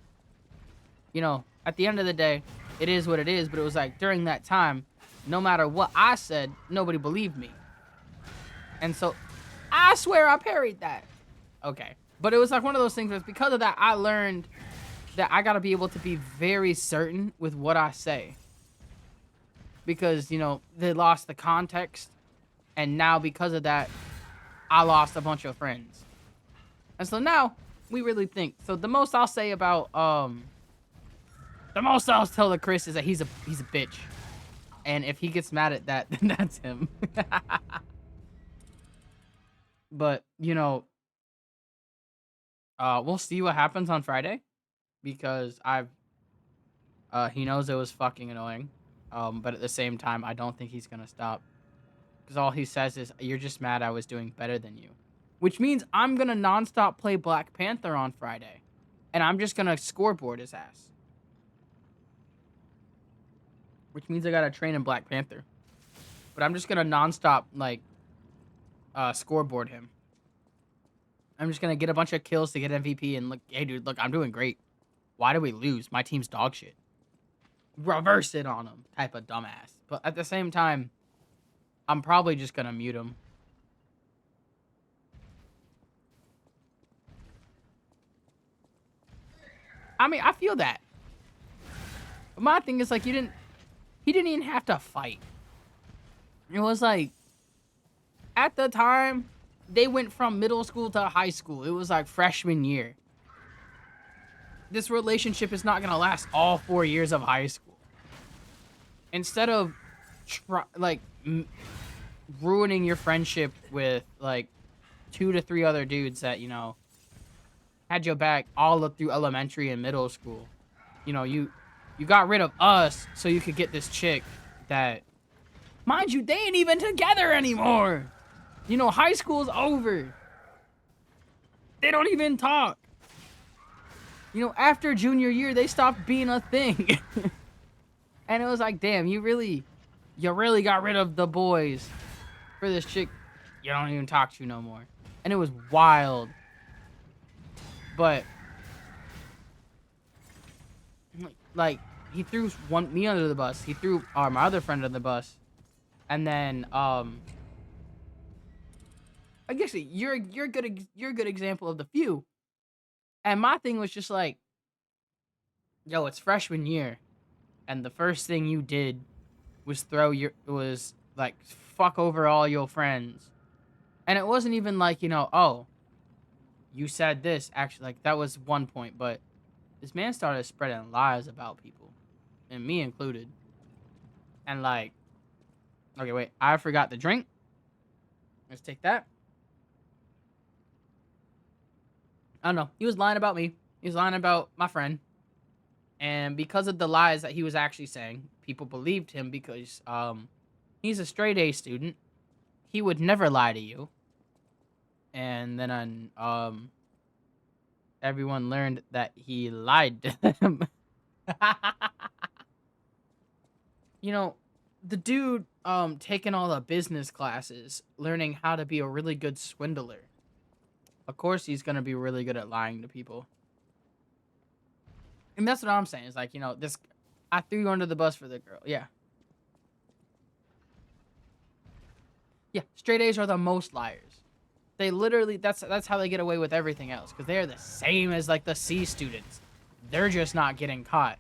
at the end of the day, it is what it is, but it was like during that time, no matter what I said, nobody believed me. And so I swear I parried that. Okay. But it was like one of those things where because of that, I learned that I got to be able to be very certain with what I say. Because, they lost the context. And now because of that, I lost a bunch of friends. And so now we really think. So the most I'll say about, the most I'll tell to Chris is that he's a bitch. And if he gets mad at that, then that's him. But, we'll see what happens on Friday. Because he knows it was fucking annoying. But at the same time, I don't think he's gonna stop. Because all he says is, "You're just mad I was doing better than you." Which means I'm gonna nonstop play Black Panther on Friday. And I'm just gonna scoreboard his ass. Which means I gotta train in Black Panther. But I'm just gonna nonstop, like, scoreboard him. I'm just gonna get a bunch of kills to get MVP and look, hey dude, look, I'm doing great. Why did we lose? My team's dog shit. Reverse it on him, type of dumbass. But at the same time, I'm probably just gonna mute him. I mean, I feel that. But my thing is, like, he didn't even have to fight. It was like, at the time, they went from middle school to high school. It was like freshman year. This relationship is not gonna last all 4 years of high school. Instead of, ruining your friendship with, like, 2 to 3 other dudes that, had your back all through elementary and middle school. You got rid of us so you could get this chick that, mind you, they ain't even together anymore. High school's over. They don't even talk. After junior year, they stopped being a thing. And it was like, damn, you really got rid of the boys for this chick you don't even talk to no more. And it was wild. But, like, he threw me under the bus. He threw my other friend under the bus. And then, I guess you're a good example of the few. And my thing was just like, yo, it's freshman year, and the first thing you did was fuck over all your friends. And it wasn't even like, oh, you said this. Actually, like, that was one point, but this man started spreading lies about people, and me included. And, like, okay, wait, I forgot the drink. Let's take that. I don't know. He was lying about me. He was lying about my friend. And because of the lies that he was actually saying, people believed him because he's a straight A student. He would never lie to you. And then everyone learned that he lied to them. The dude taking all the business classes, learning how to be a really good swindler. Of course he's going to be really good at lying to people. And that's what I'm saying. It's like, you know, this, I threw you under the bus for the girl. Yeah. Yeah. Straight A's are the most liars. They literally, that's how they get away with everything else. Because they are the same as, like, the C students. They're just not getting caught.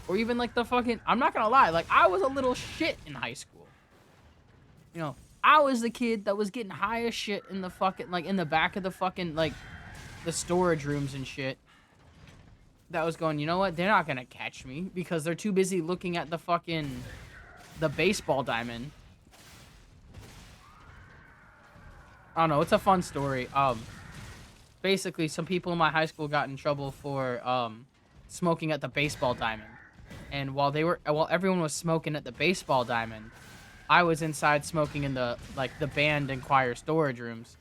Or even, like, the fucking, I'm not gonna lie. Like, I was a little shit in high school. You know, I was the kid that was getting high as shit in the fucking, like, in the back of the fucking, like, the storage rooms and shit. That was going, you know what? They're not gonna catch me because they're too busy looking at the fucking, the baseball diamond. I don't know. It's a fun story. Basically, some people in my high school got in trouble for, smoking at the baseball diamond. And while everyone was smoking at the baseball diamond, I was inside smoking in the, like, the band and choir storage rooms.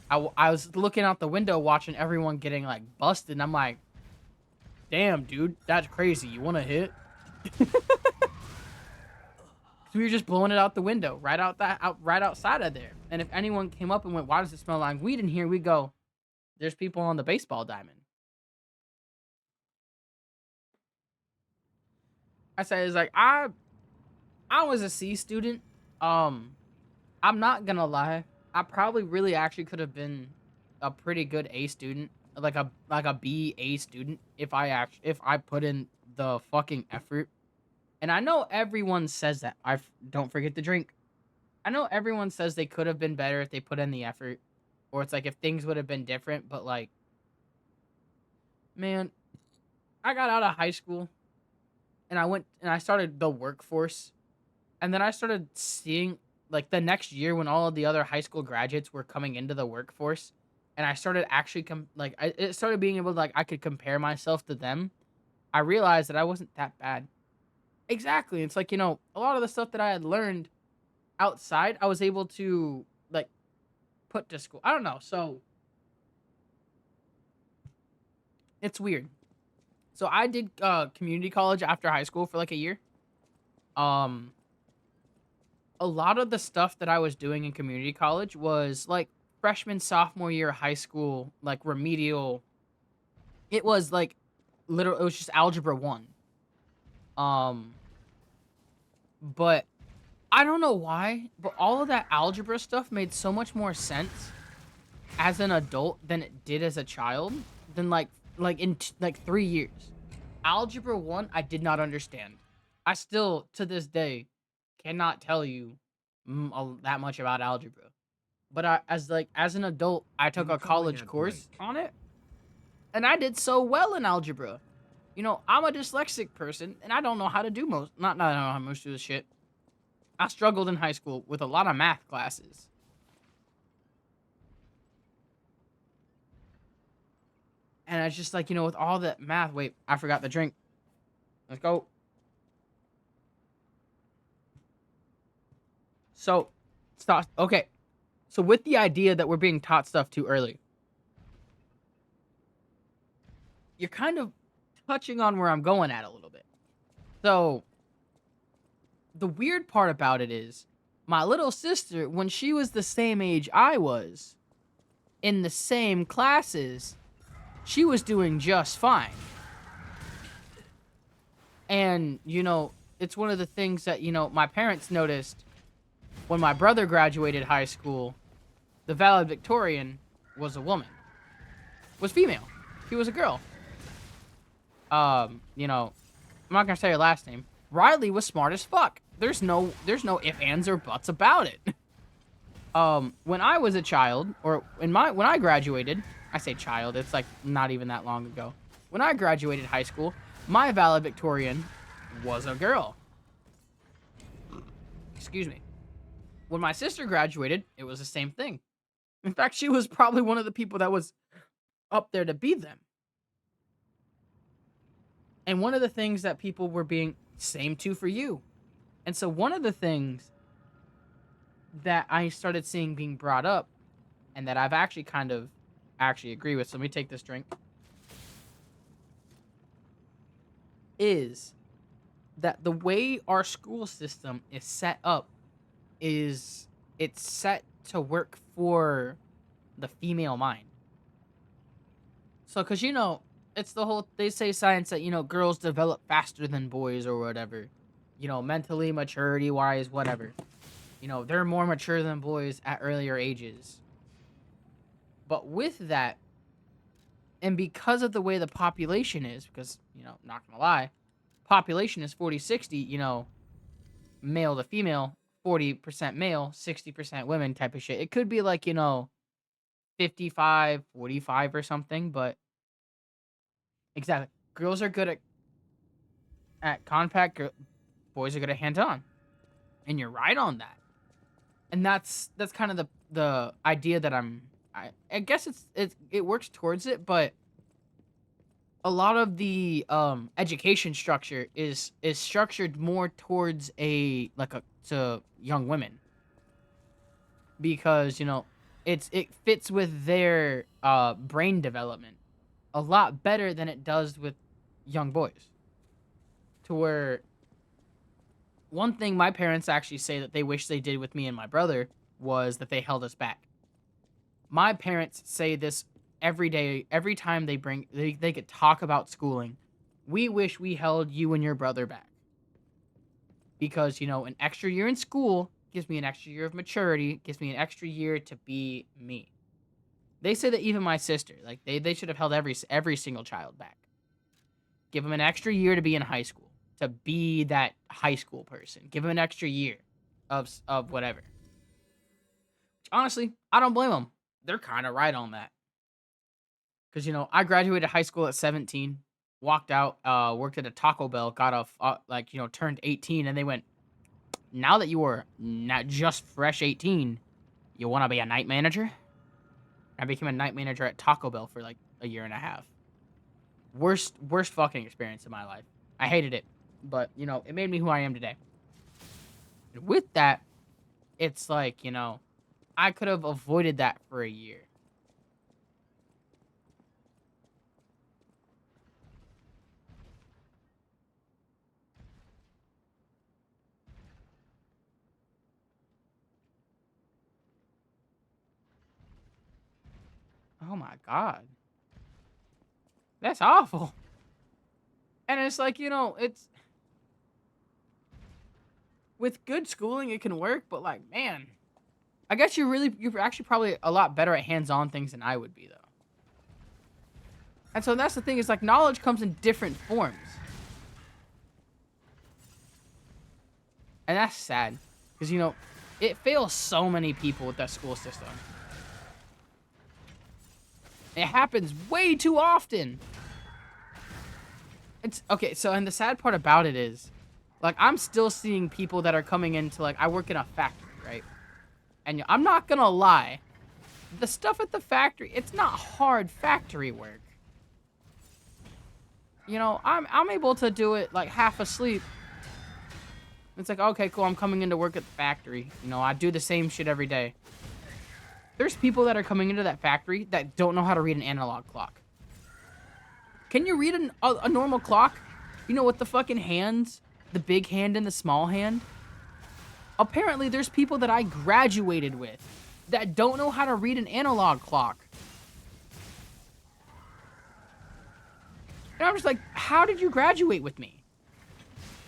I was looking out the window watching everyone getting, like, busted, and I'm like, damn, dude, that's crazy. You want to hit? We were just blowing it out the window, right outside of there. And if anyone came up and went, why does it smell like weed in here? We go, there's people on the baseball diamond. I said, it's like, I was a C student. I'm not gonna lie. I probably really actually could have been a pretty good A student, like a B A student, if I put in the fucking effort. And I know everyone says that. Don't forget to drink. I know everyone says they could have been better if they put in the effort, or it's like if things would have been different. But like, man, I got out of high school, and I started the workforce, and then I started seeing, like, the next year when all of the other high school graduates were coming into the workforce, and I started actually it started being able to, like, I could compare myself to them. I realized that I wasn't that bad. Exactly. It's like, you know, a lot of the stuff that I had learned outside, I was able to, like, put to school. I don't know. So it's weird. So I did community college after high school for like a year. Um a lot of the stuff that I was doing in community college was like freshman, sophomore year of high school, like remedial. It was like it was just algebra 1. But I don't know why, but all of that algebra stuff made so much more sense as an adult than it did as a child, than like in 3 years. Algebra 1 I did not understand. I still to this day cannot tell you that much about algebra. But as an adult, I took a Incoming college ad course break. on it, and I did so well in algebra. You know, I'm a dyslexic person, and I don't know how to do most. Not I don't know how most of this shit. I struggled in high school with a lot of math classes. And it's just like, you know, with all that math. Wait, I forgot the drink. Let's go. So, stop. Okay. So, with the idea that we're being taught stuff too early, you're kind of touching on where I'm going at a little bit. So, the weird part about it is, my little sister, when she was the same age I was, in the same classes, she was doing just fine. And, you know, it's one of the things that, you know, my parents noticed when my brother graduated high school. The valedictorian was a woman. Was female. She was a girl. You know, I'm not gonna say her last name. Riley was smart as fuck. There's no ifs, ands, or buts about it. When I was a child, or when I graduated, I say child, it's like not even that long ago. When I graduated high school, my valedictorian was a girl. Excuse me. When my sister graduated, it was the same thing. In fact, she was probably one of the people that was up there to be them. And one of the things that people were being same too for you. And so one of the things that I started seeing being brought up, and that I've actually kind of agree with, so let me take this drink, is that the way our school system is set up is it's set to work for the female mind. So, because, you know, it's the whole, they say science that, girls develop faster than boys or whatever. Mentally, maturity wise, whatever. They're more mature than boys at earlier ages. But with that, and because of the way the population is, because, not gonna lie, population is 40-60, male to female, 40% male, 60% women type of shit. It could be like, 55-45 or something, but exactly. Girls are good at compact, boys are good at hands-on. And you're right on that. And that's kind of the idea that I guess it works towards it, but a lot of the education structure is structured more towards to young women, because it fits with their brain development a lot better than it does with young boys. To where, one thing my parents actually say that they wish they did with me and my brother was that they held us back. My parents say this every day, every time they could talk about schooling. We wish we held you and your brother back. Because, an extra year in school gives me an extra year of maturity, gives me an extra year to be me. They say that even my sister, like, they should have held every single child back. Give them an extra year to be in high school, to be that high school person. Give them an extra year of whatever. Which, honestly, I don't blame them. They're kind of right on that. Because, I graduated high school at 17, walked out, worked at a Taco Bell, got turned 18, and they went, now that you are not just fresh 18, you want to be a night manager? I became a night manager at Taco Bell for like a year and a half. Worst fucking experience in my life. I hated it, but, it made me who I am today. And with that, it's like, I could have avoided that for a year. Oh my God. That's awful. And it's like, it's... with good schooling, it can work, but like, man... I guess you're actually probably a lot better at hands-on things than I would be, though. And so that's the thing, is like, knowledge comes in different forms. And that's sad. Because, it fails so many people with that school system. It happens way too often. It's okay, so, and the sad part about it is, like, I'm still seeing people that are coming into, like, I work in a factory, right? And I'm not gonna lie, the stuff at the factory, it's not hard factory work. I'm able to do it, like, half asleep. It's like, okay, cool, I'm coming into work at the factory. I do the same shit every day. There's people that are coming into that factory that don't know how to read an analog clock. Can you read a normal clock? With the fucking hands? The big hand and the small hand? Apparently, there's people that I graduated with that don't know how to read an analog clock. And I'm just like, how did you graduate with me?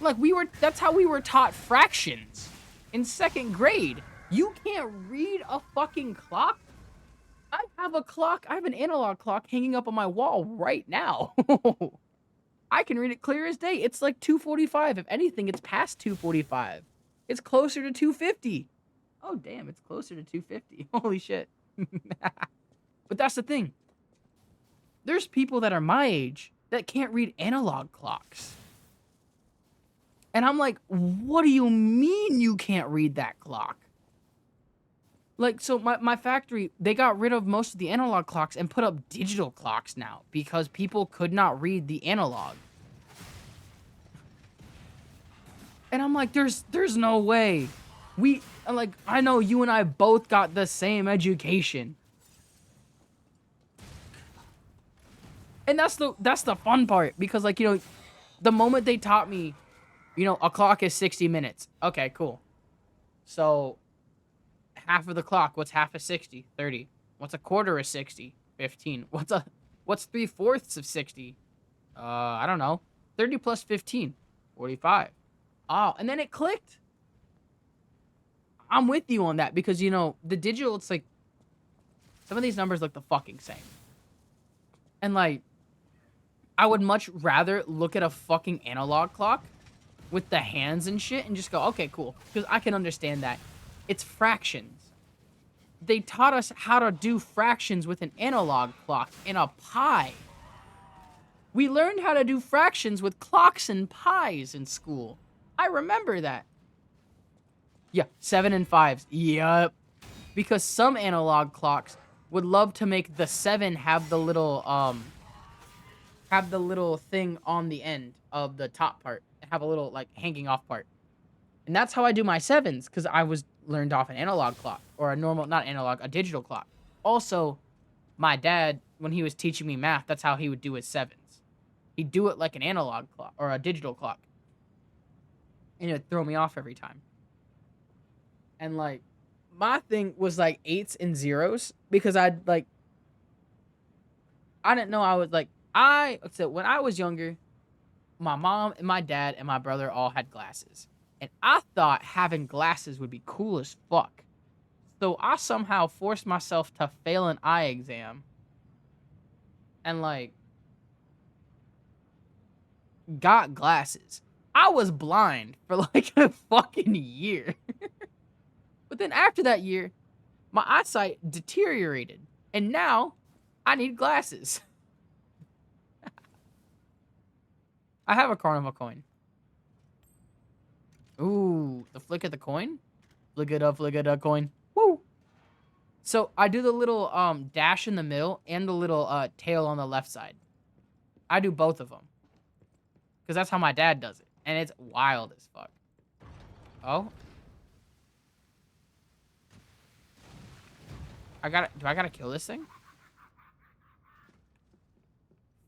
Like, that's how we were taught fractions in 2nd grade. You can't read a fucking clock? I have an analog clock hanging up on my wall right now. I can read it clear as day. It's like 2:45. If anything, it's past 2:45. It's closer to 2:50. Oh, damn, it's closer to 2:50. Holy shit. But that's the thing. There's people that are my age that can't read analog clocks. And I'm like, what do you mean you can't read that clock? Like, so my factory, they got rid of most of the analog clocks and put up digital clocks now because people could not read the analog. And I'm like, there's no way. I know you and I both got the same education. And that's the fun part, because, like, the moment they taught me, a clock is 60 minutes. Okay, cool. So, half of the clock, what's half of 60? 30. What's a quarter of 60? 15. What's 3/4 of 60? I don't know. 30 plus 15. 45. Oh, and then it clicked. I'm with you on that because, you know, the digital, it's like, some of these numbers look the fucking same. And, like, I would much rather look at a fucking analog clock with the hands and shit and just go, okay, cool. Because I can understand that. It's fractions. They taught us how to do fractions with an analog clock in a pi. We learned how to do fractions with clocks and pies in school. I remember that. Yeah, 7 and 5s. Yup. Because some analog clocks would love to make the 7 have the little thing on the end of the top part. Have a little, like, hanging off part. And that's how I do my 7s, because I was learned off an analog clock. Or a normal, not analog, a digital clock. Also, my dad, when he was teaching me math, that's how he would do his 7s. He'd do it like an analog clock, or a digital clock. And it would throw me off every time. And, like, my thing was, like, 8s and 0s, because I'd, like, I didn't know I was, like, so when I was younger, my mom and my dad and my brother all had glasses. And I thought having glasses would be cool as fuck. So I somehow forced myself to fail an eye exam. And, like, got glasses. I was blind for, like, a fucking year. But then after that year, my eyesight deteriorated. And now, I need glasses. I have a carnival coin. Ooh, the flick of the coin? Flick it up, coin. Woo! So, I do the little dash in the middle and the little tail on the left side. I do both of them. Because that's how my dad does it. And it's wild as fuck. Oh? Do I gotta kill this thing?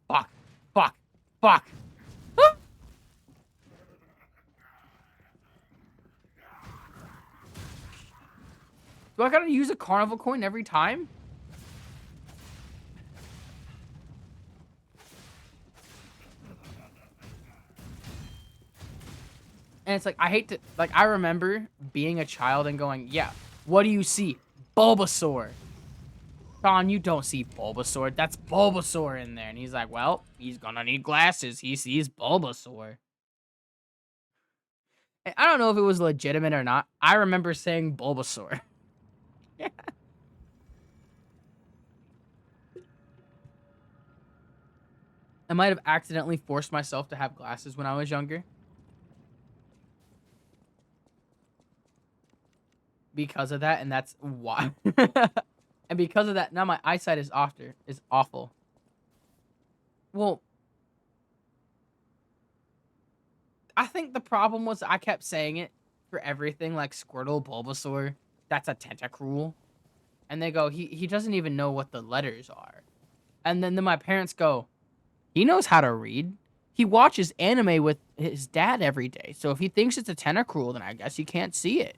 Fuck. Fuck. Fuck. Ah! Do I gotta use a carnival coin every time? And it's like, I hate to, like, I remember being a child and going, yeah, what do you see? Bulbasaur. Sean, you don't see Bulbasaur. That's Bulbasaur in there. And he's like, well, he's gonna need glasses. He sees Bulbasaur. And I don't know if it was legitimate or not. I remember saying Bulbasaur. Yeah. I might have accidentally forced myself to have glasses when I was younger. Because of that, and that's why. And because of that, now my eyesight is awful. Well, I think the problem was I kept saying it for everything, like Squirtle, Bulbasaur. That's a Tentacruel. And they go, he doesn't even know what the letters are. And then my parents go, he knows how to read. He watches anime with his dad every day. So if he thinks it's a Tentacruel, then I guess he can't see it.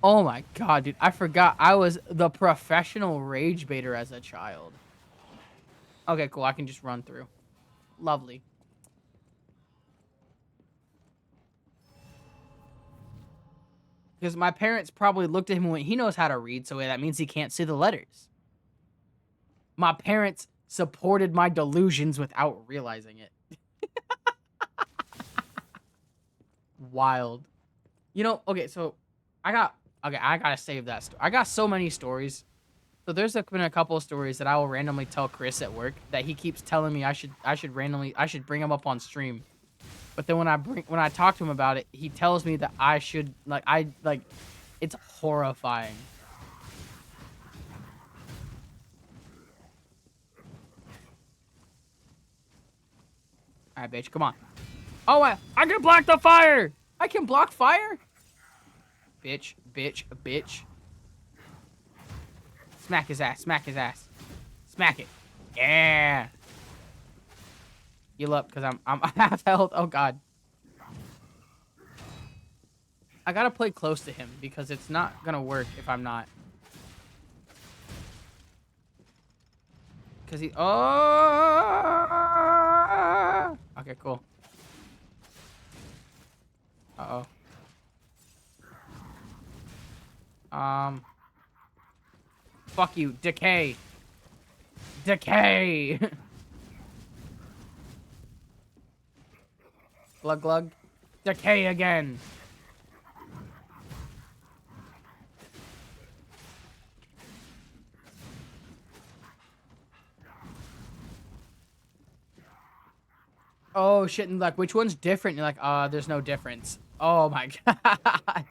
Oh my god, dude. I forgot I was the professional rage baiter as a child. Okay, cool. I can just run through. Lovely. Because my parents probably looked at him and went, he knows how to read, so that means he can't see the letters. My parents supported my delusions without realizing it. Wild. You know, okay, so I gotta save that story. I got so many stories. So there's been a couple of stories that I will randomly tell Chris at work that he keeps telling me I should bring them up on stream. But then when I talk to him about it, he tells me that I should it's horrifying. Alright, bitch, come on. Oh, I can block the fire! I can block fire? Bitch, bitch, bitch. Smack his ass, smack his ass. Smack it. Yeah. Heal up, because I'm half health. Oh, God. I gotta play close to him, because it's not gonna work if I'm not. Cause he. Oh. Okay, cool. Uh oh. Fuck you, decay. Decay. Glug glug. Decay again. Oh shit, and like which one's different? You're like, there's no difference. Oh my god.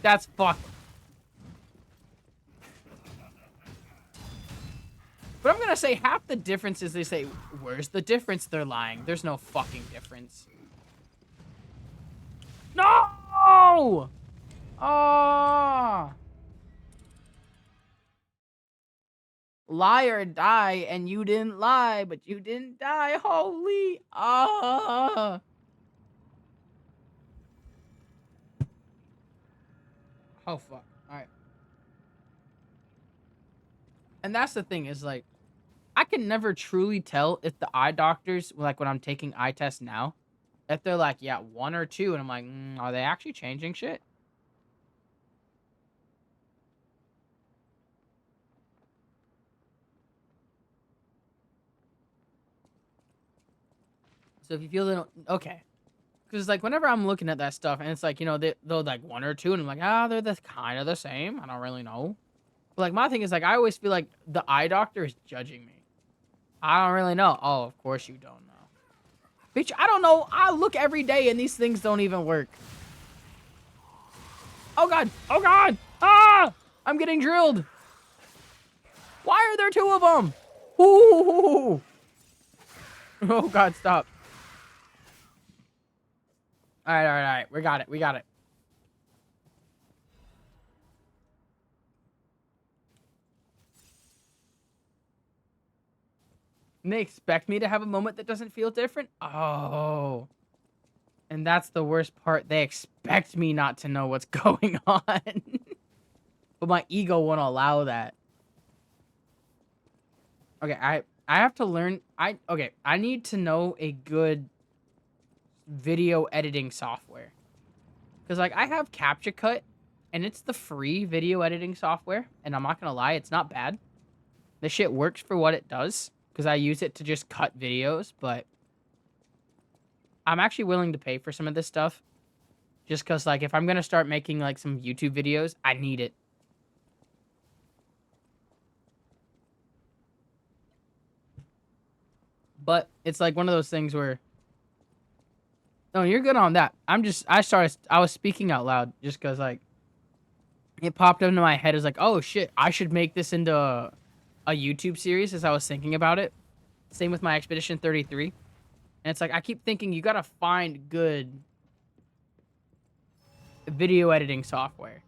That's fucked. But I'm gonna say half the difference is they say, where's the difference? They're lying. There's no fucking difference. No! Oh! Lie or die, and you didn't lie, but you didn't die. Holy. Ah! Oh, fuck. Alright. And that's the thing is, like, I can never truly tell if the eye doctors, like, when I'm taking eye tests now, if they're like, yeah, 1 or 2, and I'm like, are they actually changing shit? So if you feel they don't, okay. Because, like, whenever I'm looking at that stuff, and it's like, you know, they're like 1 or 2, and I'm like, they're kind of the same. I don't really know. But, like, my thing is, like, I always feel like the eye doctor is judging me. I don't really know. Oh, of course you don't know. Bitch, I don't know. I look every day, and these things don't even work. Oh, God. Oh, God. Ah! I'm getting drilled. Why are there 2 of them? Ooh. Oh, God, stop. All right, all right, all right. We got it. We got it. And they expect me to have a moment that doesn't feel different? Oh. And that's the worst part. They expect me not to know what's going on. But my ego won't allow that. Okay, I have to learn. I need to know a good video editing software. Because, like, I have CaptureCut, and it's the free video editing software. And I'm not going to lie, it's not bad. The shit works for what it does. Because I use it to just cut videos, but I'm actually willing to pay for some of this stuff. Just because, like, if I'm going to start making, like, some YouTube videos, I need it. But it's, like, one of those things where... No, you're good on that. I was speaking out loud just because, like, it popped into my head as, like, oh, shit, I should make this into a YouTube series as I was thinking about it. Same with my Expedition 33. And it's like, I keep thinking you gotta find good video editing software.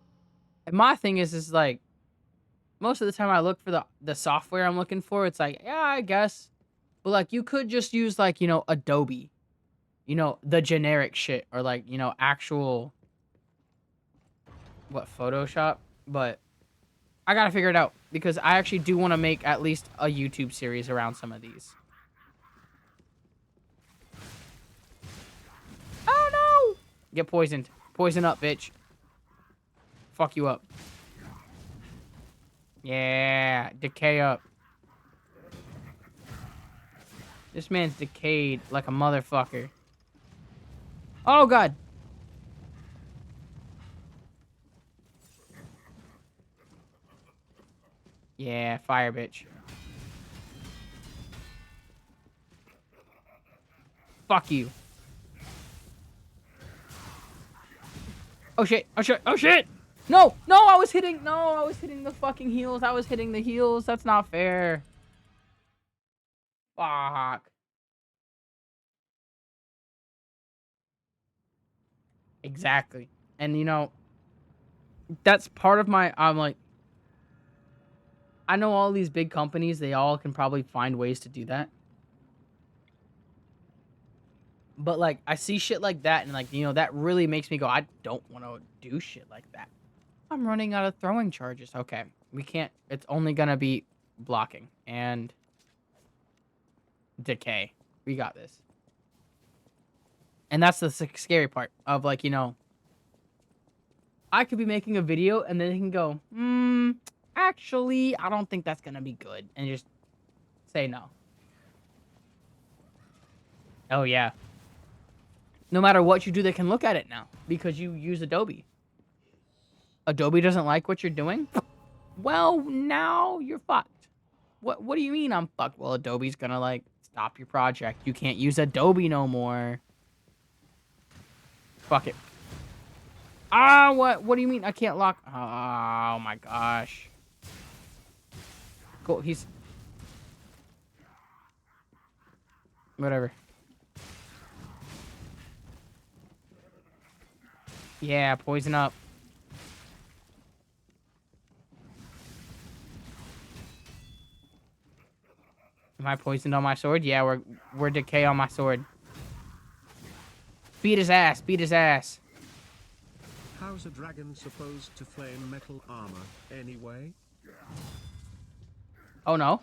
And my thing is like, most of the time I look for the software I'm looking for, it's like, yeah, I guess. But, like, you could just use, like, you know, Adobe. You know, the generic shit. Or, like, you know, actual... What, Photoshop? But I gotta figure it out. Because I actually do want to make at least a YouTube series around some of these. Oh, no! Get poisoned. Poison up, bitch. Fuck you up. Yeah, decay up. This man's decayed like a motherfucker. Oh, God. Yeah, fire, bitch. Fuck you. Oh, shit. Oh, shit. Oh, shit. No, I was hitting the fucking heels. I was hitting the heels. That's not fair. Fuck. Exactly. And, you know, that's part of my, I'm like, I know all these big companies, they all can probably find ways to do that. But, like, I see shit like that, and, like, you know, that really makes me go, I don't want to do shit like that. I'm running out of throwing charges. Okay, we can't, it's only gonna be blocking. And decay. We got this. And that's the scary part of, like, you know, I could be making a video and then they can go, actually, I don't think that's gonna be good, and just say no. Oh yeah. No matter what you do, they can look at it now because you use Adobe. Adobe doesn't like what you're doing? Well, now you're fucked. What do you mean I'm fucked? Well, Adobe's gonna, like, stop your project. You can't use Adobe no more. Fuck it. Ah, what do you mean I can't lock? Oh my gosh. Cool, he's... Whatever. Yeah, poison up. Am I poisoned on my sword? Yeah, we're decay on my sword. Beat his ass, beat his ass. How's a dragon supposed to flame metal armor, anyway? Oh no.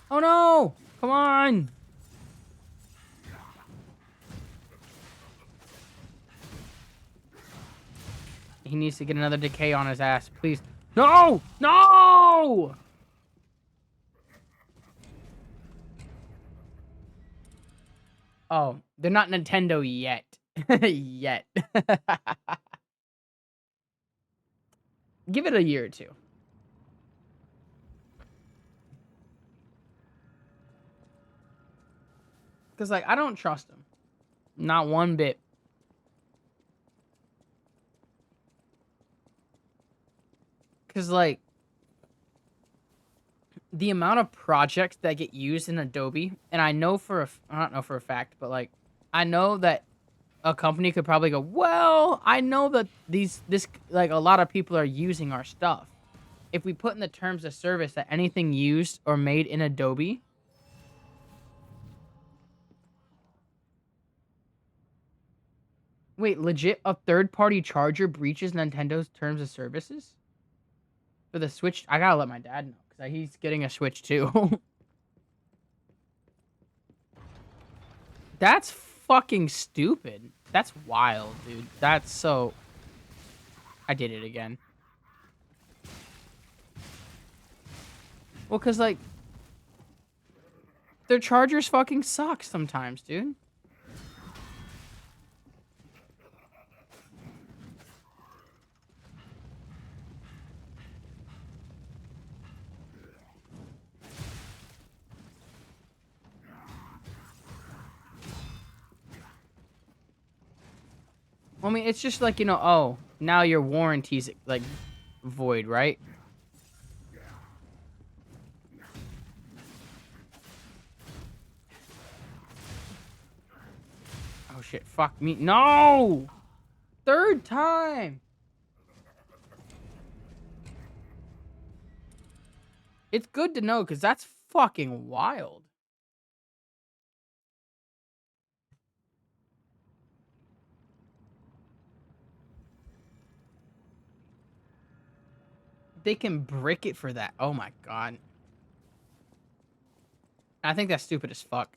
Oh no! Come on! He needs to get another decay on his ass, please. No! No! Oh, they're not Nintendo yet. Yet. Give it a year or two. Because, like, I don't trust him. Not one bit. Because, like, the amount of projects that get used in Adobe, and I know I don't know for a fact, but, like, I know that a company could probably go, well, I know that like, a lot of people are using our stuff. If we put in the terms of service that anything used or made in Adobe... Wait, legit, a third-party charger breaches Nintendo's terms of services? For the Switch? I gotta let my dad know, because he's getting a Switch, too. That's fucking stupid. That's wild, dude. That's so... I did it again. Well, because, like... their chargers fucking suck sometimes, dude. I mean, it's just like, you know, oh, now your warranty's, like, void, right? Oh, shit, fuck me. No! Third time! It's good to know, because that's fucking wild. They can brick it for that. Oh my god. I think that's stupid as fuck.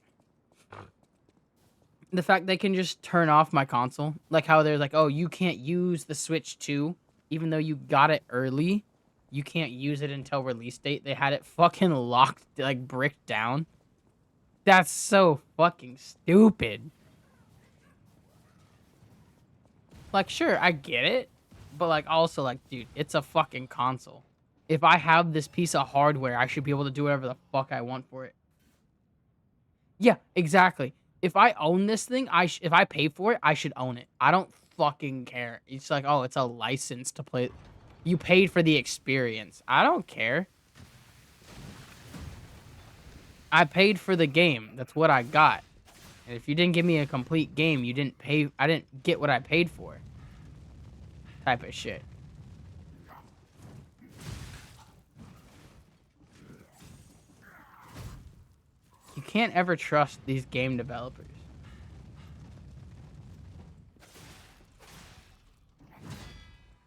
The fact they can just turn off my console. Like how they're like, oh, you can't use the Switch 2. Even though you got it early. You can't use it until release date. They had it fucking locked, like, bricked down. That's so fucking stupid. Like, sure, I get it. But, like, also, like, dude, it's a fucking console. If I have this piece of hardware, I should be able to do whatever the fuck I want for it. Yeah, exactly. If I own this thing, if I pay for it, I should own it. I don't fucking care. It's like, oh, it's a license to play. You paid for the experience. I don't care. I paid for the game. That's what I got. And if you didn't give me a complete game, you didn't pay. I didn't get what I paid for. Type of shit. You can't ever trust these game developers.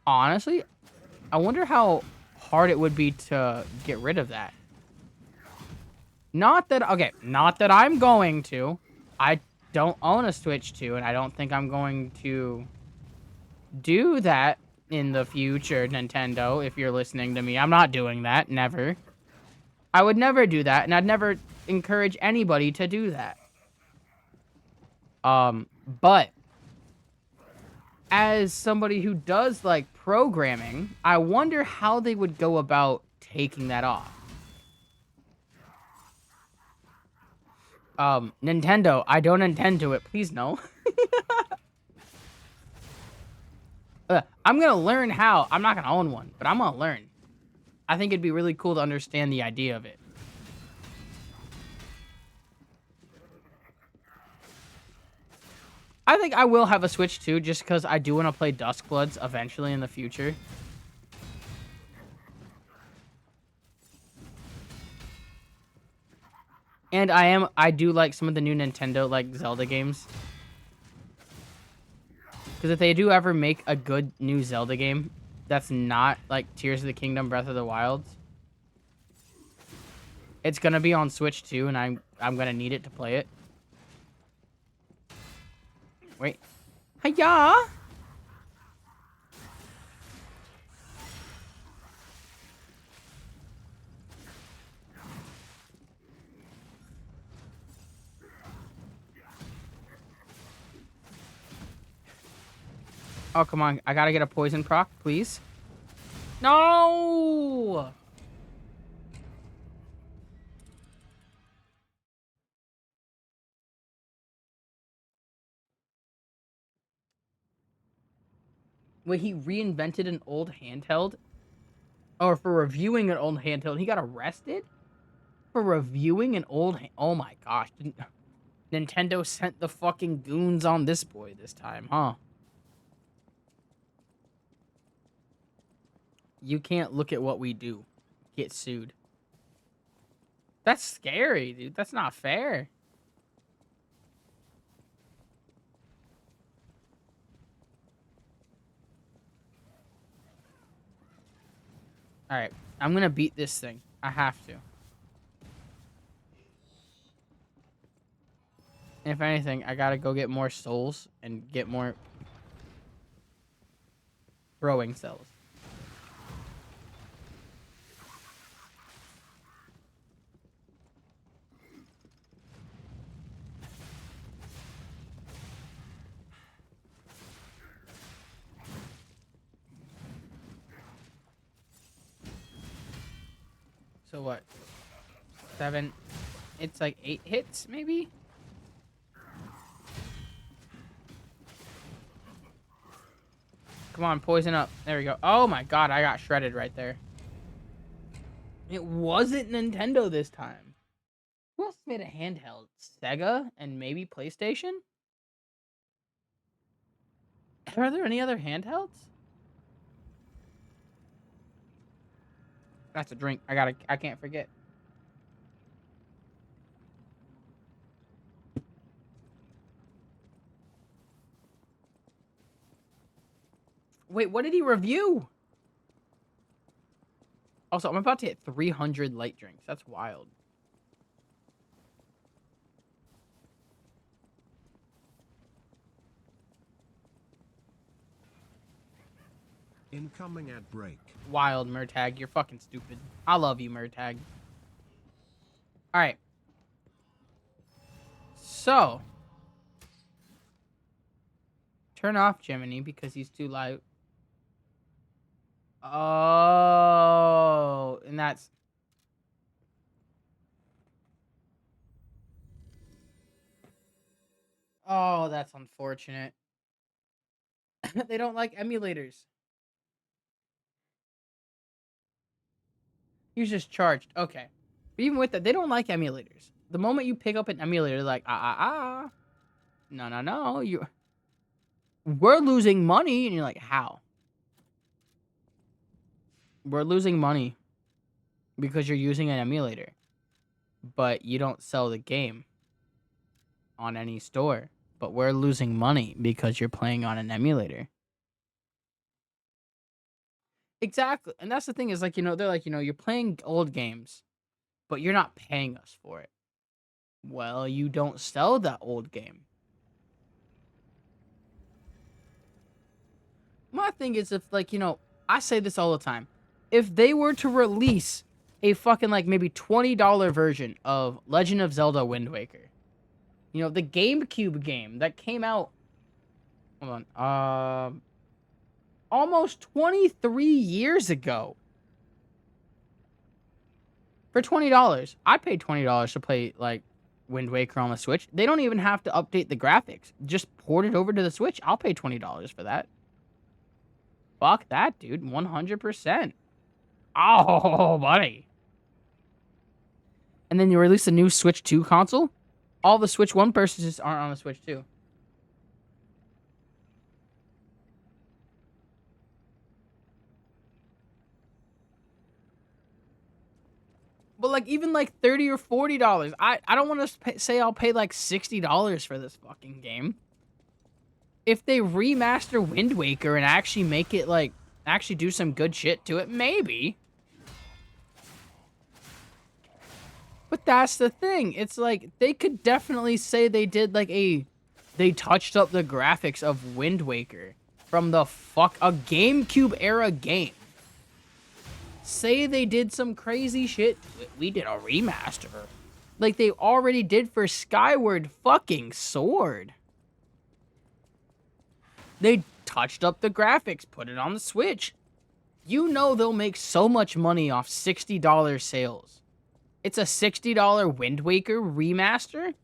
Honestly, I wonder how hard it would be to get rid of that. Not that I'm going to. I don't own a Switch 2, and I don't think I'm going to do that in the future, Nintendo, if you're listening to me. I'm not doing that. Never. I would never do that, and I'd never encourage anybody to do that. But as somebody who does like programming, I wonder how they would go about taking that off. Nintendo, I don't intend to it. Please no. I'm gonna learn how. I'm not gonna own one, but I'm gonna learn. I think it'd be really cool to understand the idea of it. I think I will have a Switch too, just because I do want to play Duskbloods eventually in the future. And I do like some of the new Nintendo, like, Zelda games. Because if they do ever make a good new Zelda game that's not, like, Tears of the Kingdom, Breath of the Wild, it's gonna be on Switch too, and I'm gonna need it to play it. Wait. Hiya! Oh, come on. I gotta get a poison proc, please. No! Wait, he reinvented an old handheld? Or for reviewing an old handheld. He got arrested? For reviewing an old... Oh my gosh. Nintendo sent the fucking goons on this boy this time, huh? You can't look at what we do. Get sued. That's scary, dude. That's not fair. Alright. I'm gonna beat this thing. I have to. And if anything, I gotta go get more souls and get more throwing cells. So what? 7. It's like 8 hits, maybe? Come on, poison up. There we go. Oh my god, I got shredded right there. It wasn't Nintendo this time. Who else made a handheld? Sega and maybe PlayStation? Are there any other handhelds? That's a drink. I can't forget. Wait, what did he review? Also, I'm about to hit 300 light drinks. That's wild. Incoming ad break. Wild, Murtag. You're fucking stupid. I love you, Murtag. Alright. So. Turn off Gemini because he's too loud. Oh. And that's... Oh, that's unfortunate. They don't like emulators. He's just charged. Okay. But even with that, they don't like emulators. The moment you pick up an emulator, they're like, no. We're losing money. And you're like, how? We're losing money because you're using an emulator. But you don't sell the game on any store. But we're losing money because you're playing on an emulator. Exactly. And that's the thing is like, they're like, you're playing old games, but you're not paying us for it. Well, you don't sell that old game. My thing is if like, I say this all the time. If they were to release a fucking like maybe $20 version of Legend of Zelda Wind Waker, the GameCube game that came out, hold on, almost 23 years ago. For $20, I paid $20 to play like Wind Waker on the Switch. They don't even have to update the graphics. Just port it over to the Switch. I'll pay $20 for that. Fuck that, dude. 100%. Oh, buddy. And then you release a new Switch 2 console. All the Switch 1 purchases aren't on the Switch 2. But like even like $30 or $40, I don't want to say I'll pay like $60 for this fucking game. If they remaster Wind Waker and actually make it like actually do some good shit to it, maybe. But that's the thing. It's like they could definitely say they did like they touched up the graphics of Wind Waker from a GameCube era game. Say they did some crazy shit to it. We did a remaster. Like they already did for Skyward fucking Sword. They touched up the graphics, put it on the Switch. They'll make so much money off $60 sales. It's a $60 Wind Waker remaster.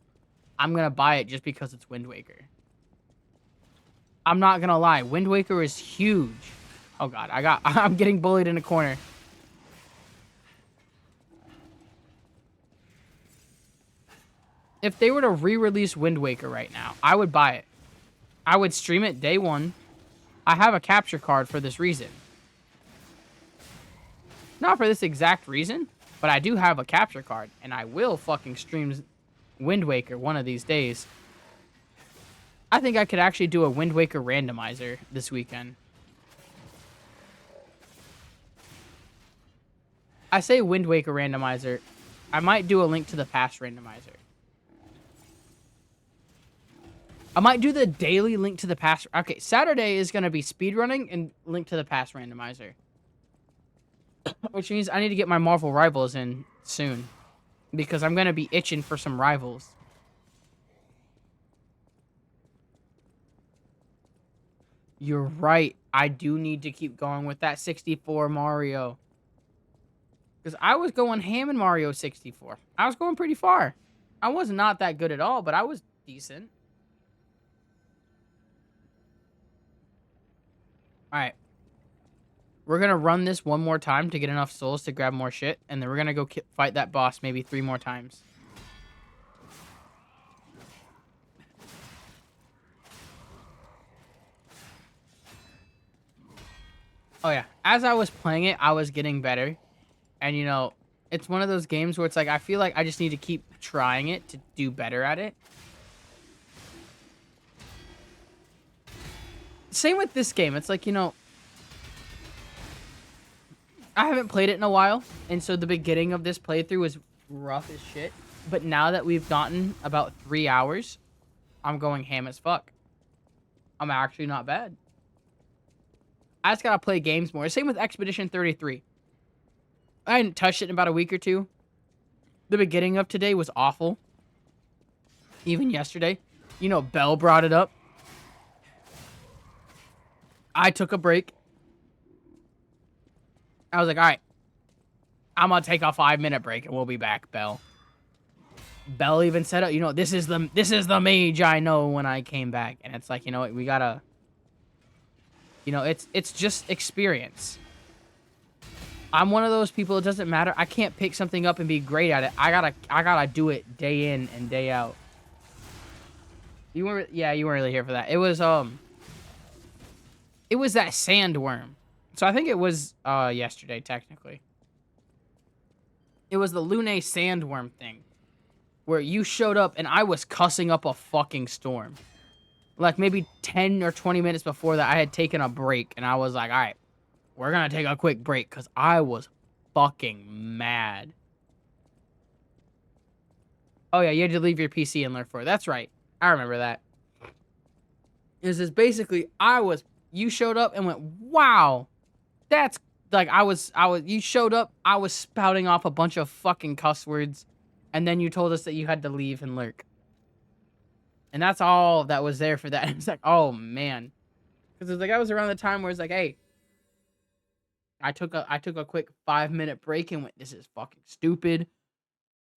I'm going to buy it just because it's Wind Waker. I'm not going to lie. Wind Waker is huge. Oh god, I'm getting bullied in a corner. If they were to re-release Wind Waker right now, I would buy it. I would stream it day one. I have a capture card for this reason. Not for this exact reason, but I do have a capture card, and I will fucking stream Wind Waker one of these days. I think I could actually do a Wind Waker randomizer this weekend. I say Wind Waker randomizer. I might do a Link to the Past randomizer. I might do the daily Link to the Past. Okay, Saturday is going to be speedrunning and Link to the Past randomizer. Which means I need to get my Marvel Rivals in soon. Because I'm going to be itching for some Rivals. You're right. I do need to keep going with that 64 Mario. Because I was going ham in Mario 64. I was going pretty far. I was not that good at all, but I was decent. Alright. We're going to run this one more time to get enough souls to grab more shit. And then we're going to go fight that boss maybe 3 more times. Oh yeah. As I was playing it, I was getting better. And it's one of those games where it's like, I feel like I just need to keep trying it to do better at it. Same with this game. It's like, I haven't played it in a while, and so the beginning of this playthrough was rough as shit. But now that we've gotten about 3 hours, I'm going ham as fuck. I'm actually not bad. I just gotta play games more. Same with Expedition 33. I hadn't touched it in about a week or two. The beginning of today was awful. Even yesterday. Belle brought it up. I took a break. I was like, all right, I'm going to take a 5-minute break and we'll be back, Belle. Belle even said, this is the mage I know when I came back. And it's like, we got to, it's just experience. I'm one of those people, it doesn't matter. I can't pick something up and be great at it. I gotta do it day in and day out. You weren't really here for that. It was that sandworm. So I think it was yesterday, technically. It was the Lune sandworm thing. Where you showed up and I was cussing up a fucking storm. Like maybe 10 or 20 minutes before that, I had taken a break. And I was like, all right, we're gonna take a quick break because I was fucking mad. Oh yeah, you had to leave your PC and learn for it. That's right. I remember that. This is basically you showed up and went, wow, that's like you showed up, I was spouting off a bunch of fucking cuss words, and then you told us that you had to leave and lurk. And that's all that was there for that. It's like, oh man. Because it's like I was around the time where it's like, hey, I took a quick 5-minute break and went, this is fucking stupid.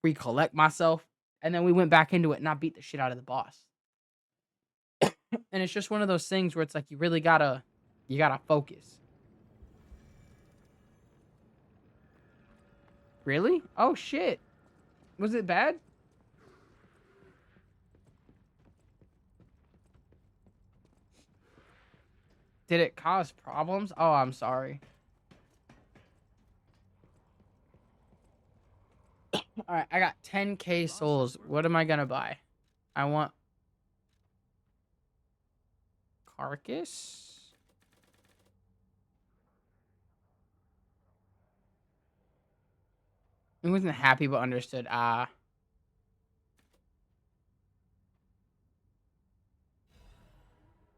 Recollect myself. And then we went back into it and I beat the shit out of the boss. And it's just one of those things where it's like you really gotta focus. Really? Oh shit. Was it bad? Did it cause problems? Oh, I'm sorry. Alright, I got 10k souls. What am I gonna buy? I want carcass. I wasn't happy but understood.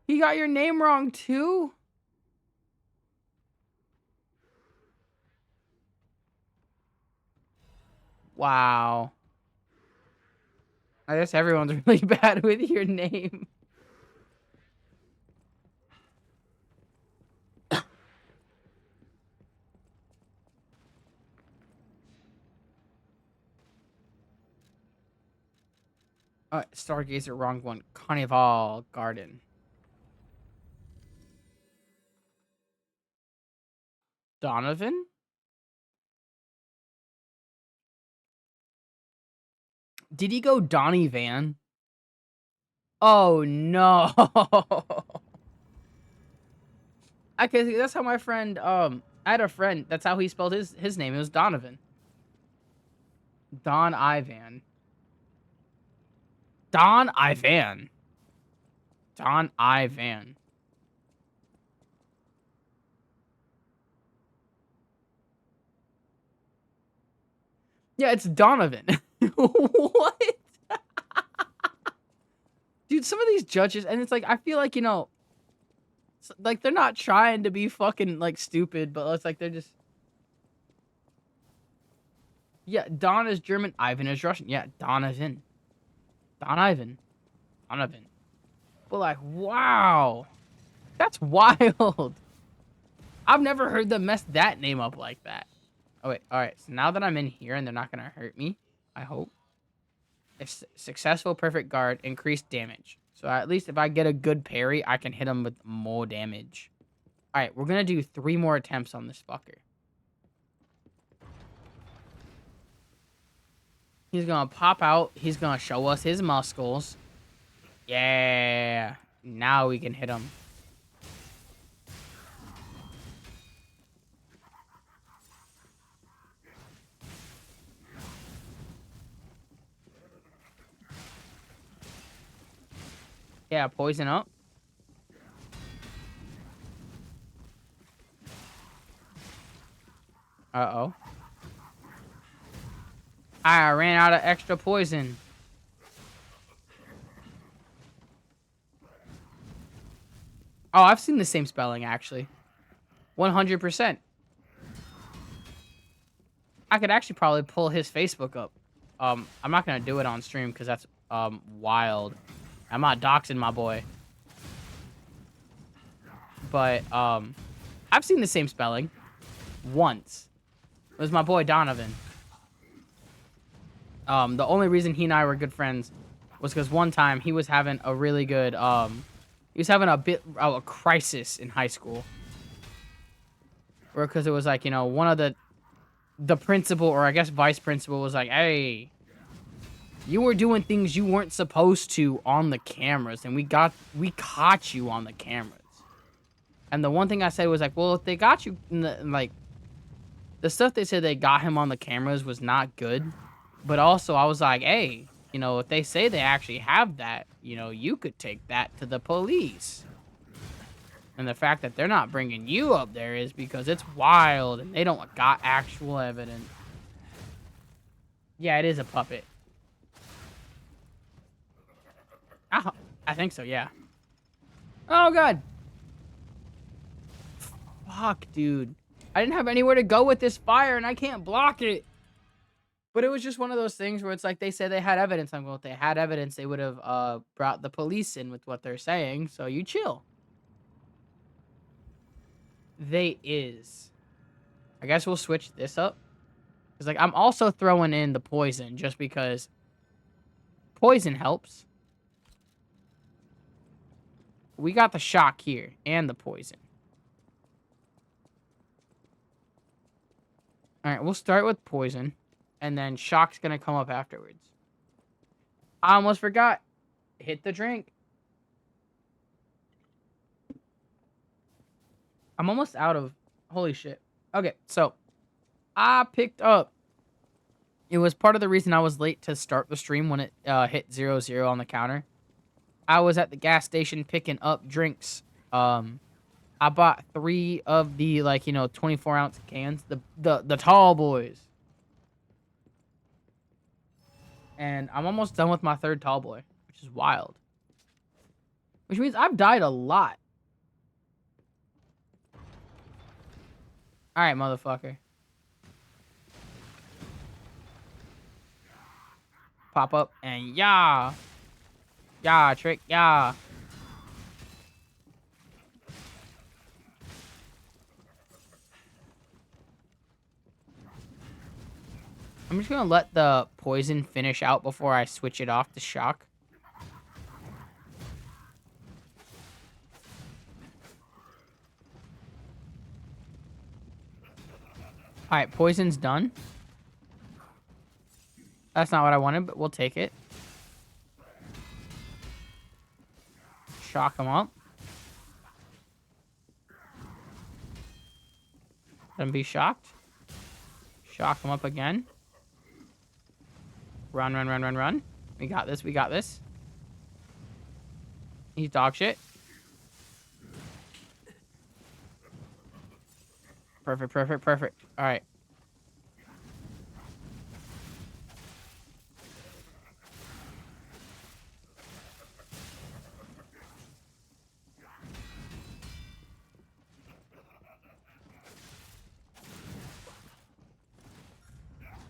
He got your name wrong too? Wow. I guess everyone's really bad with your name. Stargazer, wrong one. Carnival Garden. Donovan? Did he go Donnie Van? Oh no. Okay, that's how my friend I had a friend, that's how he spelled his name. It was Donovan. Don Ivan. Don Ivan. Don Ivan. Yeah, it's Donovan. What? Dude, some of these judges, and it's like, I feel like, like, they're not trying to be fucking, like, stupid, but it's like, they're just... Yeah, Don is German, Ivan is Russian. Yeah, Donovan. Don Ivan. Donovan. But, like, wow. That's wild. I've never heard them mess that name up like that. Oh, wait. All right. So now that I'm in here and they're not going to hurt me, I hope. If successful perfect guard, increased damage. So at least if I get a good parry, I can hit him with more damage. All right. We're going to do 3 more attempts on this fucker. He's going to pop out. He's going to show us his muscles. Yeah. Now we can hit him. Yeah, poison up. Uh-oh. I ran out of extra poison. Oh, I've seen the same spelling, actually. 100%. I could actually probably pull his Facebook up. I'm not going to do it on stream because that's wild. I'm not doxing my boy. But I've seen the same spelling once. It was my boy Donovan. The only reason he and I were good friends was because one time he was having a really good he was having a bit of a crisis in high school. Or because it was like, one of the principal, or I guess vice principal, was like, hey, you were doing things you weren't supposed to on the cameras, and we caught you on the cameras. And the one thing I said was like, well, if they got you, like, the stuff they said they got him on the cameras was not good. But also, I was like, hey, if they say they actually have that, you could take that to the police. And the fact that they're not bringing you up there is because it's wild and they don't got actual evidence. Yeah, it is a puppet. I think so, yeah. Oh, God. Fuck, dude. I didn't have anywhere to go with this fire, and I can't block it. But it was just one of those things where it's like they said they had evidence. I'm going, if they had evidence, they would have brought the police in with what they're saying. So you chill. They is. I guess we'll switch this up. Because, like, I'm also throwing in the poison just because poison helps. We got the shock here and the poison. All right, we'll start with poison. And then shock's going to come up afterwards. I almost forgot. Hit the drink. I'm almost out of... Holy shit. Okay, so I picked up... It was part of the reason I was late to start the stream when it hit 0-0 on the counter. I was at the gas station picking up drinks. I bought 3 of the, 24-ounce cans. The tall boys. And I'm almost done with my 3rd tall boy, which is wild. Which means I've died a lot. Alright, motherfucker. Pop up and yeah. Yeah, trick, yeah. I'm just gonna let the poison finish out before I switch it off to shock. Alright, poison's done. That's not what I wanted, but we'll take it. Shock him up. Let him be shocked. Shock him up again. Run, run, run, run, run. We got this, we got this. He's dog shit. Perfect, perfect, perfect. Alright.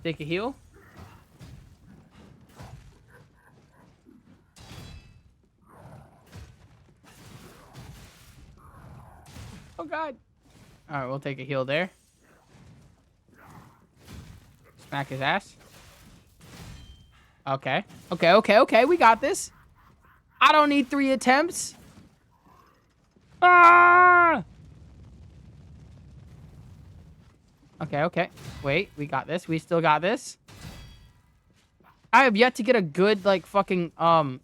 Take a heal. Oh, God. All right, we'll take a heal there. Smack his ass. Okay. Okay, okay, okay. We got this. I don't need 3 attempts. Ah! Okay, okay. Wait, we got this. We still got this. I have yet to get a good, fucking,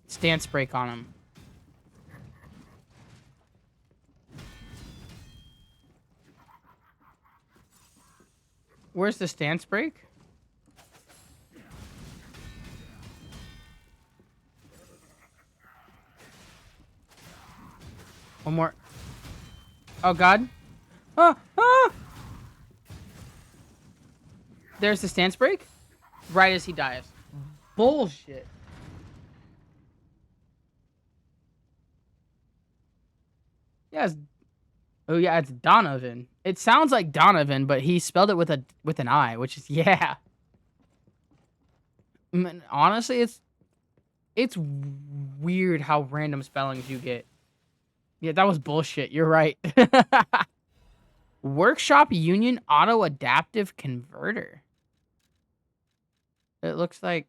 stance break on him. Where's the stance break? One more. Oh, God. Ah! Ah! There's the stance break. Right as he dies. Bullshit. Yes. Oh, yeah, it's Donovan. It sounds like Donovan, but he spelled it with an I, which is, yeah. Honestly, it's weird how random spellings you get. Yeah, that was bullshit. You're right. Workshop Union Auto Adaptive Converter. It looks like...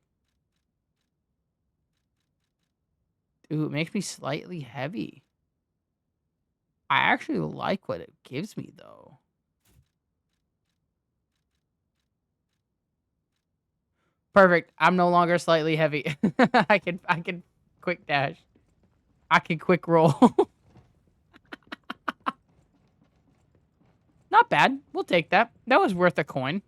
Ooh, it makes me slightly heavy. I actually like what it gives me, though. Perfect. I'm no longer slightly heavy. I can quick dash. I can quick roll. Not bad. We'll take that. That was worth a coin.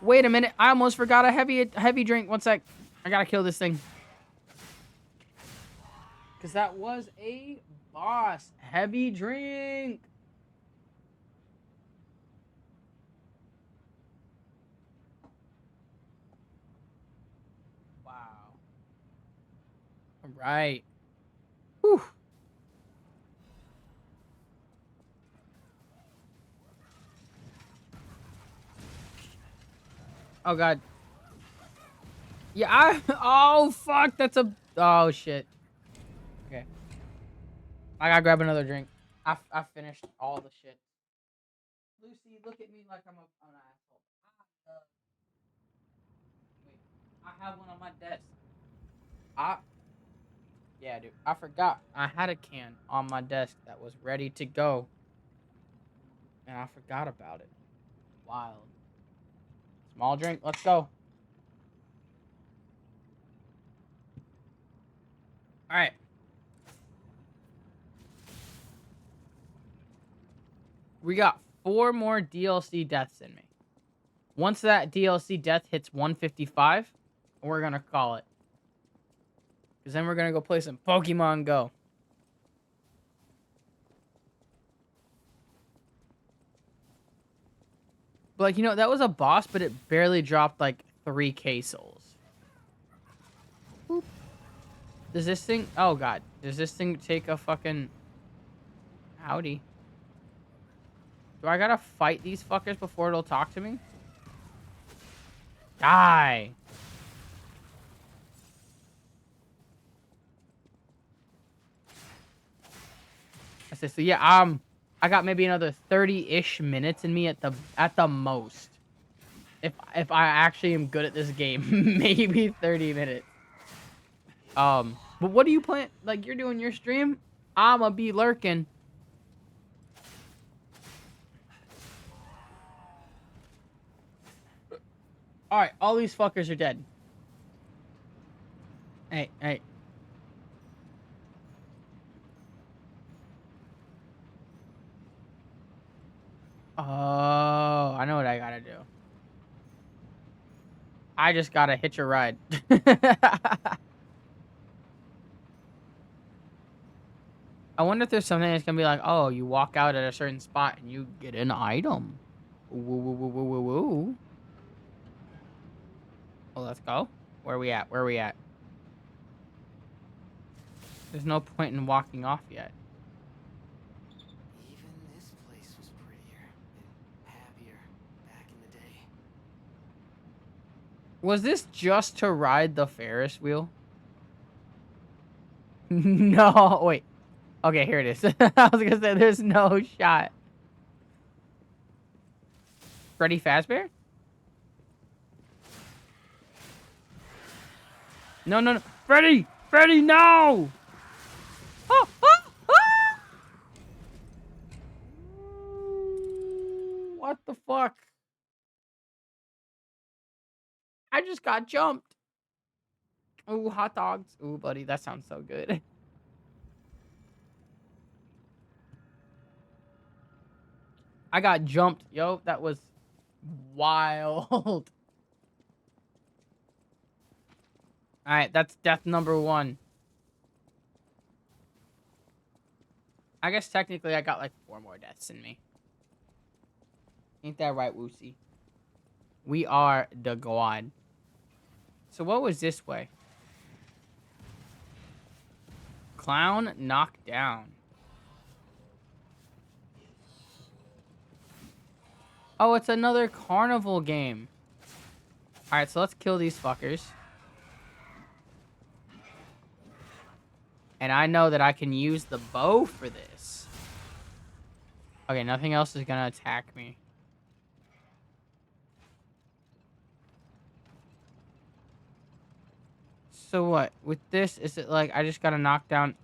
Wait a minute. I almost forgot a heavy drink. One sec. I gotta kill this thing. Because that was a boss. Heavy drink. Wow. All right. Whew. Oh, God. Yeah, oh, fuck. That's a... Oh, shit. Okay. I gotta grab another drink. I finished all the shit. Lucy, look at me like I'm an asshole. Wait, I have one on my desk. Yeah, dude. I forgot. I had a can on my desk that was ready to go. And I forgot about it. Wild. Small drink. Let's go. All right. We got 4 more DLC deaths in me. Once that DLC death hits 155, we're going to call it. Because then we're going to go play some Pokemon Go. But, like, you know, that was a boss, but it barely dropped, like, 3k souls. Boop. Does this thing... Oh, God. Does this thing take a fucking... Howdy. Do I gotta fight these fuckers before it'll talk to me? Die! I said, so yeah, I got maybe another 30-ish minutes in me at the most. If I actually am good at this game, maybe 30 minutes. But what do you plan? Like, you're doing your stream? I'ma be lurking. Alright, all these fuckers are dead. Hey, hey. Oh, I know what I gotta do. I just gotta hitch a ride. I wonder if there's something that's gonna be like, oh, you walk out at a certain spot and you get an item. Woo, woo, woo, woo, woo, woo. Well, let's go. Where we at? Where we at? There's no point in walking off yet. Even this place was prettier and happier back in the day. Was this just to ride the Ferris wheel? No, wait. Okay, here it is. I was gonna say there's no shot. Freddy Fazbear? No, no, no. Freddy! Freddy, no! Oh, oh, oh! What the fuck? I just got jumped. Ooh, hot dogs. Ooh, buddy, that sounds so good. I got jumped. Yo, that was wild. Alright, that's death number 1. I guess technically I got like 4 more deaths in me. Ain't that right, Woosie? We are the god. So what was this way? Clown knocked down. Oh, it's another carnival game. Alright, so let's kill these fuckers. And I know that I can use the bow for this. Okay, nothing else is gonna attack me. So what? With this, is it like I just gotta knock down...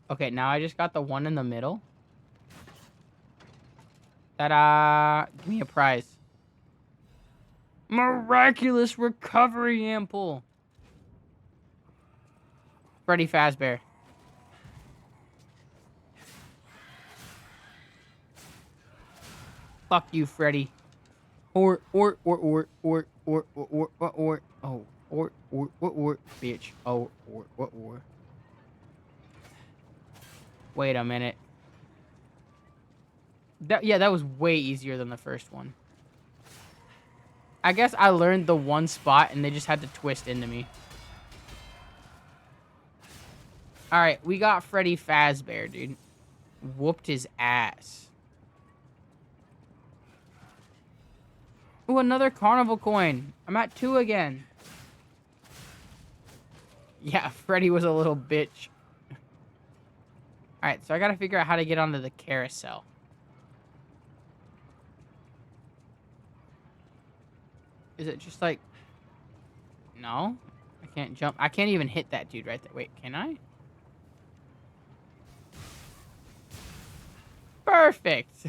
Okay, now I just got the one in the middle. Ta-da! Give me a prize. Miraculous recovery ample. Freddy Fazbear. Fuck you, Freddy. Or, bitch. Or. Wait a minute. That was way easier than the first one. I guess I learned the one spot and they just had to twist into me. Alright, we got Freddy Fazbear, dude. Whooped his ass. Ooh, another carnival coin. I'm at 2 again. Yeah, Freddy was a little bitch. Alright, so I gotta figure out how to get onto the carousel. Is it just like... No? I can't jump. I can't even hit that dude right there. Wait, can I? Perfect!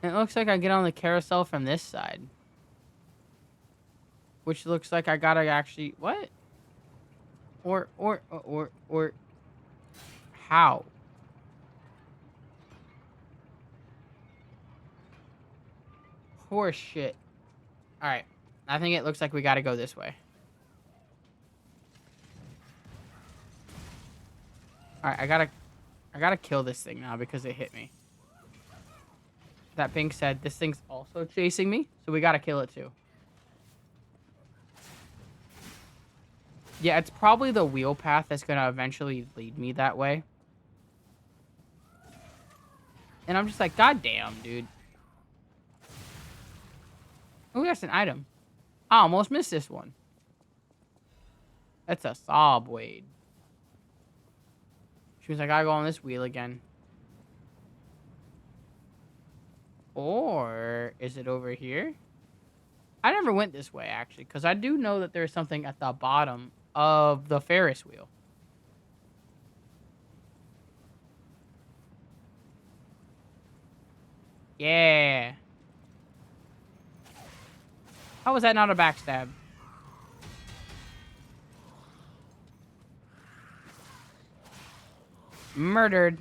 It looks like I get on the carousel from this side. Which looks like I gotta actually... What? Or... How? Horse shit. Alright. I think it looks like we gotta go this way. Alright, I gotta kill this thing now because it hit me. That being said, this thing's also chasing me, so we gotta kill it too. Yeah, it's probably the wheel path that's gonna eventually lead me that way. And I'm just like, God damn, dude. Oh, that's an item. I almost missed this one. That's a saw blade. She was like, I gotta go on this wheel again. Or is it over here? I never went this way, actually, because I do know that there's something at the bottom of the Ferris wheel. Yeah. How was that not a backstab? Murdered.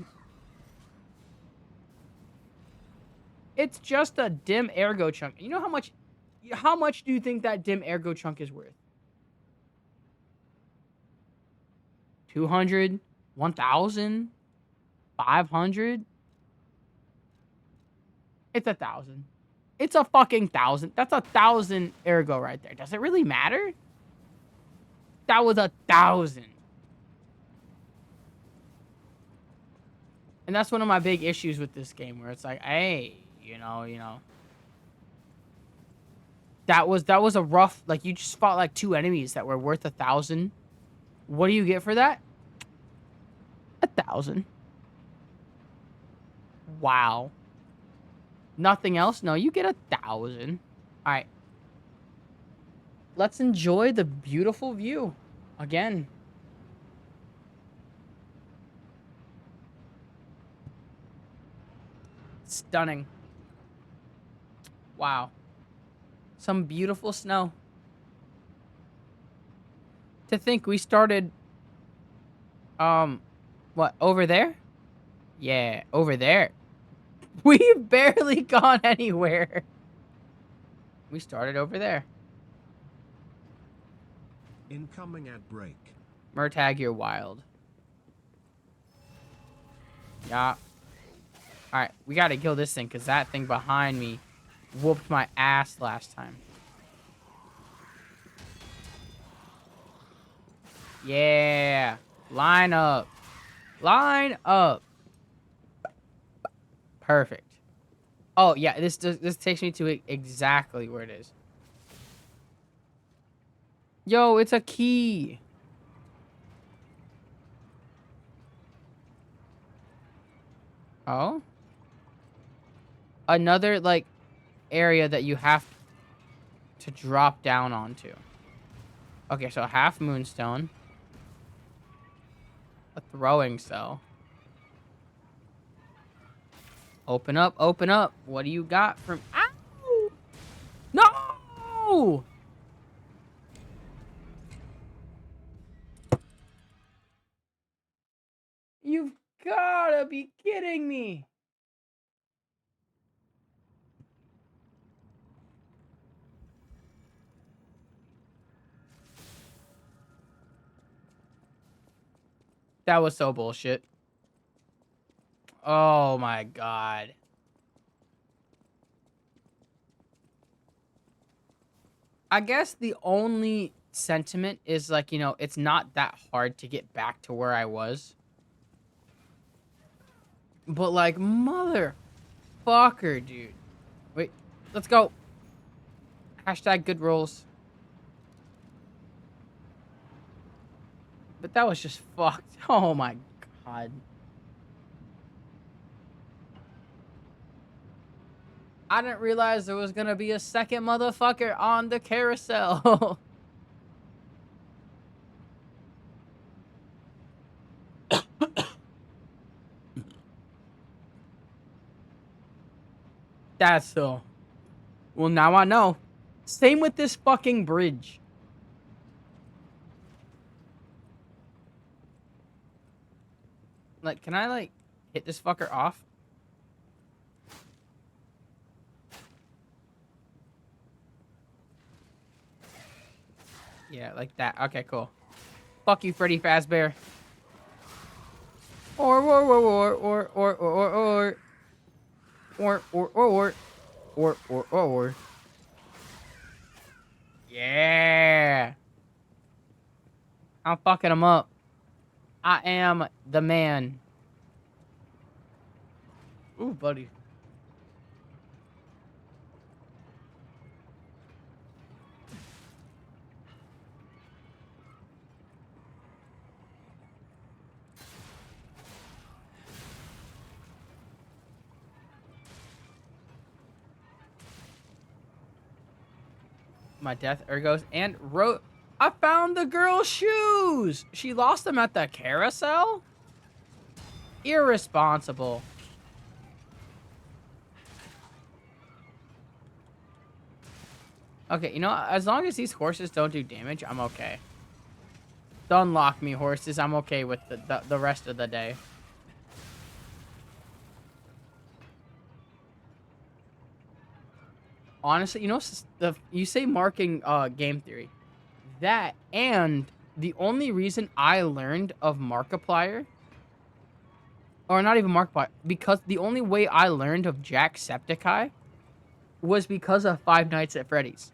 It's just a dim ergo chunk. You know how much do you think that dim ergo chunk is worth? 200? 1,000? 500? It's 1,000. It's a fucking 1,000. That's 1,000 ergo right there. Does it really matter? That was 1,000. And that's one of my big issues with this game, where it's like, hey, you know. That was a rough, like, you just fought like 2 enemies that were worth 1,000. What do you get for that? 1,000. Wow. Nothing else? No, you get 1,000. All right. Let's enjoy the beautiful view again. Stunning. Wow. Some beautiful snow. To think we started, what, over there? Yeah, over there. We've barely gone anywhere. We started over there. Incoming ad break. Murtag, you're wild. Yeah. Alright, we gotta kill this thing, because that thing behind me whooped my ass last time. Yeah. Line up. Line up. Perfect. Oh, yeah, this takes me to exactly where it is. Yo, it's a key. Oh? Another, like, area that you have to drop down onto. Okay, so half moonstone. A throwing cell. Open up, open up. What do you got from... Ow! No! You've gotta be kidding me. That was so bullshit. Oh my god. I guess the only sentiment is like, you know, it's not that hard to get back to where I was. But like, motherfucker, dude. Wait, let's go. Hashtag good rolls. But that was just fucked. Oh my god. I didn't realize there was gonna be a second motherfucker on the carousel. That's so. Well, now I know. Same with this fucking bridge. Like, can I, like, hit this fucker off? Yeah, like that. Okay, cool. Fuck you, Freddy Fazbear. Or. Yeah. I'm fucking him up. I am the man. Ooh, buddy. My death ergos and I found the girl's shoes. She lost them at the carousel? Irresponsible. Okay, you know, as long as these horses don't do damage, I'm okay. Don't lock me, horses. I'm okay with the rest of the day. Honestly, you know, you say marking game theory. That and the only reason I learned of Markiplier, or not even Markiplier, because the only way I learned of Jacksepticeye was because of Five Nights at Freddy's.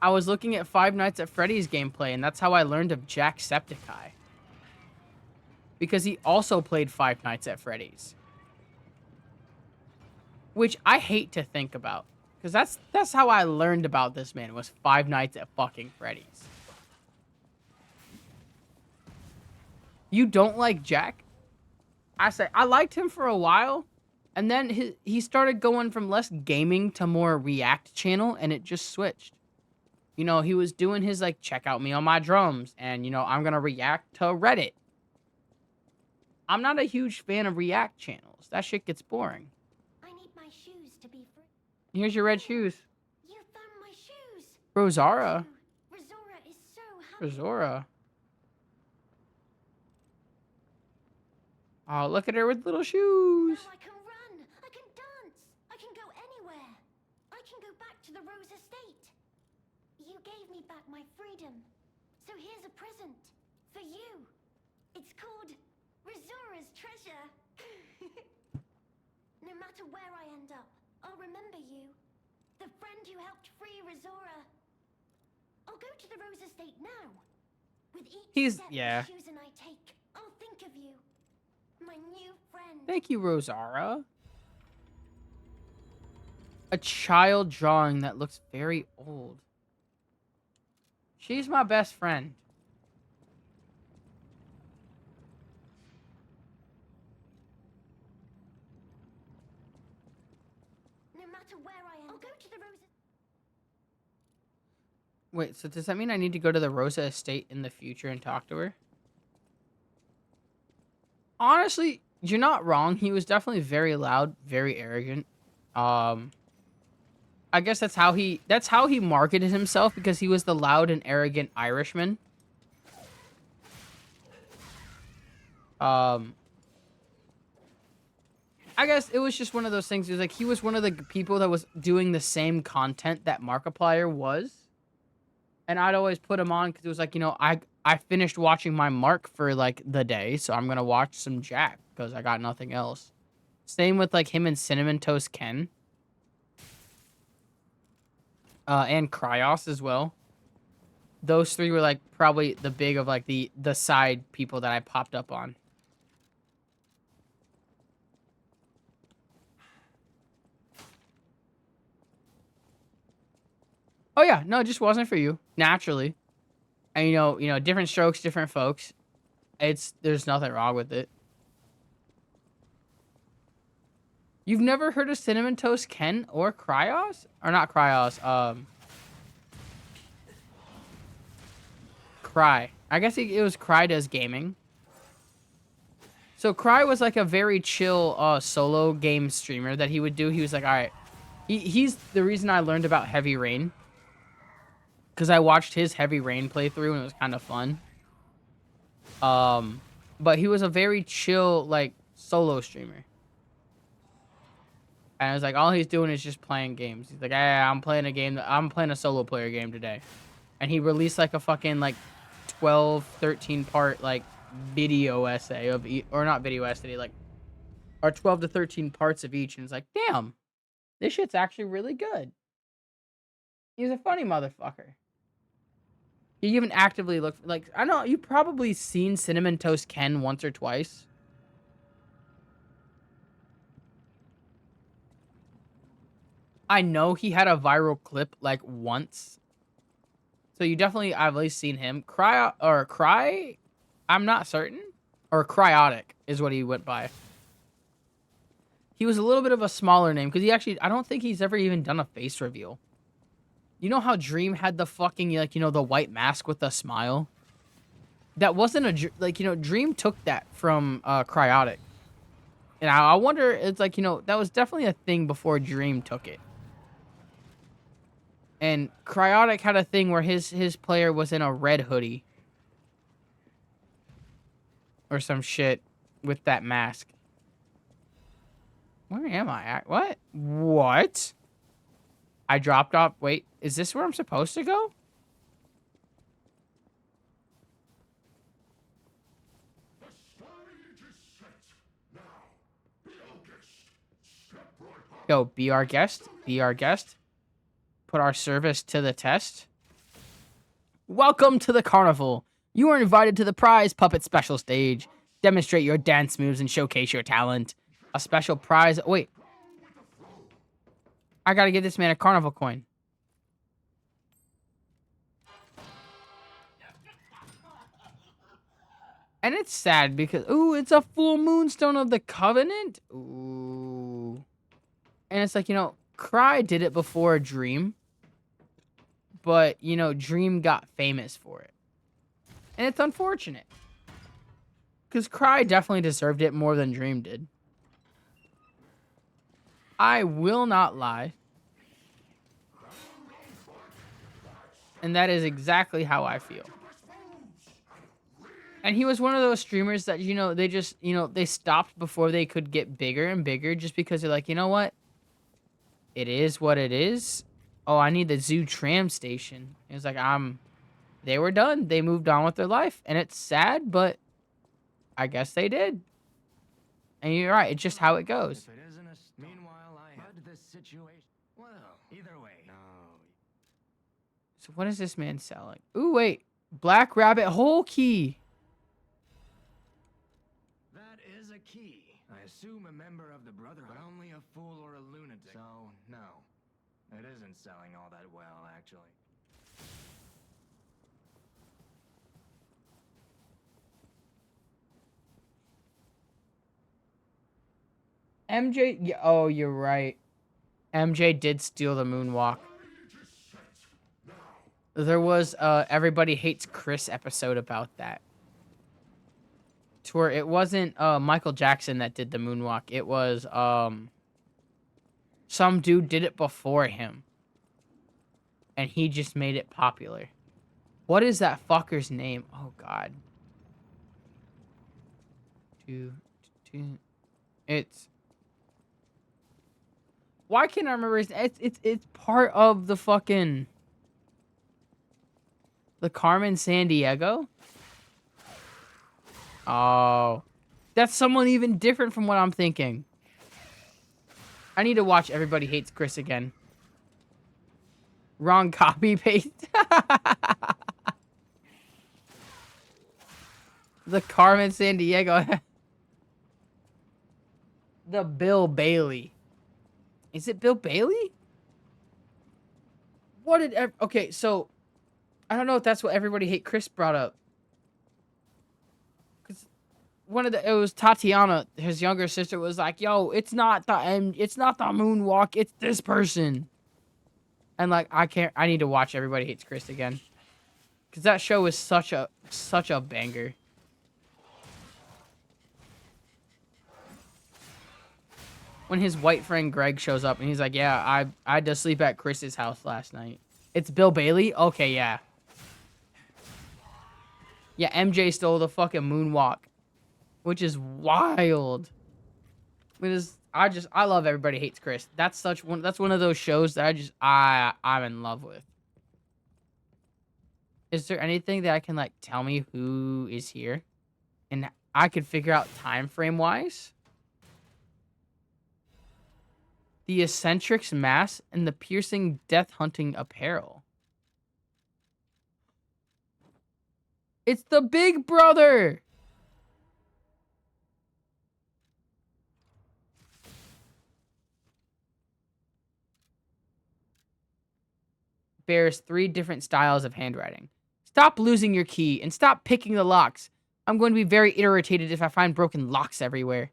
I was looking at Five Nights at Freddy's gameplay, and that's how I learned of Jacksepticeye. Because he also played Five Nights at Freddy's. Which I hate to think about. Because that's how I learned about this man, was Five Nights at fucking Freddy's. You don't like Jack? I say, I liked him for a while. And then he started going from less gaming to more React channel, and it just switched. You know, he was doing his, like, check out me on my drums. And, you know, I'm going to react to Reddit. I'm not a huge fan of React channels. That shit gets boring. I need my shoes to be free. Here's your red shoes. You found my shoes. Rosara. Rosora is so happy. Rosora. Oh, look at her with little shoes. Now I can run. I can dance. I can go anywhere. I can go back to the Rose Estate. You gave me back my freedom. So here's a present for you. It's called Rosora's Treasure. No matter where I end up, I'll remember you. The friend who helped free Rosora. I'll go to the Rose Estate now. With each step the shoes and I take, I'll think of you. My new friend. Thank you, Rosara. A child drawing that looks very old. She's my best friend. No matter where I am, I'll go to the Rose. Wait, so does that mean I need to go to the Rosa Estate in the future and talk to her? Honestly, you're not wrong. He was definitely very loud, very arrogant. I I guess that's how he marketed himself, because he was the loud and arrogant Irishman. I guess it was just one of those things. It was like he was one of the people that was doing the same content that Markiplier was. And I'd always put him on because it was like, I finished watching my Mark for like the day, so I'm gonna watch some Jack because I got nothing else. Same with like him and Cinnamon Toast Ken. And Cryos as well. Those three were like probably the big of like the side people that I popped up on. Oh yeah, no, it just wasn't for you, naturally. And different strokes, different folks. There's nothing wrong with it. You've never heard of Cinnamon Toast Ken or Cryos? Or not Cryos, Cry. I guess it was Cry Does Gaming. So Cry was like a very chill solo game streamer that he would do. He was like, all right. He's the reason I learned about Heavy Rain. Because I watched his Heavy Rain playthrough and it was kind of fun. But he was a very chill, like, solo streamer. And I was like, all he's doing is just playing games. He's like, hey, I'm playing a solo player game today. And he released like a fucking like 12, 13 part like video essay of or not video essay, like, or 12 to 13 parts of each. And it's like, damn, this shit's actually really good. He's a funny motherfucker. You even actively look like, I know you probably seen Cinnamon Toast Ken once or twice. I know he had a viral clip like once. So you definitely, I've at least seen him. Cry, I'm not certain. Or Cryotic is what he went by. He was a little bit of a smaller name because I don't think he's ever even done a face reveal. You know how Dream had the fucking, like, the white mask with the smile? That wasn't Dream took that from Cryotic. And I wonder, it's like, that was definitely a thing before Dream took it. And Cryotic had a thing where his player was in a red hoodie. Or some shit with that mask. Where am I at? What? What? I dropped off. Wait, is this where I'm supposed to go? Yo, be our guest. Be our guest. Put our service to the test. Welcome to the carnival. You are invited to the prize puppet special stage. Demonstrate your dance moves and showcase your talent. A special prize. Wait. I gotta get this man a carnival coin. And it's sad because, ooh, it's a full moonstone of the covenant. Ooh. And it's like, Cry did it before Dream. But, Dream got famous for it. And it's unfortunate. Because Cry definitely deserved it more than Dream did. I will not lie. And that is exactly how I feel. And he was one of those streamers that, they just, they stopped before they could get bigger and bigger just because they're like, you know what? It is what it is. Oh, I need the zoo tram station. It was like, they were done. They moved on with their life. And it's sad, but I guess they did. And you're right. It's just how it goes. If it isn't meanwhile, I had this situation. Well, either way. No. So what is this man selling? Ooh, wait. Black Rabbit Hole Key. That is a key. I assume a member of the Brotherhood, but only a fool or a lunatic. So, no. It isn't selling all that well, actually. MJ, oh, you're right. MJ did steal the moonwalk. There was Everybody Hates Chris episode about that. To where it wasn't Michael Jackson that did the moonwalk. It was some dude did it before him. and he just made it popular. What is that fucker's name? Oh God. It's. Why can't I remember his? It's part of the fucking. The Carmen San Diego. Oh, that's someone even different from what I'm thinking. I need to watch Everybody Hates Chris again. Wrong copy paste. The Carmen San Diego. The Bill Bailey. Is it Bill Bailey? What did... Okay, so... I don't know if that's what Everybody Hate Chris brought up. Because it was Tatiana, his younger sister, was like, yo, it's not the moonwalk, it's this person. And like, I need to watch Everybody Hates Chris again. Because that show is such a banger. When his white friend Greg shows up and he's like, yeah, I had to sleep at Chris's house last night. It's Bill Bailey? Okay, yeah. Yeah, MJ stole the fucking moonwalk. Which is wild. I love Everybody Hates Chris. That's one of those shows that I'm in love with. Is there anything that I can like tell me who is here? And I could figure out time frame wise? The eccentrics mask and the piercing death hunting apparel. It's the big brother. Bears 3 different styles of handwriting. Stop losing your key and stop picking the locks. I'm going to be very irritated if I find broken locks everywhere.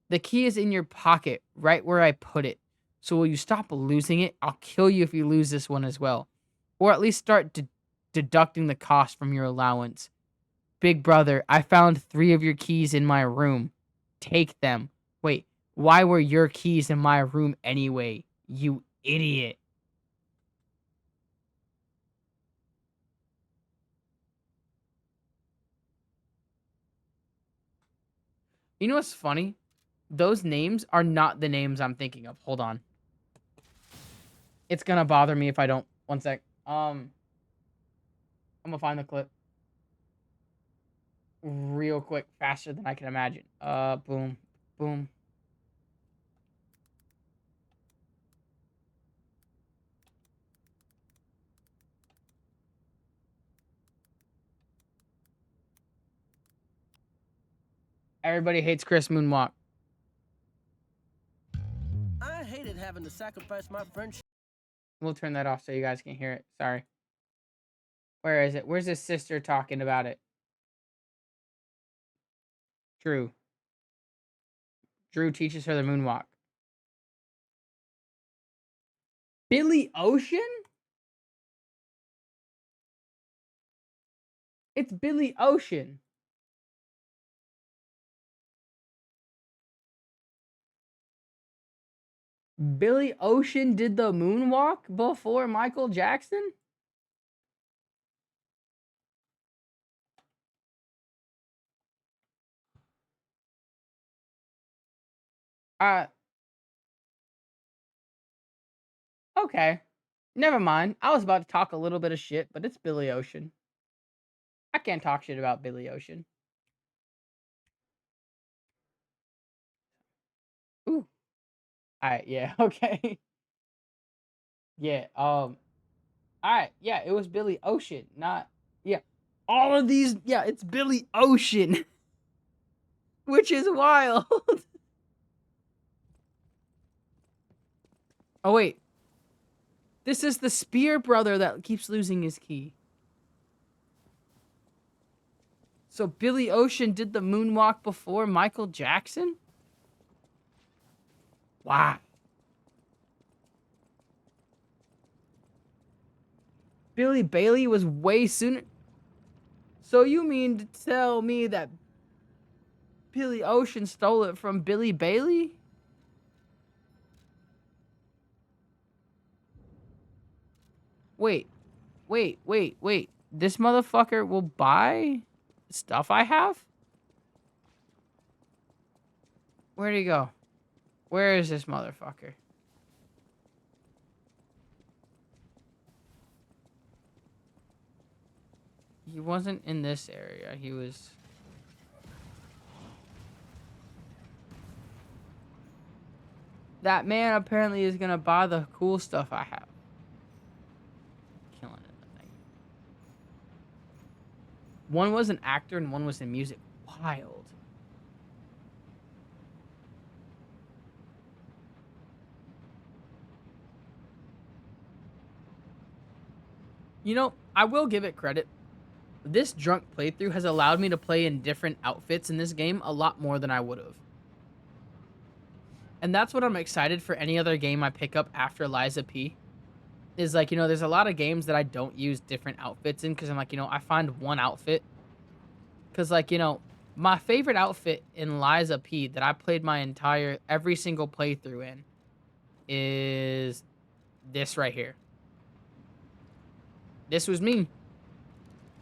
The key is in your pocket, right where I put it. So will you stop losing it? I'll kill you if you lose this one as well. Or at least start deducting the cost from your allowance. Big brother, I found 3 of your keys in my room. Take them. Wait, why were your keys in my room anyway? You idiot. You know what's funny? Those names are not the names I'm thinking of. Hold on. It's gonna bother me if I don't. One sec. I'm gonna find the clip. Real quick. Faster than I can imagine. Boom. Boom. Everybody hates Chris Moonwalk. I hated having to sacrifice my friendship. We'll turn that off so you guys can hear it. Sorry. Where is it? Where's his sister talking about it? Drew. Drew teaches her the moonwalk. Billy Ocean? It's Billy Ocean. Billy Ocean did the moonwalk before Michael Jackson? Okay. Never mind. I was about to talk a little bit of shit, but it's Billy Ocean. I can't talk shit about Billy Ocean. Ooh. Alright, yeah, okay. Yeah, alright, yeah, it was Billy Ocean, not yeah. All of these, yeah, it's Billy Ocean. Which is wild. Oh wait. This is the Spear brother that keeps losing his key. So Billy Ocean did the moonwalk before Michael Jackson? Wow. Billy Bailey was way sooner. So you mean to tell me that Billy Ocean stole it from Billy Bailey? Wait. This motherfucker will buy stuff I have? Where'd he go? Where is this motherfucker? He wasn't in this area. He was... That man apparently is gonna buy the cool stuff I have. Killing it, I think. One was an actor and one was in music. Wild. You know, I will give it credit. This drunk playthrough has allowed me to play in different outfits in this game a lot more than I would have. And that's what I'm excited for any other game I pick up after Liza P. Is like, you know, there's a lot of games that I don't use different outfits in because I'm like, you know, I find one outfit. Because, like, you know, my favorite outfit in Liza P that I played every single playthrough in is this right here. This was me.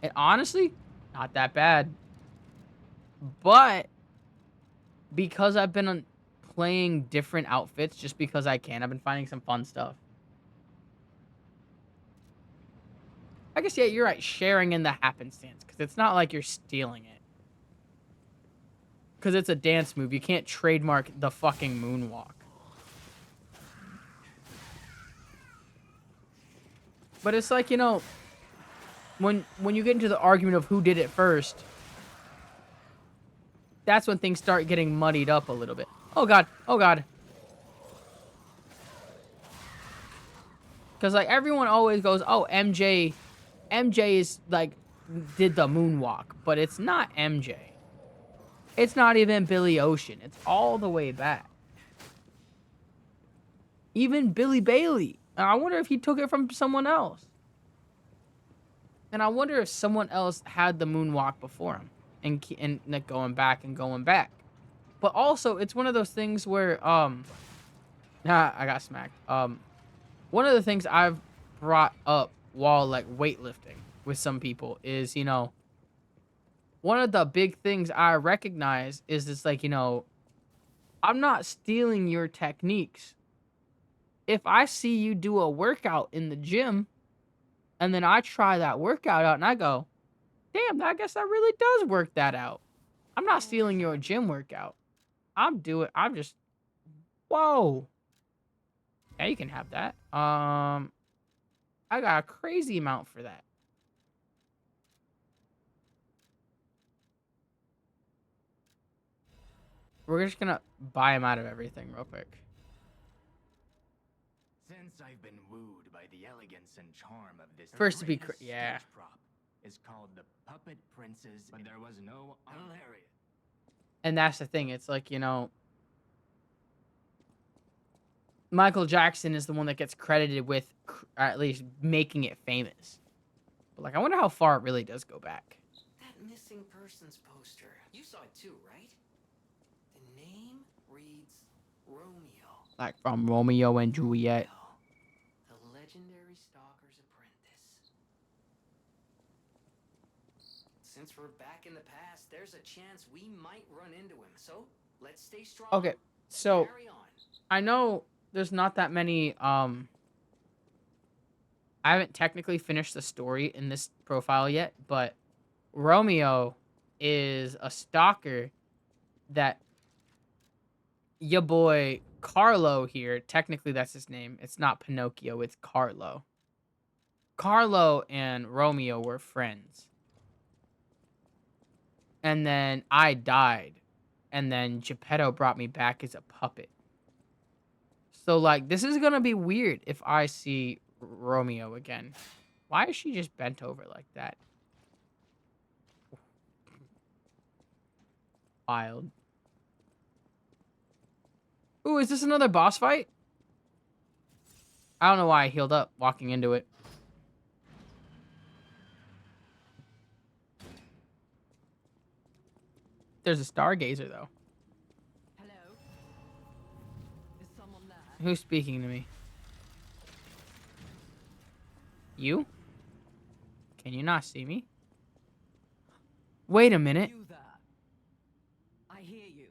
And honestly, not that bad. But because I've been playing different outfits just because I can, I've been finding some fun stuff. I guess, yeah, you're right. Sharing in the happenstance. Because it's not like you're stealing it. Because it's a dance move. You can't trademark the fucking moonwalk. But it's like, you know... When you get into the argument of who did it first, that's when things start getting muddied up a little bit. Oh god, oh god. Because like everyone always goes, oh, MJ is like did the moonwalk, but it's not MJ. It's not even Billy Ocean. It's all the way back. Even Billy Bailey. I wonder if he took it from someone else. And I wonder if someone else had the moonwalk before him, and like going back and going back. But also, it's one of those things where I got smacked. One of the things I've brought up while like weightlifting with some people is, you know, one of the big things I recognize is this, like, you know, I'm not stealing your techniques. If I see you do a workout in the gym, and then I try that workout out and I go, damn, I guess that really does work that out. I'm not stealing your gym workout. I'm just, whoa. Yeah, you can have that. I got a crazy amount for that. We're just gonna buy him out of everything real quick. Since I've been wooed by the elegance and charm of this First to be yeah prop is called the Puppet Princess, but there was no hilarious. And that's the thing. It's like, you know, Michael Jackson is the one that gets credited with at least making it famous. But like, I wonder how far it really does go back. That missing persons poster. You saw it too, right? The name reads Romeo. Like from Romeo and Juliet. The legendary stalker's apprentice. Since we're back in the past, there's a chance we might run into him. So let's stay strong. Okay, so Carry on. I know there's not that many. I haven't technically finished the story in this profile yet, but Romeo is a stalker that your boy Carlo here, technically that's his name. It's not Pinocchio, it's Carlo. Carlo and Romeo were friends. And then I died. And then Geppetto brought me back as a puppet. So, like, this is going to be weird if I see Romeo again. Why is she just bent over like that? Wild. Ooh, is this another boss fight? I don't know why I healed up walking into it. There's a stargazer, though. Hello? Is someone there? Who's speaking to me? You? Can you not see me? Wait a minute. You there. I hear you.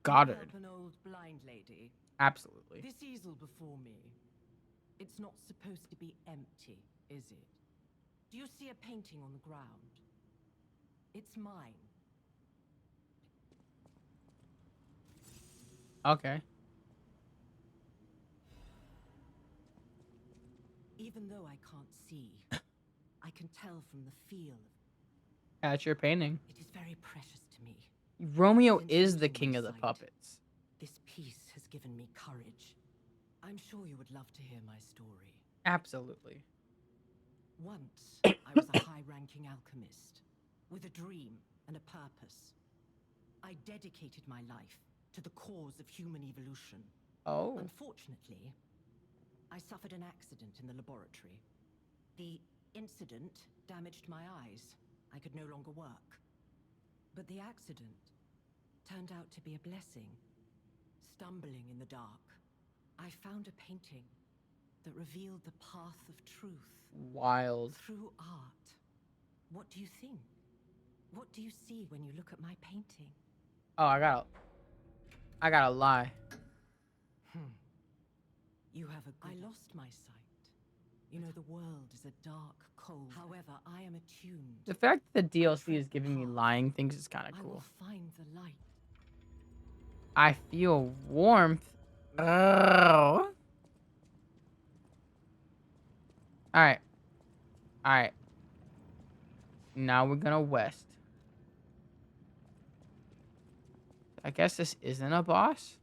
Goddard. Help an old blind lady. Absolutely. This easel before me. It's not supposed to be empty, is it? Do you see a painting on the ground? It's mine. Okay. Even though I can't see, I can tell from the feel. That's your painting. It is very precious to me. Romeo Since is the losing king my of the sight, puppets. This piece has given me courage. I'm sure you would love to hear my story. Absolutely. Once, I was a high-ranking alchemist, with a dream and a purpose. I dedicated my life to the cause of human evolution. Oh. Unfortunately, I suffered an accident in the laboratory. The incident damaged my eyes. I could no longer work. But the accident turned out to be a blessing. Stumbling in the dark, I found a painting that revealed the path of truth. Wild. Through art. What do you think? What do you see when you look at my painting? Oh, I gotta lie. You have a good... I lost my sight. You know, the world is a dark, cold... However, I am attuned. The fact that the DLC is giving me lying things is kind of I cool. will find the light. I feel warmth. Oh. Alright. Alright. Now we're gonna west. I guess this isn't a boss.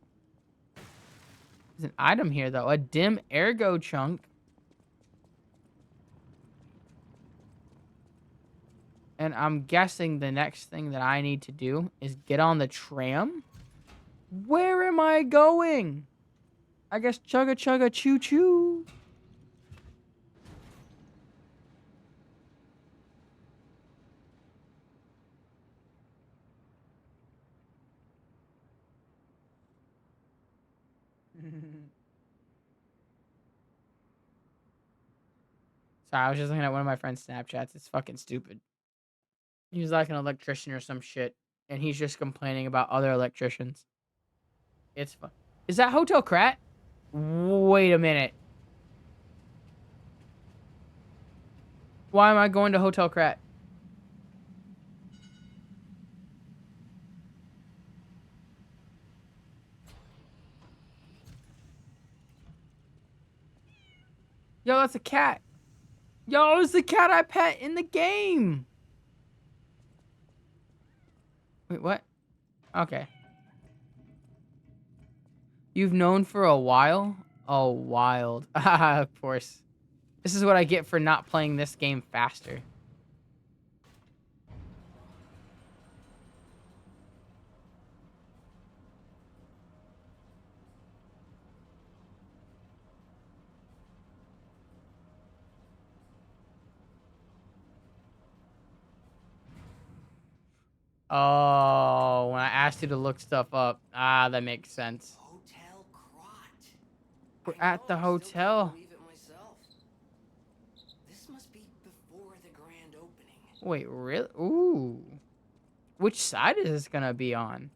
There's an item here, though. A dim ergo chunk. And I'm guessing the next thing that I need to do is get on the tram. Where am I going? I guess chugga chugga choo choo. Sorry, I was just looking at one of my friend's Snapchats. It's fucking stupid. He's like an electrician or some shit, and he's just complaining about other electricians. It's fun. Is that Hotel Krat? Wait a minute. Why am I going to Hotel Krat? Yo, that's a cat. Yo, it's the cat I pet in the game. Wait, what? Okay. You've known for a while? Oh, wild. Of course. This is what I get for not playing this game faster. Oh, when I asked you to look stuff up. Ah, that makes sense. Hotel Crot. We're I at know, the I still can't hotel. believe it myself. This must be before the grand opening. Wait, really? Ooh. Which side is this gonna be on?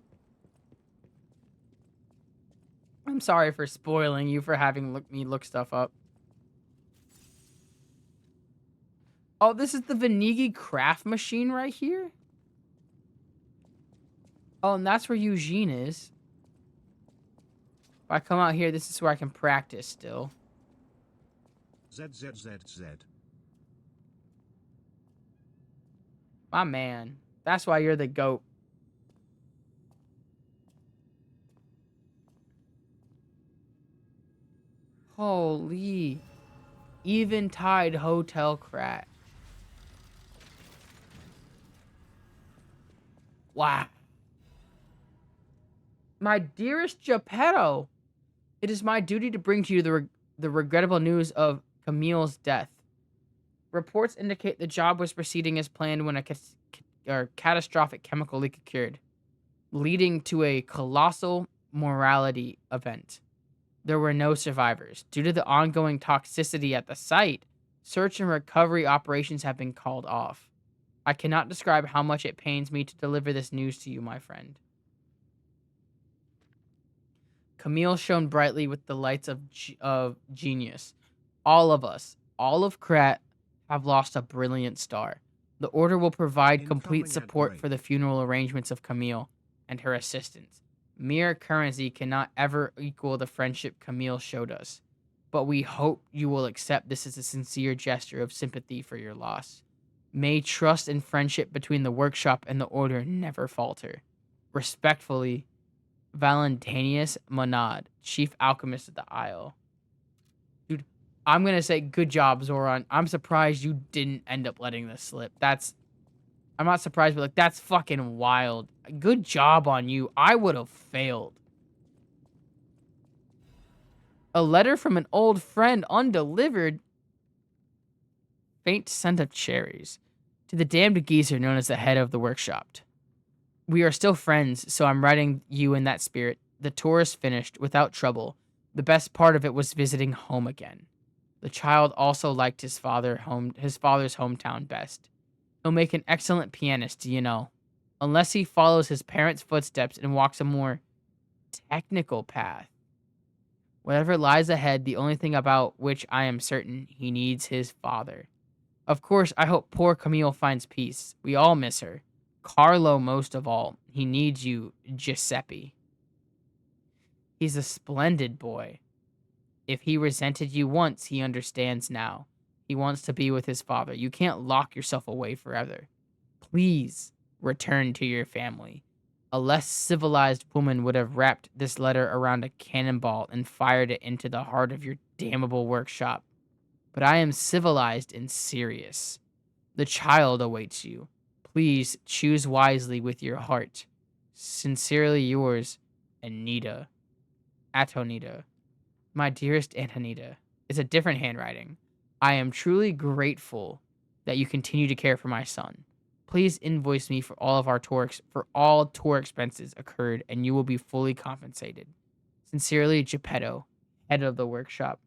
I'm sorry for spoiling you for having me look stuff up. Oh, this is the Venigi craft machine right here? Oh, and that's where Eugene is. If I come out here, this is where I can practice still. ZZZZ. My man. That's why you're the GOAT. Holy. Eventide Hotel Krat. Wow. My dearest Geppetto, it is my duty to bring to you the regrettable news of Camille's death. Reports indicate the job was proceeding as planned when a catastrophic chemical leak occurred, leading to a colossal mortality event. There were no survivors. Due to the ongoing toxicity at the site, Search and recovery operations have been called off. I cannot describe how much it pains me to deliver this news to you, my friend. Camille shone brightly with the lights of genius. All of us, all of Krat, have lost a brilliant star. The Order will provide complete Incoming at support grade. for the funeral arrangements of Camille and her assistants. Mere currency cannot ever equal the friendship Camille showed us, but we hope you will accept this as a sincere gesture of sympathy for your loss. May trust and friendship between the workshop and the Order never falter. Respectfully, Valentinius Monad, Chief Alchemist of the Isle. Dude, I'm going to say good job, Zoran. I'm surprised you didn't end up letting this slip. I'm not surprised, but like, that's fucking wild. Good job on you. I would have failed. A letter from an old friend undelivered. Faint scent of cherries. To the damned geezer known as the head of the workshop. We are still friends, so I'm writing you in that spirit. The tour is finished, without trouble. The best part of it was visiting home again. The child also liked his father's hometown best. He'll make an excellent pianist, you know. Unless he follows his parents' footsteps and walks a more technical path. Whatever lies ahead, the only thing about which I am certain, he needs his father. Of course, I hope poor Camille finds peace. We all miss her. Carlo most of all. He needs you, Giuseppe. He's a splendid boy. If he resented you once, he understands now. He wants to be with his father. You can't lock yourself away forever. Please return to your family. A less civilized woman would have wrapped this letter around a cannonball and fired it into the heart of your damnable workshop. But I am civilized and serious. The child awaits you. Please choose wisely with your heart. Sincerely yours, Anita. Atonita. My dearest Antonita. It's a different handwriting. I am truly grateful that you continue to care for my son. Please invoice me for all tour expenses occurred, and you will be fully compensated. Sincerely, Geppetto, head of the workshop.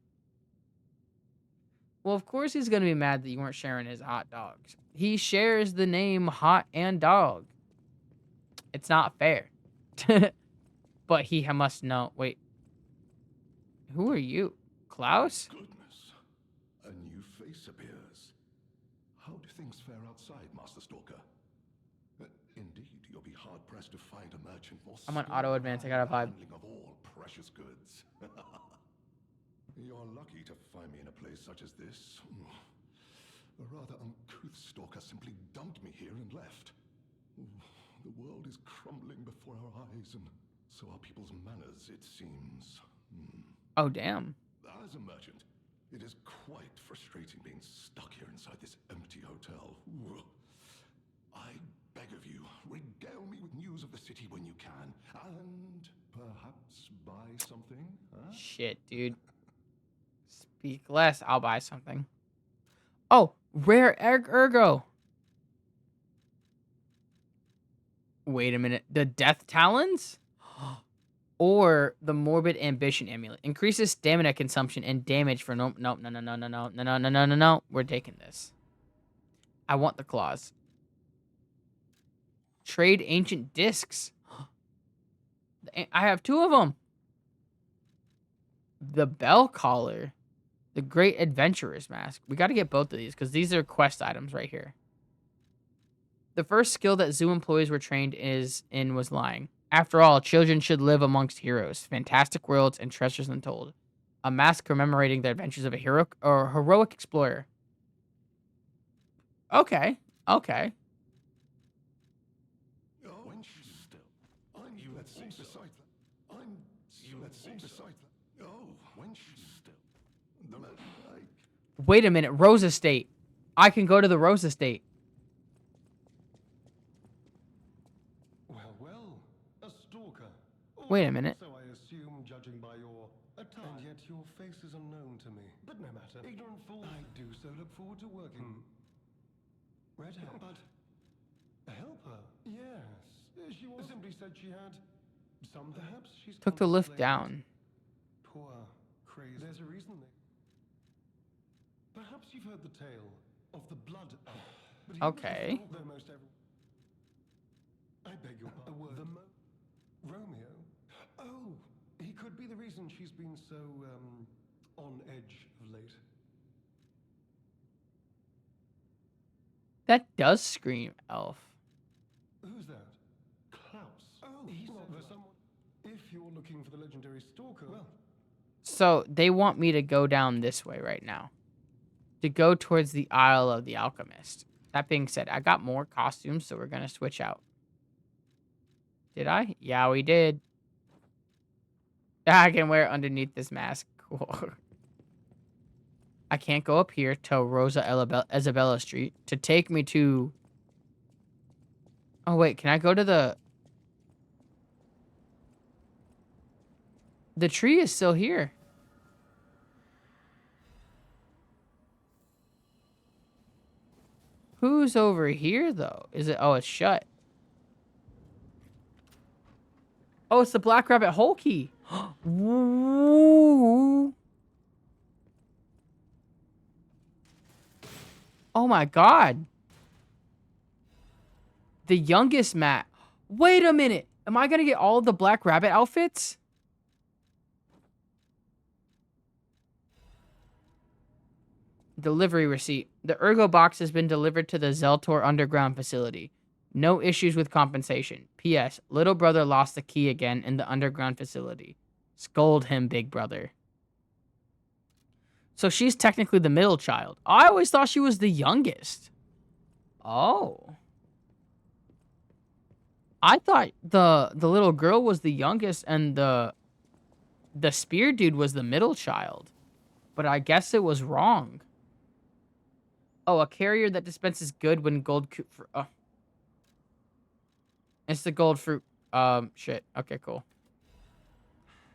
Well, of course he's going to be mad that you weren't sharing his hot dogs. He shares the name hot and dog. It's not fair. But he must know. Wait. Who are you? Klaus? Goodness. A new face appears. How do things fare outside, Master Stalker? Indeed, you'll be hard-pressed to find a merchant more I'm on skilled auto advance. I got a in the vibe. handling of all precious goods. You're lucky to find me in a place such as this. A rather uncouth stalker simply dumped me here and left. The world is crumbling before our eyes, and so are people's manners, it seems. Oh, damn. As a merchant, it is quite frustrating being stuck here inside this empty hotel. I beg of you, regale me with news of the city when you can, and perhaps buy something, huh? Shit, dude. Speak less. I'll buy something. Oh, rare ergo. Wait a minute. The Death Talons? Or the Morbid Ambition Amulet. Increases stamina consumption and damage for no. We're taking this. I want the claws. Trade ancient discs. I have 2 of them. The Bell Collar. The Great Adventurer's Mask. We got to get both of these because these are quest items right here. The first skill that zoo employees were trained in was lying. After all, children should live amongst heroes, fantastic worlds, and treasures untold. A mask commemorating the adventures of a hero or heroic explorer. Okay. When she's still. I'm you let's see beside that. I'm you let's see beside that. Oh, when she's still. Wait a minute, Rose Estate. I can go to the Rose Estate. Well, a stalker. Wait a minute. So I assume, judging by your attire, and yet your face is unknown to me. But no matter. Ignorant fool. I do so look forward to working. Red hair, but a helper. Yes, she simply said she had some. Perhaps she's Took the lift contemplated down. Poor, crazy. There's a reason. Perhaps you've heard the tale of the blood elf. But he Okay. was though most every... I beg your pardon. Romeo? Oh, he could be the reason she's been so, on edge of late. That does scream elf. Who's that? Klaus. Oh, he's not the someone. If you're looking for the legendary stalker, well... So they want me to go down this way right now. To go towards the Isle of the Alchemist. That being said, I got more costumes, so we're going to switch out. Did I? Yeah, we did. I can wear it underneath this mask. Cool. I can't go up here to Rosa Isabella Street to take me to... Oh, wait. Can I go to the... The tree is still here. Who's over here, though? Is it... Oh, it's shut. Oh, it's the Black Rabbit Hole key. Woo. Oh my god. The youngest Matt. Wait a minute. Am I going to get all of the Black Rabbit outfits? Delivery receipt. The Ergo box has been delivered to the Zeltor underground facility. No issues with compensation. P.S. Little brother lost the key again in the underground facility. Scold him, big brother. So she's technically the middle child. I always thought she was the youngest. Oh. I thought the little girl was the youngest and the spear dude was the middle child. But I guess it was wrong. Oh, a carrier that dispenses good when gold... Oh. It's the gold fruit. Shit. Okay, cool.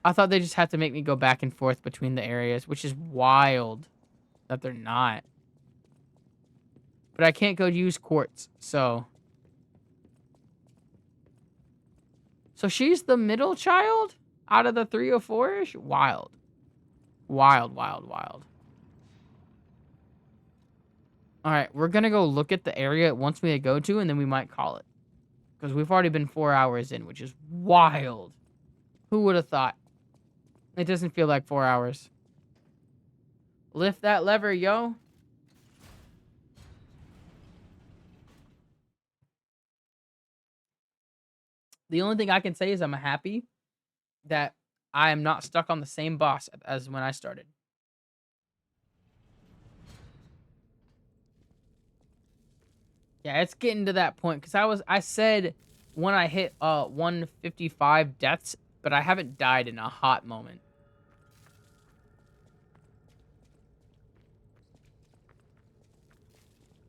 I thought they just had to make me go back and forth between the areas, which is wild that they're not. But I can't go use quartz, so... So she's the middle child out of the 3 or 4-ish? Wild. Wild, wild, wild. Alright, we're gonna go look at the area it wants me to go to, and then we might call it. Because we've already been 4 hours in, which is wild. Who would have thought? It doesn't feel like 4 hours. Lift that lever, yo. The only thing I can say is I'm happy that I am not stuck on the same boss as when I started. Yeah, it's getting to that point because I said when I hit 155 deaths, but I haven't died in a hot moment.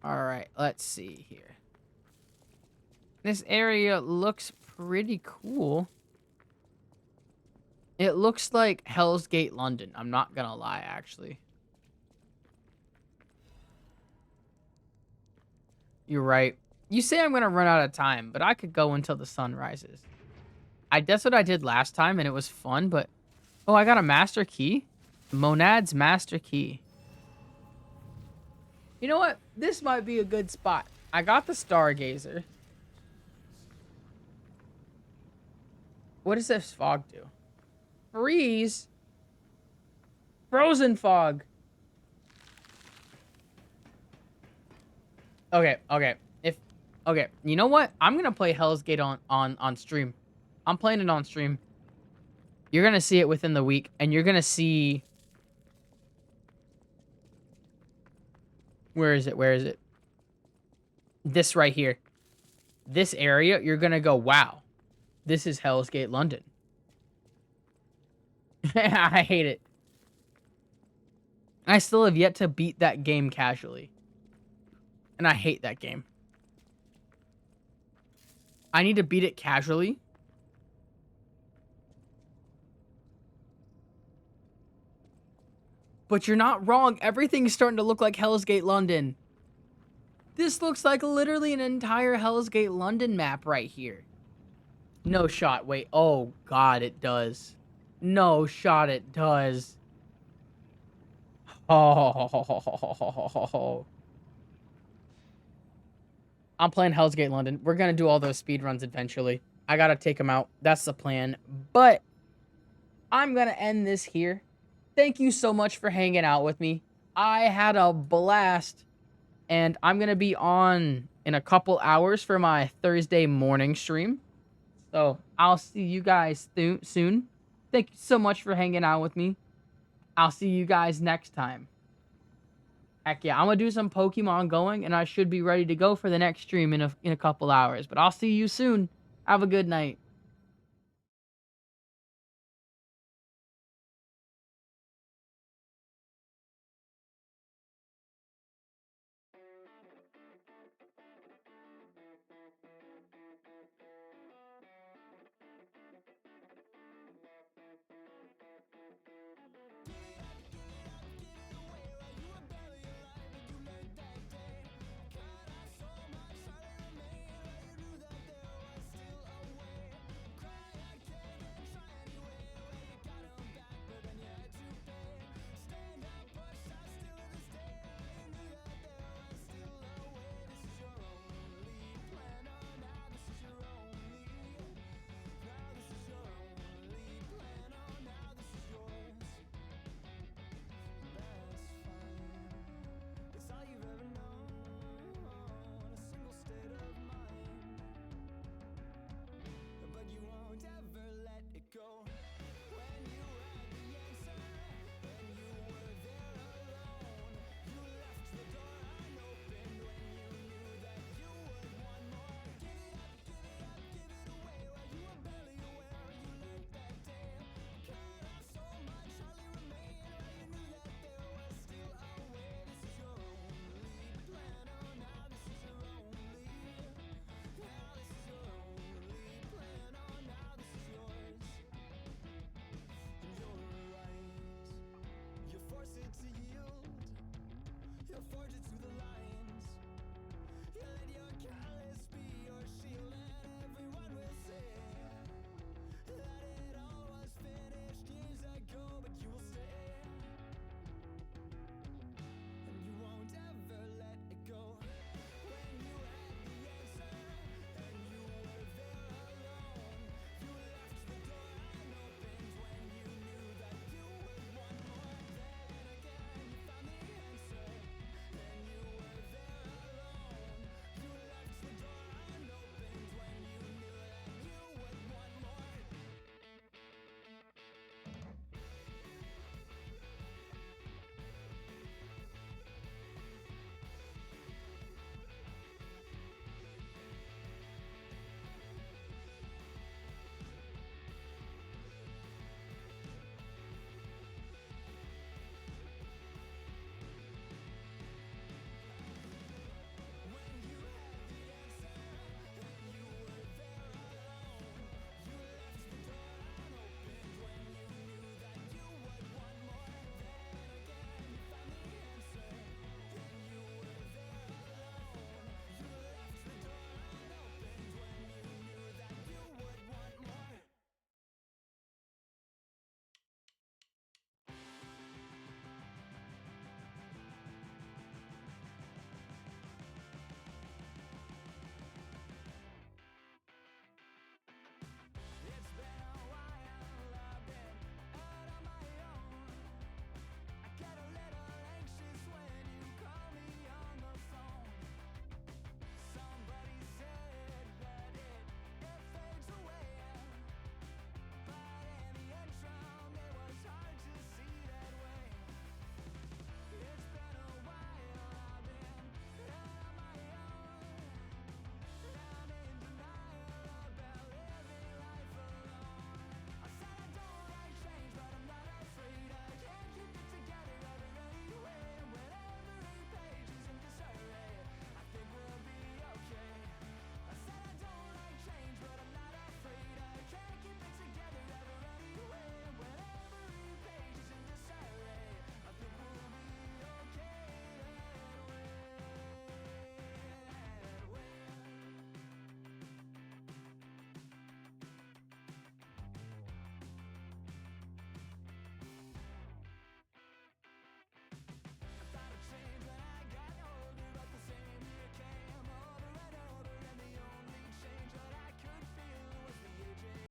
All right, let's see here. This area looks pretty cool. It looks like Hell's Gate, London. I'm not gonna lie, actually. You're right. You say I'm gonna run out of time, but I could go until the sun rises. That's what I did last time, and it was fun, but... Oh, I got a master key? Monad's master key. You know what? This might be a good spot. I got the Stargazer. What does this fog do? Freeze? Frozen fog. Okay. Okay, you know what? I'm gonna play Hell's Gate on stream. I'm playing it on stream. You're gonna see it within the week, and you're gonna see... Where is it? This right here. This area, you're gonna go, wow. This is Hell's Gate, London. I hate it. I still have yet to beat that game casually. And I hate that game. I need to beat it casually. But you're not wrong. Everything's starting to look like Hell's Gate, London. This looks like literally an entire Hell's Gate, London map right here. No shot. Wait. Oh, God, it does. No shot, it does. Oh. I'm playing Hell's Gate London. We're going to do all those speed runs eventually. I got to take them out. That's the plan. But I'm going to end this here. Thank you so much for hanging out with me. I had a blast. And I'm going to be on in a couple hours for my Thursday morning stream. So I'll see you guys soon. Thank you so much for hanging out with me. I'll see you guys next time. Heck yeah, I'm going to do some Pokemon going, and I should be ready to go for the next stream in a couple hours. But I'll see you soon. Have a good night.